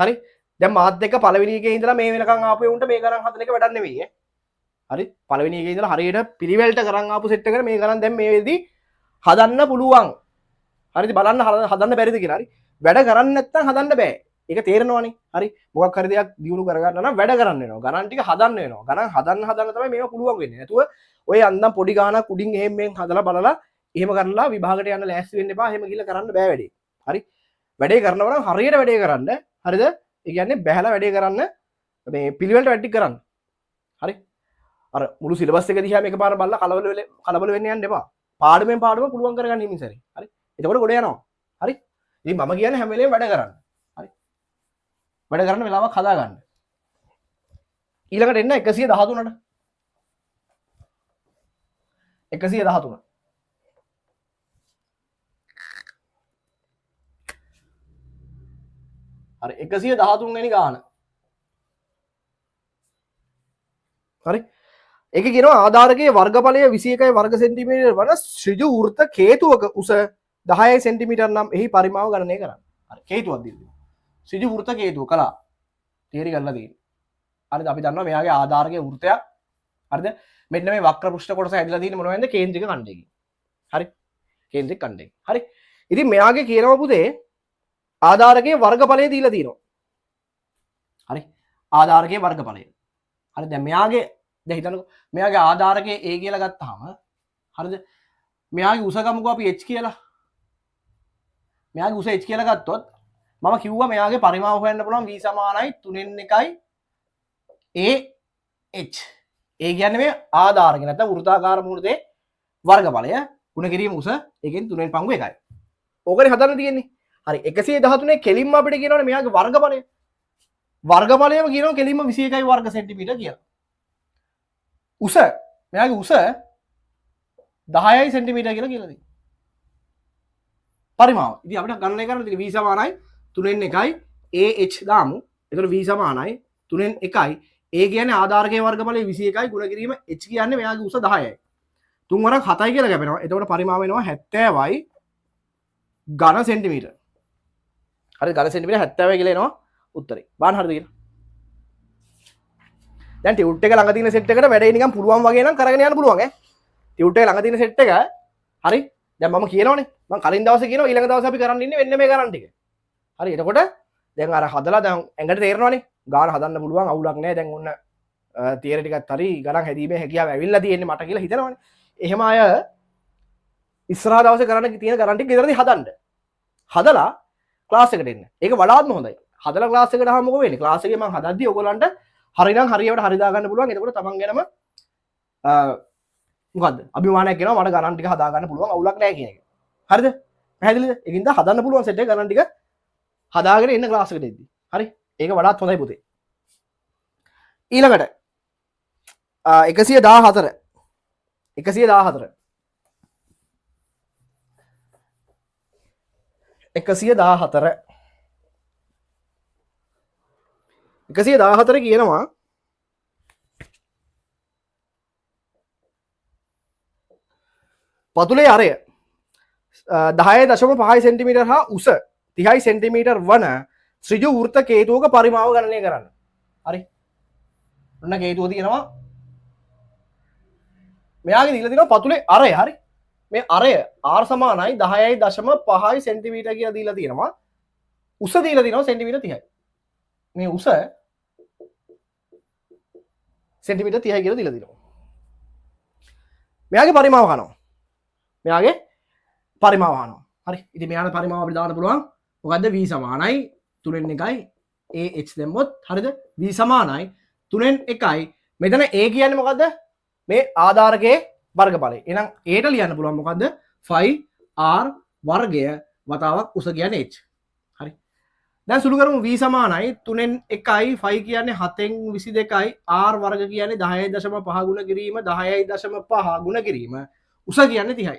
A: හරි. දැන් මාත් එක්ක පළවෙනි එකේ ඉඳලා මේ වෙනකන් ආපු උන්ට මේ ගණන් හදන එක වැඩක් නෙවෙයි ඈ. හරි. පළවෙනි එකේ ඉඳලා හරියට පිළිවෙලට කරන් ආපු සෙට් එකට මේ ගණන් දැන් මේ වෙද්දි හදන්න පුළුවන්. හරිද? බලන්න හදන්න බැරිද කියලා. හරි. වැඩ කරන්නේ නැත්නම් හදන්න බෑ. ඒක තේරෙනවනේ. හරි. මොකක් හරි දෙයක් දියුණු කරගන්න නම් වැඩ කරන්න වෙනවා. ගණන් ටික හදන්න වෙනවා. ගණන් හදන්න තමයි මේවා පුළුවන් වෙන්නේ. නැතුව ඔය අන්දම් පොඩි ගානක් උඩින් එහෙම මෙන් හදලා බලලා එහෙම කරලා විභාගයට යන්න ලෑස්ති වෙන්න එපා. එහෙම ගිහලා කරන්න බෑ වැඩේ. හරි. වැඩේ කරනවා නම් හරියට වැඩේ කරන්න. හරිද? ඒ කියන්නේ බැහැලා වැඩේ කරන්න මේ පිළිවෙලට වැඩි කරන්න. හරි. අර මුළු සිලබස් එක දිහා මේකපාර බලලා කලබල වෙන්න යන්න එපා. පාඩමෙන් පාඩම පුළුවන් කරගන්න ඉන්නේ සරි. හරි. එතකොට ගොඩ යනවා. හරි. ඉතින් මම කියන්නේ හැම වෙලේම වැඩ කරන්න. හරි. වැඩ කරන්න වෙලාවක් හදා ගන්න. ඊළඟට එන්න 113ට. 113. හරි 113 වෙනි ගාන. හරි. ඒක කියනවා ආධාරකයේ වර්ගඵලය 21 වර්ග සෙන්ටිමීටර් වන ඍජු වෘත්ත කේතුවක උස 10 සෙන්ටිමීටර් නම් එහි පරිමාව ගණනය කරන්න. හරි කේතුවක් දීලා. ඍජු වෘත්ත කේතුව කළා. තියරි කරලා තියෙනවා. හරිද? අපි දන්නවා මෙයාගේ ආධාරකයේ වෘත්තයක්. හරිද? මෙන්න මේ වක්‍ර පෘෂ්ඨ කොටස ඇදලා තියෙන්නේ මොනවද? කේන්ද්‍රික ඛණ්ඩයකින්. හරි. කේන්ද්‍රික ඛණ්ඩයකින්. හරි. ඉතින් මෙයාගේ කියනවා පුතේ ආධාරකයේ වර්ගඵලය දීලා තියෙනවා. හරි. ආධාරකයේ වර්ගඵලය. හරි දැන් මෙයාගේ දැන් හිතන්නකෝ මෙයාගේ ආධාරකයේ a කියලා ගත්තාම හරිද? මෙයාගේ උස ගමුකෝ අපි h කියලා. මෙයාගේ උස h කියලා ගත්තොත් මම කිව්වා මෙයාගේ පරිමාව හොයන්න පුළුවන් v සමානයි 3n1 ah. ඒ කියන්නේ මේ ආධාරක නැත්නම් වෘත්තාකාර මූලයේ වර්ගඵලය ගුණ කිරීම උස ඒකෙන් 3n පංගු 1යි. ඕකනේ හදන්න තියෙන්නේ. හරි 113 කෙලින්ම අපිට කියනවනේ මෙයාගේ වර්ගඵලය. වර්ගඵලයම කියනවා කෙලින්ම 21 වර්ග සෙන්ටිමීටර් කියලා. උස මෙයාගේ උස 10යි සෙන්ටිමීටර් කියලා තියෙනවා. පරිමාව. ඉතින් අපිට ගණනය කරන්න තියෙන්නේ v සමානයි 3n1 ah දාමු. එතකොට v සමානයි 3n1 a කියන්නේ ආධාරකයේ වර්ගඵලය 21යි ගුණ කිරීම h කියන්නේ මෙයාගේ උස 10යි. 3 වරක් 7යි කියලා ගැපෙනවා. එතකොට පරිමාව වෙනවා 70යි ඝන සෙන්ටිමීටර්. හරි ඝන සෙන්ටිමීටර් 70 කියලා එනවා උත්තරේ. බලන්න හරිද කියලා. දැන් ටියුට් එක ළඟ තියෙන සෙට් එකට වැඩේ නිකන් පුළුවන් වගේ නම් කරගෙන යන්න පුළුවන් ඈ. ටියුට් එක ළඟ තියෙන සෙට් එක හරි. දැන් මම කියනවනේ. මම කලින් දවසේ කියනවා ඊළඟ දවසේ අපි කරන්න ඉන්නේ මෙන්න මේ කරන්න ටික. හරි. එතකොට දැන් අර හදලා දැන් ඇඟට තේරෙනවනේ. ගාන හදන්න පුළුවන් අවුලක් නැහැ. දැන් ඔන්න තියරි ටිකත් හරි ගණන් හැදීමේ හැකියාව ඇවිල්ලා තියෙන්නේ මට කියලා හිතනවනේ. එහෙම අය ඉස්සරහ දවසේ කරන්න තියෙන කරන්න ටික ඉදරදී හදන්න. හදලා ක්ලාස් එකට එන්න. ඒක වඩාත්ම හොඳයි. හදලා ක්ලාස් එකට ආවම මොකද වෙන්නේ? ක්ලාස් එකේ මම හදද්දී ඔයගොල්ලන්ට හරිනම් හරියට හරි දාගන්න පුළුවන්. එතකොට තමන් ගැනම මොකද්ද අභිමානයක් එනවා මට ගණන් ටික හදාගන්න පුළුවන් අවුලක් නැහැ කියන එක. හරිද? පැහැදිලිද? ඒකින්ද හදන්න පුළුවන් සෙට් එක ගණන් ටික හදාගෙන ඉන්න ක්ලාස් එකට එද්දි. හරි? ඒක වඩාත් හොඳයි පුතේ. ඊළඟට 114 114 කියනවා පතුලේ අරය 10.5 සෙන්ටිමීටර් හා උස 30 සෙන්ටිමීටර් වන ශ්‍රිජු වෘත්ත කේතුවක පරිමාව ගණනය කරන්න. හරි. ඔන්න කේතුව තියෙනවා. මෙයාගේ දීලා තියෙනවා පතුලේ අරය. හරි. මේ අරය r සමානයි 10.5 සෙන්ටිමීටර් කියලා දීලා තියෙනවා. උස දීලා තියෙනවා සෙන්ටිමීටර් 30යි. මේ උස සෙන්ටිමීටර් 30යි කියලා දීලා තියෙනවා. මෙයාගේ පරිමාව ගන්නවා. මෙයාගේ පරිමාව අහනවා. හරි. ඉතින් මෙයාගේ පරිමාව අපිට දාන්න පුළුවන්. මොකද්ද? v සමානයි 3n 1යි ah දැම්මොත් හරිද? v සමානයි 3n 1යි. මෙතන a කියන්නේ මොකද්ද? මේ ආධාරකයේ වර්ගඵලය. එහෙනම් a ට ලියන්න පුළුවන් මොකද්ද? 5r වර්ගය වතාවක් උස කියන්නේ h. හරි. දැන් සුළු කරමු v සමානයි 3n 1යි 5 කියන්නේ 7න් 22යි r වර්ග කියන්නේ 10.5 ගුණ කිරීම 10.5 ගුණ කිරීම උස කියන්නේ 30යි.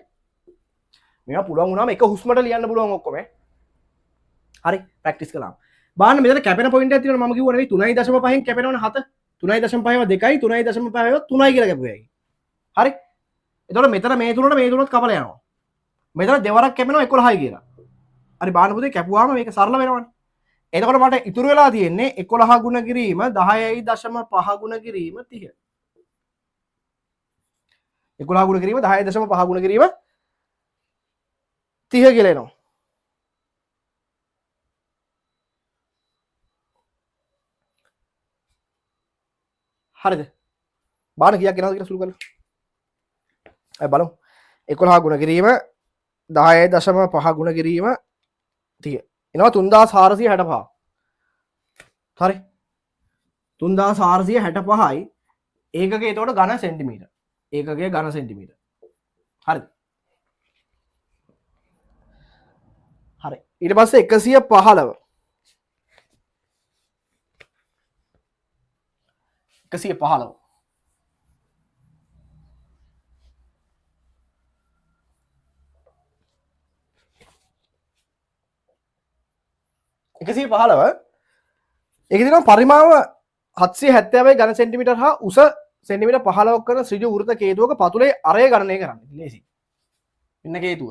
A: මේවා පුළුවන් වුණාම එක හුස්මට ලියන්න පුළුවන් ඔක්කොම. හරි ප්‍රැක්ටිස් කළාම. බලන්න මෙතන කැපෙන පොයින්ට් එකක් තියෙනවා මම කිව්වා නෙවෙයි 3.5න් කැපෙනවනේ 7. 3.5ව 2යි 3.5ව 3යි කියලා කැපුවා. හරි. එතකොට මෙතන මේ තුනට කපලා යනවා. මෙතන දෙවරක් කැපෙනවා 11යි කියලා. හරි බලන්න පුතේ කැපුවාම මේක සරල වෙනවනේ. එතකොට මට ඉතුරු වෙලා තියෙන්නේ 11 ගුණ කිරීම 10.5 ගුණ කිරීම 30. 11 ගුණ කිරීම 10.5 ගුණ කිරීම 30 කියලා එනවා. හරිද? බාන කීයක් එනවද කියලා සුළු කරලා. අය බලමු. 11 ගුණ කිරීම 10.5 ගුණ කිරීම 30. එනවා 3465. හරි. 3465යි ඒකකයේ එතකොට ඝන සෙන්ටිමීටර්. ඒකකයේ ඝන සෙන්ටිමීටර්. හරිද? හරි. ඊට පස්සේ 115 115 ඒක තියෙනවා පරිමාව 770යි ඝන සෙන්ටිමීටර් හා උස සෙන්ටිමීටර් 15ක් කරන ඍජු වෘත්ත කේතුවක පතුලේ අරය ගණනය කරන්න. ලේසි. ඉන්න කේතුව.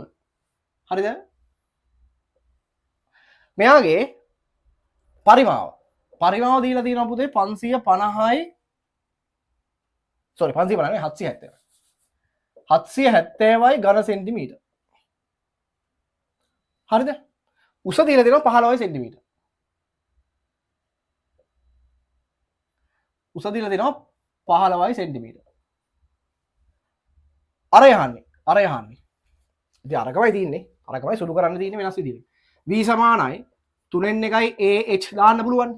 A: හරිද? මෙයාගේ පරිමාව දීලා තියෙනවා පුතේ 550යි sorry 550 නෙවෙයි 770. 770යි ඝන සෙන්ටිමීටර්. හරිද? උස දීලා තියෙනවා 15 සෙන්ටිමීටර්. උස දීලා තියෙනවා 15 සෙන්ටිමීටර්. අර යහන්නේ. ඉතින් අරකමයි තියෙන්නේ. අරකමයි සුළු කරන්න තියෙන්නේ වෙනස් විදිහට. v සමානයි 3n 1යි ah දාන්න පුළුවන්.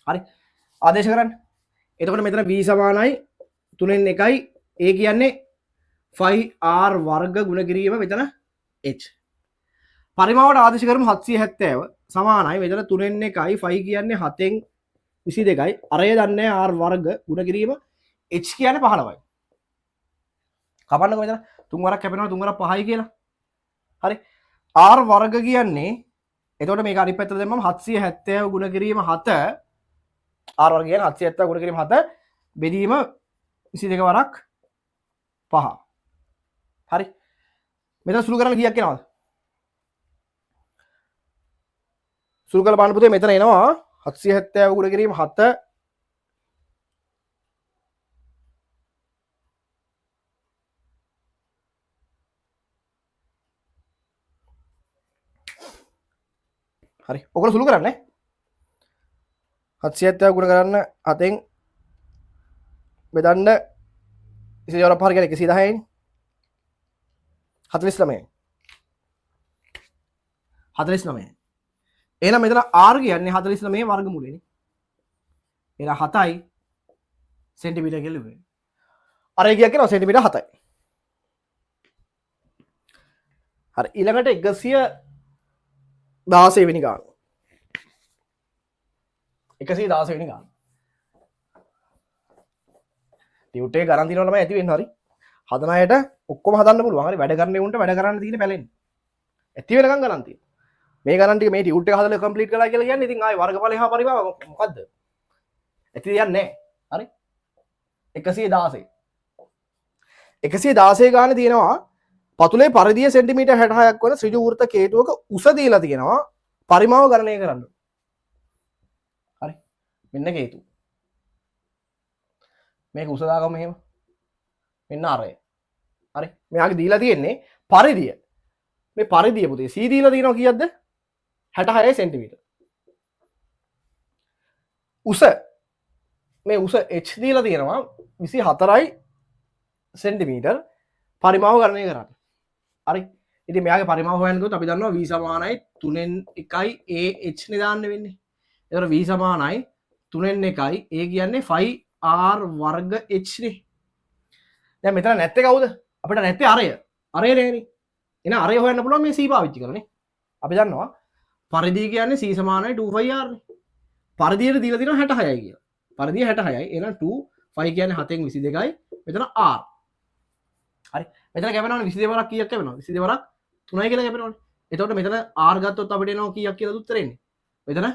A: හරි. ආදේශ කරන්න. එතකොට මෙතන v සමානයි 3n 1යි a කියන්නේ 5r වර්ග ගුණ කිරීම මෙතන h. පරිමාවට ආදේශ කරමු 770 සමානයි මෙතන 3n 1යි 5 කියන්නේ 7න් 22යි අරය දන්නේ r වර්ග ගුණ කිරීම h කියන්නේ 15යි. කපන්නකො මෙතන 3 වරක් කැපෙනවා 3 වරක් 5යි කියලා. හරි. r වර්ග කියන්නේ එතකොට මේක අනිත් පැත්තට දැම්මම 770 ගුණ කිරීම 7 r වර්ග කියන්නේ 770 ගුණ කිරීම 7 බෙදීම 22 වරක් 5. හරි. මෙතන සුළු කරලා කීයක් එනවද? සුළු කරලා බලන්න පුතේ මෙතන එනවා 770 ගුණ කිරීම 7 හරි. ඔකල සුළු කරන්නේ 770 ගුණ කරන්න 7න් බෙදන්න 24 පහ කියන්නේ 110යිනේ 49යි 49යි. එහෙනම් මෙතන r කියන්නේ 49 වර්ගමූලයනේ. එන 7යි සෙන්ටිමීටර් කියලා ලියුවේ. අර එක කියනවා සෙන්ටිමීටර් 7යි. හරි ඊළඟට 116 වෙනි ගාන. 116 වෙනි ගාන. ටියුට් එක ගණන් දිනවල තමයි ඇති වෙන්නේ හරි. හදන අයට ඔක්කොම හදන්න පුළුවන්. හරි වැඩ කරන්නේ උන්ට වැඩ කරන්න තියෙන පැලෙන්නේ. ඇති වෙනකන් ගණන් තියෙනවා. මේ ගණන් ටික මේ ටියුට් එක හදලා කම්ප්ලීට් කළා කියලා කියන්නේ ඉතින් ආයේ වර්ගඵලය හා පරිමාව මොකද්ද? ඇති දෙයක් නැහැ. හරි. 116. 116 ගානේ තියෙනවා පතුලේ පරිධිය සෙන්ටිමීටර් 66ක් වන ඍජු වෘත්ත කේතුවක උස දීලා තියෙනවා පරිමාව ගණනය කරන්න. හරි. මෙන්න කේතු. මේක උස දාගමු එහෙම. මෙන්න අරය. හරි. මෙයාගේ දීලා තියෙන්නේ පරිධිය. මේ පරිධිය පුතේ C දීලා තියෙනවා කීයක්ද? 66 සෙන්ටිමීටර්. උස මේ උස h දීලා තියෙනවා 24යි සෙන්ටිමීටර් පරිමාව ගණනය කරන්න. හරි. ඉතින් මෙයාගේ පරිමාව හොයන්න ගියොත් අපි දන්නවා v සමානයි 3n 1යි ah නේ දාන්න වෙන්නේ. ඒතර v සමානයි 3n 1යි a කියන්නේ 5r වර්ග h නේ. දැන් මෙතන නැත්තේ කවුද? අපිට නැත්තේ අරය. අරය නේනේ. එහෙනම් අරය හොයන්න පුළුවන් මේ c පාවිච්චි කරලානේ. අපි දන්නවා පරිධිය කියන්නේ c සමානයි 2πr නේ. පරිධියට දීලා තියෙනවා 66යි කියලා. පරිධිය 66යි. එහෙනම් 2 5 කියන්නේ 7න් 22යි. මෙතන r. හරි. මෙතන කැපෙනවනේ 22 වරක් කීයක් කැපෙනවද? 22 වරක් 3යි කියලා කැපෙනවනේ. එතකොට මෙතන r ගත්තොත් අපිට එනවා කීයක් කියලාද උත්තර එන්නේ? මෙතන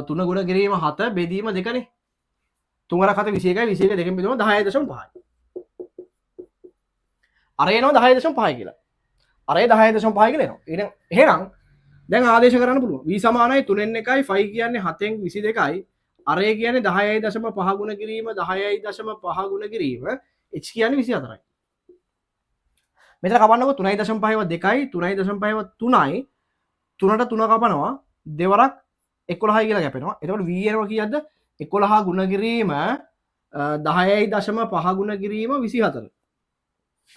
A: 3 ගුණ කිරීම 7 බෙදීම 2 නේ. 3 වරක් 7 21යි 21 දෙකෙන් බෙදුවම 10.5යි. අර එනවා 10.5 කියලා. අර 10.5 කියලා එනවා. එහෙනම් දැන් ආදේශ කරන්න පුළුවන්. v සමානයි 3n 1යි 5 කියන්නේ 7න් 22යි. අරය කියන්නේ 10.5 ගුණ කිරීම 10.5 ගුණ කිරීම h කියන්නේ 24යි. මෙතන කපන්නකො 3.5ව 2යි 3.5ව 3යි 3ට 3 කපනවා දෙවරක් 11යි කියලා කැපෙනවා. එතකොට v එනවා කීයක්ද? 11 ගුණ කිරීම 10.5 ගුණ කිරීම 24.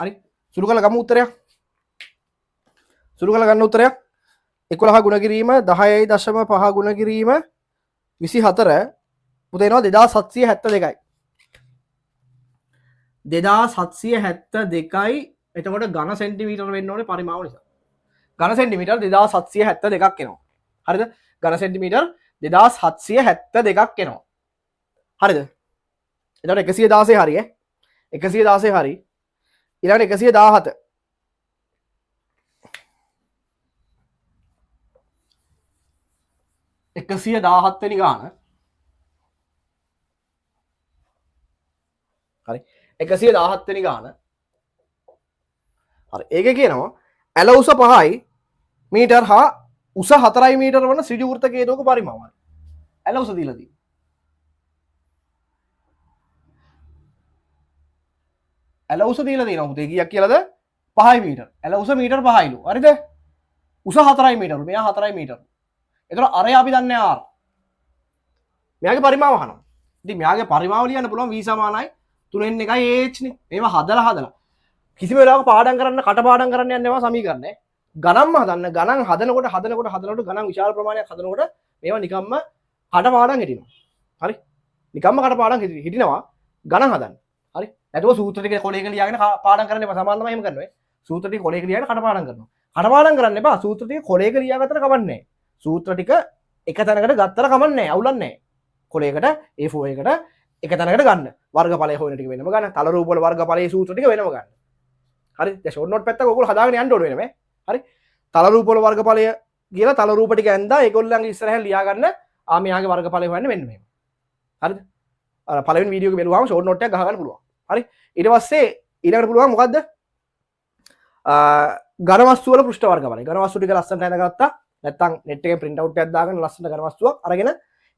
A: හරි. සුළු කරලා ගමු උත්තරයක්. සුළු කරලා ගන්න උත්තරයක් 11 ගුණ කිරීම 10.5 ගුණ කිරීම 24 පුතේ එනවා 2772යි. 2772යි. එතකොට ඝන සෙන්ටිමීටර වෙන්න ඕනේ පරිමාව නිසා. ඝන සෙන්ටිමීටර 2772ක් එනවා. හරිද? ඝන සෙන්ටිමීටර 2772ක් එනවා. හරිද? එතකොට 116 හරි ඈ. 116 හරි. ඊළඟට 117. එකසිය 17 වෙනි ගාන. හරි. 117 වෙනි ගාන. හරි. ඒකේ කියනවා ඇල උස 5යි මීටර් හා උස 4යි මීටර වන ඍජු වෘත්ත කේතුවක පරිමාවයි. ඇල උස දීලා තියෙනවා. ඇල උස දීලා තියෙනවා පුතේ කීයක් කියලාද? 5යි මීටර. ඇල උස මීටර 5යිලු. හරිද? උස 4යි මීටර. මෙයා 4යි මීටර. එතකොට අරය අපි දන්නේ r. මෙයාගේ පරිමාව අහනවා. ඉතින් මෙයාගේ පරිමාව ලියන්න පුළුවන් v සමානයි 3n 1යි ah නේ. මේවා හදලා කිසිම වෙලාවක පාඩම් කරන්න කටපාඩම් කරන්න යන්න ඒවා සමීකරණ නේ. ගණන්ම හදන්න ගණන් හදනකොට ගණන් විශාල ප්‍රමාණයක් හදනකොට මේවා නිකම්ම කටපාඩම් හිටිනවා. හරි? නිකම්ම කටපාඩම් හිටිනවා ගණන් හදන්න. හරි? නැතුව සූත්‍ර ටික කොලයක ලියාගෙන පාඩම් කරන්න එපා. සමානම එහෙම කරනවා. සූත්‍ර ටික කොලයක ලියාගෙන කටපාඩම් කරනවා. කටපාඩම් කරන්න එපා. සූත්‍ර ටික කොලයක ලියාගත්තට කමන්නේ නැහැ. සූත්‍ර ටික එක තැනකට ගත්තට කමන්නේ නැහැ. අවුලක් නැහැ. කොලයකට A4 එකට එක තැනකට ගන්න. වර්ගඵලය හොයන ටික වෙනම ගන්න. තල රූප වල වර්ගඵලයේ සූත්‍ර ටික වෙනම ගන්න. හරි? දැන් ෂෝට් නෝට් පැත්තක ඔයගොල්ලෝ හදාගෙන යන්න ඕනේ වෙනම. හරි? තල රූප වල වර්ගඵලය කියලා තල රූප ටික ඇඳලා ඒගොල්ලන්ගේ ඉස්සරහින් ලියා ගන්න. මෙයාගේ වර්ගඵලය හොයන්න මෙන්න මෙහෙම. හරිද? අර පළවෙනි වීඩියෝ එක බැලුවාම ෂෝට් නෝට් එකක් ගහ ගන්න පුළුවන්. හරි? ඊට පස්සේ ඊළඟට පුළුවන් මොකද්ද? ඝන වස්තු වල පෘෂ්ඨ වර්ගඵලය. ඝන වස්තු ටික ලස්සනට ඇඳගත්තා. නැත්තම් නෙට් එකේ print out එකක් දාගෙන ලස්සන ඝන වස්තුවක් අරගෙන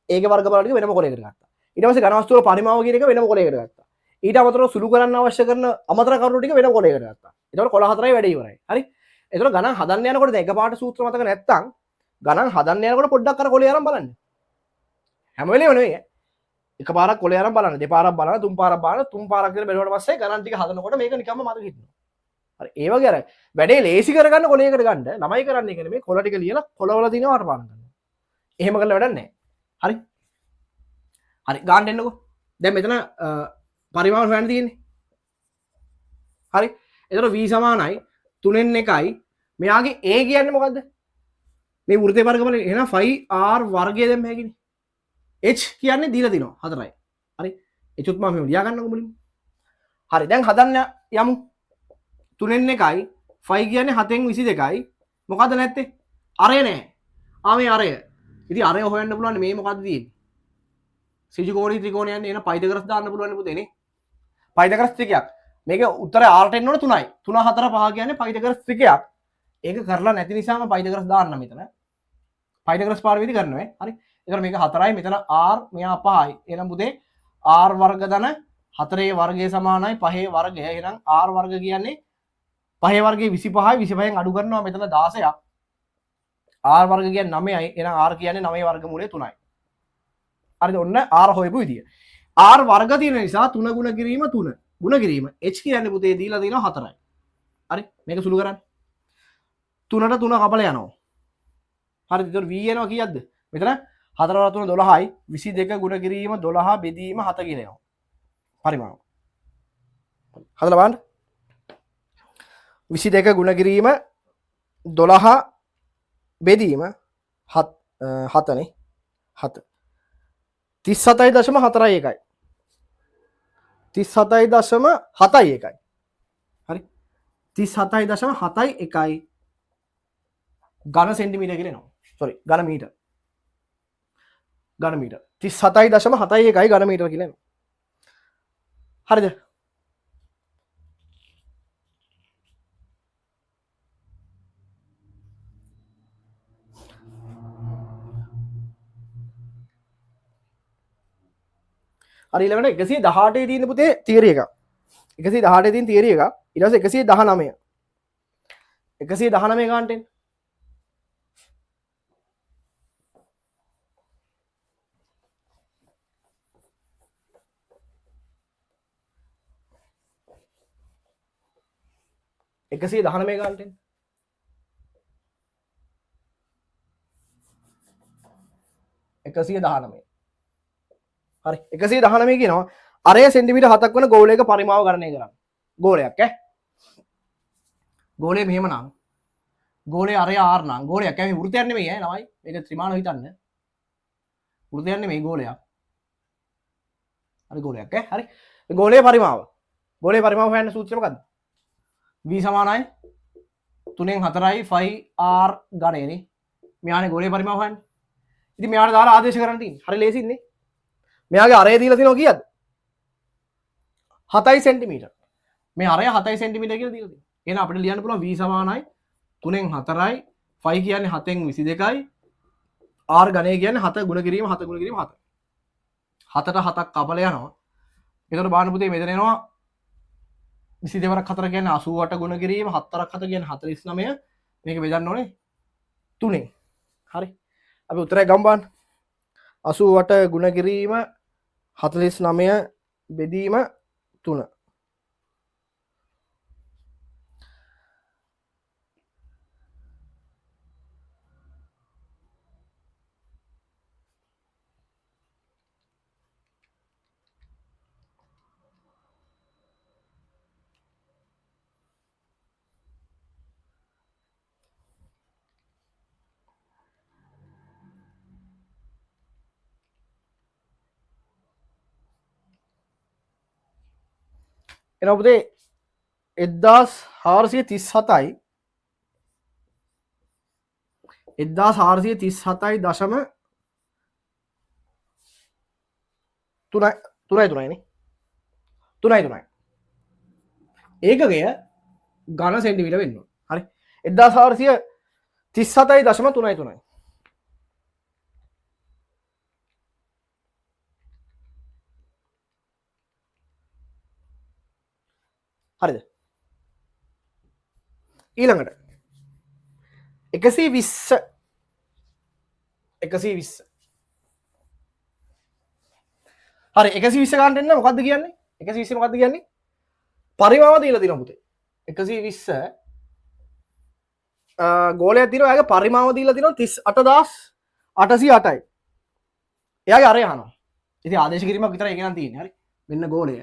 A: ඒකේ වර්ගඵල ටික වෙනම කොලයකට ගත්තා. ඊට පස්සේ ඝන වස්තු වල පරිමාව කියන එක වෙනම කොලයකට ගත්තා. ඊට අමතරව සුළු කරන්න අවශ්‍ය කරන අමතර කරුණු ටික වෙනම කොලයකට ගත්තා. එතකොට කොල 4යි වැඩ ඉවරයි. හරි? එතකොට ගණන් හදන්න යනකොට දැන් එකපාරට සූත්‍ර මතක නැත්තම් ගණන් හදන්න යනකොට පොඩ්ඩක් අර කොලේ අරන් බලන්න. හැම වෙලේම නෙවෙයි. එකපාරක් කොලේ අරන් බලන්න. දෙපාරක් බලන්න, තුන් පාරක් බලන්න, තුන් පාරක් විතර බැලුවට පස්සේ ගණන් ටික හදනකොට මේක නිකම්ම මතක හිටිනවා. හරි? ඒ වගේ අර වැඩේ ලේසි කරගන්න කොලයකට ගන්න ළමයි කරන්නේ කියන්නේ මේ කොල ටික ලියලා කොලවල දිනව අරපාන කරනවා. එහෙම කරලා වැඩක් නැහැ. හරි? හරි ගාන්න එන්නකෝ දැන් මෙතන පරිමාව හොයන්න තියෙන්නේ හරි එතකොට v සමානයි 3න් 1යි මෙයාගේ a කියන්නේ මොකද්ද මේ වෘත්තයේ වර්ගඵලය එහෙනම් 5r වර්ගය දැන් මේකනේ h කියන්නේ දීලා තිනවා 4යි හරි h උත් මම මෙහෙම ලියා ගන්නකො මුලින්ම හරි දැන් හදන්න යමු 3න් 1යි 5 කියන්නේ 7න් 22යි මොකද්ද නැත්තේ අරය නෑ මේ අරය ඉතින් අරය හොයන්න පුළුවන් මේ මොකද්ද තියෙන්නේ සිජුකෝණී ත්‍රිකෝණය යන්නේ එන පයිතගරස් දාන්න පුළුවන් පුතේනේ පයිතගරස් ත්‍රිකයක් මේක උත්තරය r ට එන්න ඕන 3යි 3 4 5 කියන්නේ පයිතගරස් ත්‍රිකයක් ඒක කරලා නැති නිසාම පයිතගරස් දාන්න මෙතන පයිතගරස් පාරවීදි කරනවා හරි ඒතර මේක 4යි මෙතන r මෙයා 5යි එහෙනම් පුතේ r වර්ග ධන 4 වර්ගය සමානයි 5 වර්ගය එහෙනම් r වර්ග කියන්නේ 5 වර්ගයේ 25යි 25න් අඩු කරනවා මෙතන 16ක් r වර්ග කියන්නේ 9යි එහෙනම් r කියන්නේ 9 වර්ගමූලය 3යි හරිද ඔන්න r හොයපු විදිය r වර්ග තියෙන නිසා 3 ගුණ කිරීම 3 ගුණ කිරීම h කියන්නේ පුතේ දීලා තියෙනවා 4යි හරි මේක සුළු කරන්න 3ට 3 කපලා යනවා හරිද ඒතර v එනවා කීයක්ද මෙතන 4 3 12යි 22 ගුණ කිරීම 12 බෙදීම 7 කියලා එනවා පරිමාව හදලා බලන්න 22 ගුණ කිරීම 12 බෙදීම 7නේ 7 37.41යි 37.71යි හරි 37.71යි ඝන සෙන්ටිමීටර කියලා එනවා සෝරි ඝන මීටර 37.71යි ඝන මීටර කියලා එනවා හරිද හරි ඊළඟට 118 තියෙන පුතේ තියරි එක 118 තියෙන තියරි එක ඊට පස්සේ 119 119 ගන්නට එන්න 119 ගන්නට එන්න 119 හරි 119 කියනවා අරය සෙන්ටිමීටර් 7ක් වන ගෝලයක පරිමාව ගණනය කරන්න. ගෝලයක් ගෝලය මෙහෙම නම් ගෝලයේ අරය r නම් ගෝලයක් මේ වෘත්තයක් නෙමෙයි ළමයි මේක ත්‍රිමාන හිතන්න. වෘත්තයක් නෙමෙයි ගෝලයක්. හරි ගෝලයක් හරි. ගෝලයේ පරිමාව. ගෝලයේ පරිමාව හොයන්න සූත්‍රය මොකද්ද? v සමානයි 3න් 4යි 5r ඝනයනේ. මෙයානේ ගෝලයේ පරිමාව හොයන්නේ. ඉතින් මෙයාට දාලා ආදේශ කරන්න තියෙන්නේ. හරි ලේසියිනේ. මෙයාගේ අරය දීලා තියෙනවා කීයද 7 සෙන්ටිමීටර් මේ අරය 7 සෙන්ටිමීටර් කියලා දීලා තියෙනවා එහෙනම් අපිට ලියන්න පුළුවන් v සමානයි 3න් 4යි 5 කියන්නේ 7න් 22යි r ඝනය කියන්නේ 7 ගුණ කිරීම 7 ගුණ කිරීම 7 7ට 7ක් කපලා යනවා එතකොට බාන පුතේ මෙතන එනවා 22 වරක් 4 කියන්නේ 88 ගුණ කිරීම 7 වරක් 7 කියන්නේ 49 මේක බෙදන්න ඕනේ 3ෙන් හරි අපි උත්තරය ගමු බලන්න 88 ගුණ කිරීම 49 බෙදීම 3 එනවා පුතේ 1437යි 1437යි දශම 3යි නේ 3යි ඒකකය ඝන සෙන්ටිමීටර වෙන්න ඕන හරි 1437යි දශම 3යි හරිද ඊළඟට 120 හරි 120 ගන්නට එන්න මොකද්ද කියන්නේ 120 මොකද්ද කියන්නේ පරිමාව දීලා තියෙනවා පුතේ 120 ගෝලයක් තියෙනවා එයාගේ පරිමාව දීලා තියෙනවා 38808යි එයාගේ අරය අහනවා ඉතින් ආදේශ කිරීමක් විතරයි ඒක නම් තියෙන්නේ. හරි. මෙන්න ගෝලය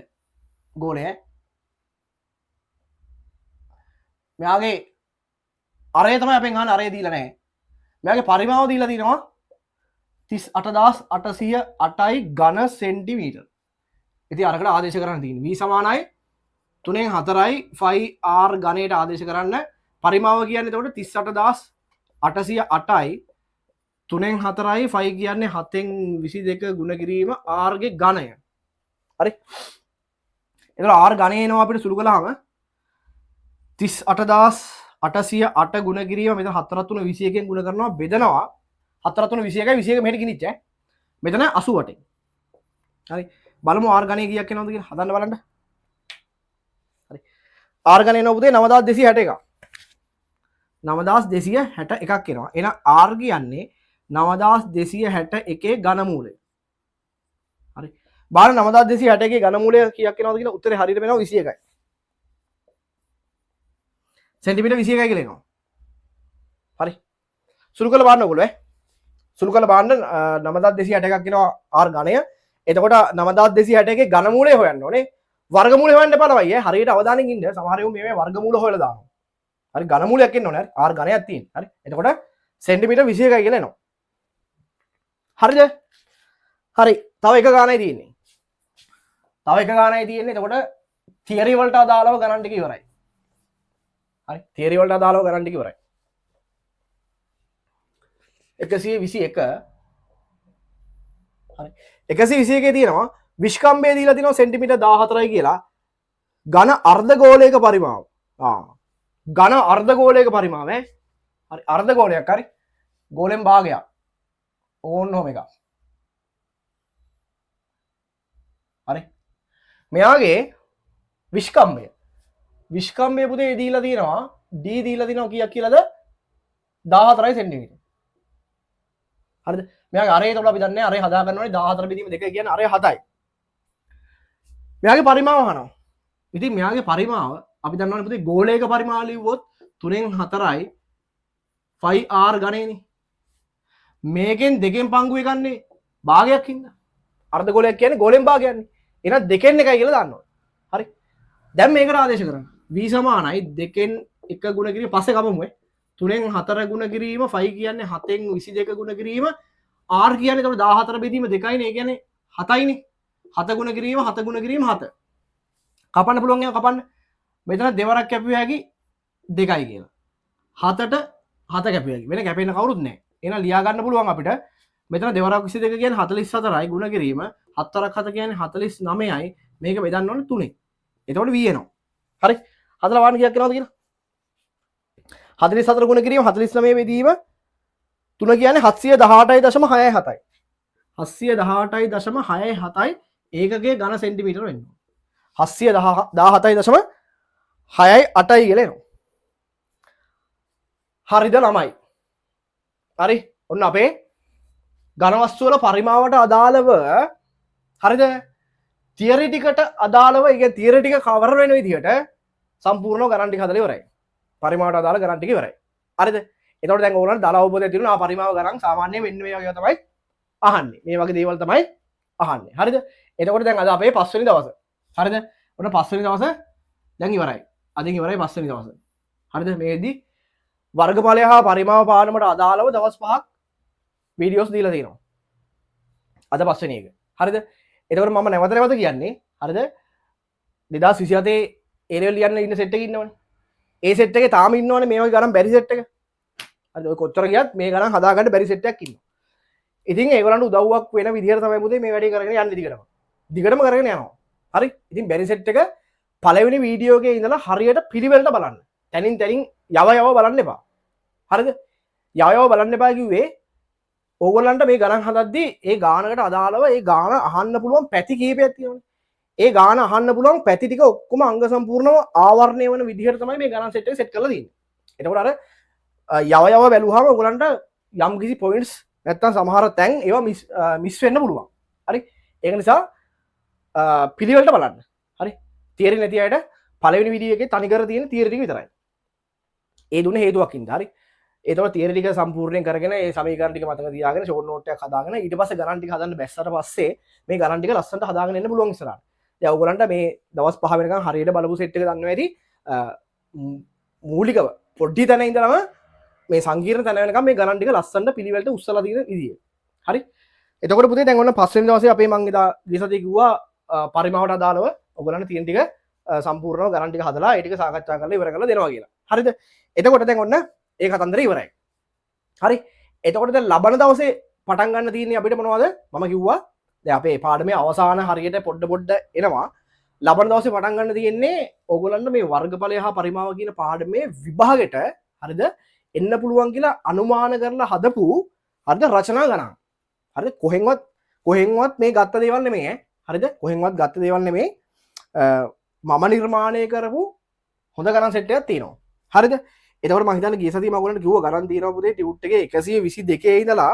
A: මෙයාගේ අරය තමයි අපෙන් අහන්නේ අරය දීලා නැහැ. මෙයාගේ පරිමාව දීලා තිනවා 38808යි ඝන සෙන්ටිමීටර්. ඉතින් අරකට ආදේශ කරන්න තියෙන්නේ v සමානයි 3න් 4යි 5r ඝනයට ආදේශ කරන්න. පරිමාව කියන්නේ එතකොට 38808යි 3න් 4යි 5 කියන්නේ 7න් 22 ගුණ කිරීම r ගේ ඝනය. හරි. එතකොට r ඝනය එනවා අපිට සුළු කළාම 38808 ගුණ කිරීම මෙතන 4 3 21න් ගුණ කරනවා බෙදනවා 4 3 21යි 21 මෙහෙට ගිනිච්ච මෙතන 88න්. හරි. බලමු r ඝනය කීයක් එනවද කියලා හදන්න බලන්න. හරි. r ඝනය එනවා පුතේ 9261. 9261 එනවා. එහෙනම් r කියන්නේ 9261 ඝන මූලය. හරි. බලන්න 9261 ඝන මූලය කීයක් එනවද කියලා උත්තරේ හරියට වෙනවා 21යි. සෙන්ටිමීටර් 21යි කියලා එනවා. හරි. සුළු කරලා බලන්න ඕගොල්ලෝ සුළු කරලා බලන්න 9261 එනවා r ඝනය. එතකොට 9261 ඝන මූලය හොයන්න ඕනේ. වර්ගමූලය හොයන්න එපා ළමයි. හරියට අවධානයෙන් ඉන්න. සමහර ඒවා මේ වර්ගමූල හොයලා දානවා. හරි ඝන මූලයක් එන්න ඕනේ. හරි r ඝනයක් තියෙන. හරි. එතකොට සෙන්ටිමීටර් 21යි කියලා එනවා. හරිද? හරි. තව එක ගානයි තියෙන්නේ. එතකොට තියරි වලට අදාළව ගණන් ටික ඉවරයි. හරි. තියරි වලට අදාළව ගණන් ටික ඉවරයි. 121 හරි 121 තියෙනවා විස්කම්භය දීලා තිනවා සෙන්ටිමීටර් 14යි කියලා ඝන අර්ධ ගෝලයක පරිමාව. ඝන අර්ධ ගෝලයක පරිමාව හරි අර්ධ ගෝලයක් හරි ගෝලෙන් භාගයක් ඕන්නෝම එක. හරි මෙයාගේ විස්කම්භය පුතේ දීලා තියෙනවා d දීලා තිනවා කීයක් කියලාද 14යි සෙන්ටිමීටර්. හරිද? මෙයාගේ අරේ එතකොට අපි දන්නේ අරේ හදා ගන්න ඕනේ 14 බෙදීම 2 කියන්නේ අරේ 7යි. මෙයාගේ පරිමාව අහනවා. ඉතින් මෙයාගේ පරිමාව අපි දන්නවනේ පුතේ ගෝලයක පරිමාව ලිව්වොත් 3න් 4යි 5r ඝනයනේ. මේකෙන් දෙකෙන් පංගුවේ ගන්නේ භාගයක් හින්දා. අර්ධ ගෝලයක් කියන්නේ ගෝලෙන් භාගයක්නේ. එහෙනම් දෙකෙන් එකයි කියලා දාන්න ඕනේ. හරි. දැන් මේකට ආදේශ කරන්න. v සමානයි 2න් 1 ගුණ කිරීම පස්සේ කපමු 3න් 4 ගුණ කිරීම 5 කියන්නේ 7න් 22 ගුණ කිරීම r කියන්නේ එතකොට 14 බෙදීම 2යිනේ. ඒ කියන්නේ 7යිනේ. 7 ගුණ කිරීම 7 ගුණ කිරීම 7. කපන්න පුළුවන් ඒවා කපන්න. මෙතන දෙවරක් කැපුවේ හැකි 2යි කියලා. 7ට 7 කැපුවේ හැකි. වෙන කැපෙන්න කවුරුත් නැහැ. එහෙනම් ලියා ගන්න පුළුවන් අපිට. මෙතන දෙවරක් 22 කියන්නේ 44යි ගුණ කිරීම 7 වරක් 7 කියන්නේ 49යි. මේක බෙදන්න ඕනේ 3ෙන්. එතකොට v එනවා. හරි. හදලා බලන්න කීයක් එනවද කියලා. 44 ගුණ කිරීම 49 බෙදීම 3 කියන්නේ 718.67යි. 718.67යි ඒකකයේ ඝන සෙන්ටිමීටර වෙනවා. 717.68යි කියලා එනවා. හරිද ළමයි? හරි. ඔන්න අපේ ඝන වස්තු වල පරිමාවට අදාළව හරිද? තියරි ටිකට අදාළව ඒ කියන්නේ තියරි ටික කවර් වෙන විදිහට සම්පූර්ණව ගණන් ටික හදලා ඉවරයි. පරිමාවට අදාළ ගණන් ටික ඉවරයි. හරිද? එතකොට දැන් ඕගොල්ලන්ට දල අවබෝධයක් තියෙනවා ආ පරිමාව ගණන් සාමාන්‍යයෙන් මෙන්න මේ වගේ තමයි අහන්නේ. මේ වගේ දේවල් තමයි අහන්නේ. හරිද? එතකොට දැන් අද අපේ 5 වෙනි දවස. හරිද? ඔන්න 5 වෙනි දවස දැන් ඉවරයි. අදින් ඉවරයි 5 වෙනි දවස. හරිද? මේදී වර්ගඵලය හා පරිමාව පාඩමට අදාළව දවස් 5ක් වීඩියෝස් දීලා තියෙනවා. අද 5 වෙනි එක. හරිද? එතකොට මම නැවත කියන්නේ හරිද? 2027 A level ලියන්න ඉන්න සෙට් එකේ ඉන්නවනේ. ඒ සෙට් එකේ තාම ඉන්නවනේ මේ වගේ ගණන් බැරි සෙට් එක. හරිද? ඔය කොච්චර ගියත් මේ ගණන් හදාගන්න බැරි සෙට් එකක් ඉන්නවා. ඉතින් ඒගොල්ලන්ට උදව්වක් වෙන විදිහට තමයි පුතේ මේ වැඩේ කරගෙන යන්නේ දිගටම. දිගටම කරගෙන යනවා. හරි? ඉතින් බැරි සෙට් එක පළවෙනි වීඩියෝ එකේ ඉඳලා හරියට පිළිවෙලට බලන්න. තනින් තනින් යව බලන්න එපා. හරිද? යව බලන්න එපා කිව්වේ ඕගොල්ලන්ට මේ ගණන් හදද්දී ඒ ගානකට අදාළව ඒ ගාන අහන්න පුළුවන් පැති කීපයක් තියෙනවානේ. ඒ ගාන අහන්න පුළුවන් පැති ටික ඔක්කොම අංග සම්පූර්ණව ආවරණය වෙන විදිහට තමයි මේ ගණන් සෙට් එක සෙට් කරලා තියෙන්නේ. එතකොට අර යව බැලුවාම ඕගොල්ලන්ට යම් කිසි පොයින්ට්ස් නැත්තම් සමහර තැන් ඒවා මිස් වෙන්න පුළුවන්. හරි? ඒක නිසා පිළිවෙලට බලන්න. හරි? තියරි නැති අයට පළවෙනි වීඩියෝ එකේ තනිකර තියෙන තියරි ටික විතරයි. ඒ දුන්නේ හේතුවක් ඉඳලා. හරි? ඒතකොට තියරි ටික සම්පූර්ණයෙන් කරගෙන ඒ සමීකරණ ටික මතක තියාගෙන ෂෝට් නෝට් එකක් හදාගෙන ඊට පස්සේ ගණන් ටික හදන්න බැස්සට පස්සේ මේ ගණන් ටික ලස්සනට හදාගෙන එන්න පුළුවන් ඉස්සරහට. දැන් ඔයගොල්ලන්ට මේ දවස් 5 වෙනකන් හරියට බලපු සෙට් එක දන්නවා ඇති. මූලිකව පොඩි තැන ඉඳලම මේ සංකීර්ණ තැන වෙනකම් මේ ගණන් ටික ලස්සනට පිළිවෙලට උස්සලා තියෙන විදිය. හරි. එතකොට පුතේ දැන් ඔන්න 5 වෙනි දවසේ අපේ මං එදා ගියසතිය කිව්වා පරිමාවට අදාළව ඔයගොල්ලන්ට තියෙන ටික සම්පූර්ණව ගණන් ටික හදලා ඒ ටික සාකච්ඡා කරලා ඉවර කරලා දෙනවා කියලා. හරිද? එතකොට දැන් ඔන්න ඒ කතන්දරය ඉවරයි. හරි. එතකොට දැන් ලබන දවසේ පටන් ගන්න තියෙන්නේ අපිට මොනවද? මම කිව්වා දැන් අපේ පාඩමේ අවසාන හරියට පොඩ එනවා. ලබන දවසේ පටන් ගන්න තියෙන්නේ ඕගොල්ලන්ට මේ වර්ගඵලය හා පරිමාව කියන පාඩමේ විභාගෙට හරිද? එන්න පුළුවන් කියලා අනුමාන කරලා හදපු හරිද රචනා ගණන්. හරිද? කොහෙන්වත් මේ ගත්ත දේවල් නෙමෙයි ඈ. හරිද? කොහෙන්වත් ගත්ත දේවල් නෙමෙයි. මම නිර්මාණය කරපු හොඳ ගණන් සෙට් එකක් තියෙනවා. හරිද? එතකොට මම හිතන්නේ ගිය සතියේ මම ඔයගොල්ලන්ට කිව්වා ගණන් තියෙනවා පුතේ ටියුට් එකේ 122 ඉඳලා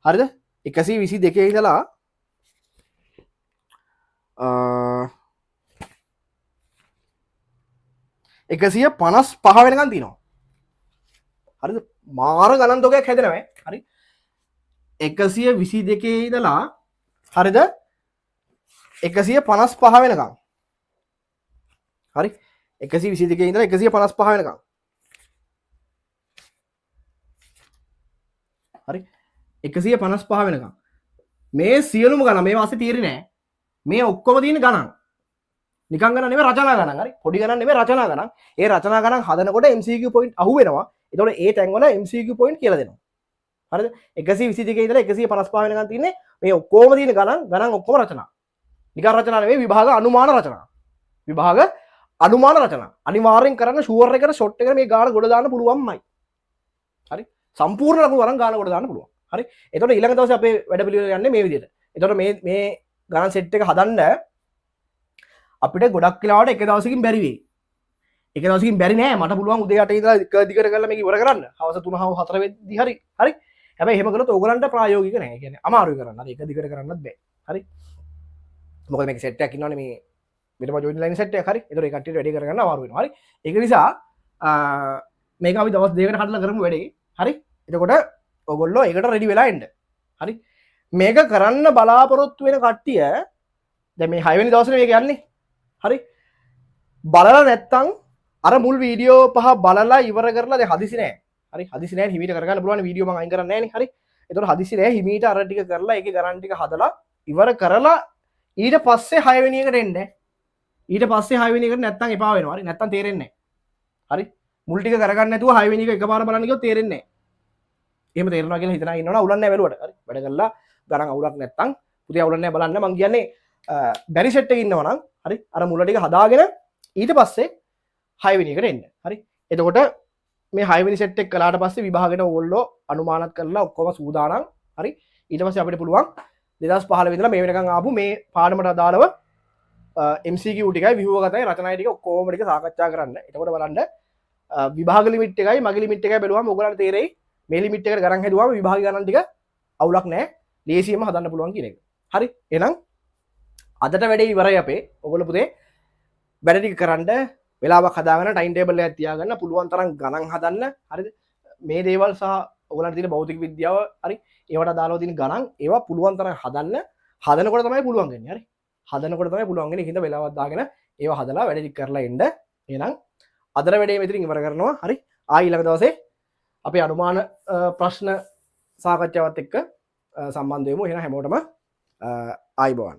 A: හරිද? 122 ඉඳලා 155 වෙනකන් තියෙනවා. හරිද? මාර ගණන් තොගයක් හැදෙනවා. හරි? 122 ඉඳලා හරිද? 155 වෙනකන්. හරි? 122 ඉඳලා 155 වෙනකන්. හරි? 155 වෙනකන්. මේ සියලුම ගණන් මේ වාසේ තීරේ නෑ. මේ ඔක්කොම තියෙන ගණන්. නිකන් ගණන් නෙමෙයි රචනා ගණන්. හරි? පොඩි ගණන් නෙමෙයි රචනා ගණන්. ඒ රචනා ගණන් හදනකොට MCQ point අහු වෙනවා. එතකොට ඒ තැන් වල MCQ point කියලා දෙනවා. හරිද? 122 ඉඳලා 155 වෙනකන් තියෙන්නේ මේ ඔක්කොම තියෙන ගණන් ඔක්කොම රචනා. නිකන් රචනා නෙමෙයි විභාග අනුමාන රචනා. විභාග අනුමාන රචනා. අනිවාර්යෙන් කරන්න ෂුවර් එකට ෂොට් එකට මේ ගාන ගොඩ දාන්න පුළුවන්මයි. හරි? සම්පූර්ණ ලකුණු වරන් ගාන ගොඩ දාන්න පුළුවන්. හරි? එතකොට ඊළඟ දවසේ අපේ වැඩ පිළිවෙල යන්නේ මේ විදිහට. එතකොට මේ ගණන් සෙට් එක හදන්න අපිට ගොඩක් වෙලාවට එක දවසකින් බැරි වෙයි. එක දවසකින් බැරි නෑ. මට පුළුවන් උදේ 8 ඉඳලා එක දිගට කරලා මේක ඉවර කරන්න. හවස 3 4 වෙද්දි හරි. හරි? හැබැයි එහෙම කළොත් ඕගලන්ට ප්‍රායෝගික නෑ. කියන්නේ අමාරුයි කරන්න. හරි? එක දිගට කරන්නත් බෑ. හරි? මොකද මේක සෙට් එකක් ඉන්නවනේ මේ මෙතන ජොයින් ලයින් සෙට් එකක්. හරි? ඒතකොට ඒ කට්ටියට වැඩි කරගන්න අමාරු වෙනවා. හරි? ඒක නිසා මේක අපි දවස් දෙකකට හදලා කරමු වැඩේ. හරි? එතකොට ඔයගොල්ලෝ ඒකට රෙඩි වෙලා එන්න. හරි? මේක කරන්න බලාපොරොත්තු වෙන කට්ටිය දැන් මේ 6 වෙනි දවසේ මේක යන්නේ. හරි? බලලා නැත්තම් අර මුල් වීඩියෝ පහ බලලා ඉවර කරලා දැන් හදිසි නෑ. හරි? හදිසි නෑ හිමීට කරගන්න පුළුවන් වීඩියෝ මම අයින් කරන්නේ නෑනේ. හරි? ඒතකොට හදිසි නෑ හිමීට අර ටික කරලා ඒකේ ගණන් ටික හදලා ඉවර කරලා ඊට පස්සේ 6 වෙනි එකට එන්න. ඊට පස්සේ 6 වෙනි එකට නැත්තම් එපා වෙනවා. හරි? නැත්තම් තේරෙන්නේ නෑ. හරි? මුල් ටික කරගන්න නැතුව 6 වෙනි එක එකපාර බලන්න ගියොත් තේරෙන්නේ නෑ. එහෙම තේරෙනවා කියලා හිතනා ඉන්නවනම් අවුලක් නෑ බැලුවට. හරි? වැඩ කරලා ගණන් අවුලක් නැත්තම් පුතේ අවුලක් නෑ බලන්න. මං කියන්නේ බැරි සෙට් එකේ ඉන්නවනම් හරි? අර මුල ටික හදාගෙන ඊට පස්සේ 6 වෙනි එකට එන්න. හරි? එතකොට මේ 6 වෙනි සෙට් එක කළාට පස්සේ විභාගෙට ඕගොල්ලෝ අනුමානත් කරලා ඔක්කොම සූදානම්. හරි? ඊට පස්සේ අපිට පුළුවන් 2015 ඉඳලා මේ වෙනකන් ආපු මේ පාඩමට අදාළව MCQ ටිකයි විභවගතයි රචනයි ටික ඔක්කොම ටික සාකච්ඡා කරන්න. එතකොට බලන්න විභාග ලිමිට් එකයි මගේ ලිමිට් එකයි බැලුවම ඔයගොල්ලන්ට තේරෙයි මේ ලිමිට් එකට ගණන් හැදුවාම විභාග ගණන් ටික අවුලක් නැහැ. ලේසියෙන්ම හදන්න පුළුවන් කියන එක. හරි? එහෙනම් අදට වැඩේ ඉවරයි අපේ. ඔයගොල්ලෝ පුතේ වැඩ ටික කරන්න වෙලාවක් හදාගන්න ටයිම් ටේබල් එකක් තියාගන්න පුළුවන් තරම් ගණන් හදන්න. හරිද? මේ දේවල් සහ ඔයගොල්ලන්ට තියෙන භෞතික විද්‍යාව හරි ඒවට අදාළව තියෙන ගණන් ඒවා පුළුවන් තරම් හදනකොට තමයි පුළුවන් වෙන්නේ. හරි? හදනකොට තමයි පුළුවන් වෙන්නේ. ඒකින්ද වෙලාවක් දාගෙන ඒවා හදලා වැඩ ටික කරලා එන්න. එහෙනම් අදට වැඩේ මෙතනින් ඉවර කරනවා. හරි? ආයි ඊළඟ දවසේ අපේ අනුමාන ප්‍රශ්න සාකච්ඡාවත් එක්ක සම්බන්ධ වෙමු. එහෙනම් හැමෝටම ආයිබෝවන්.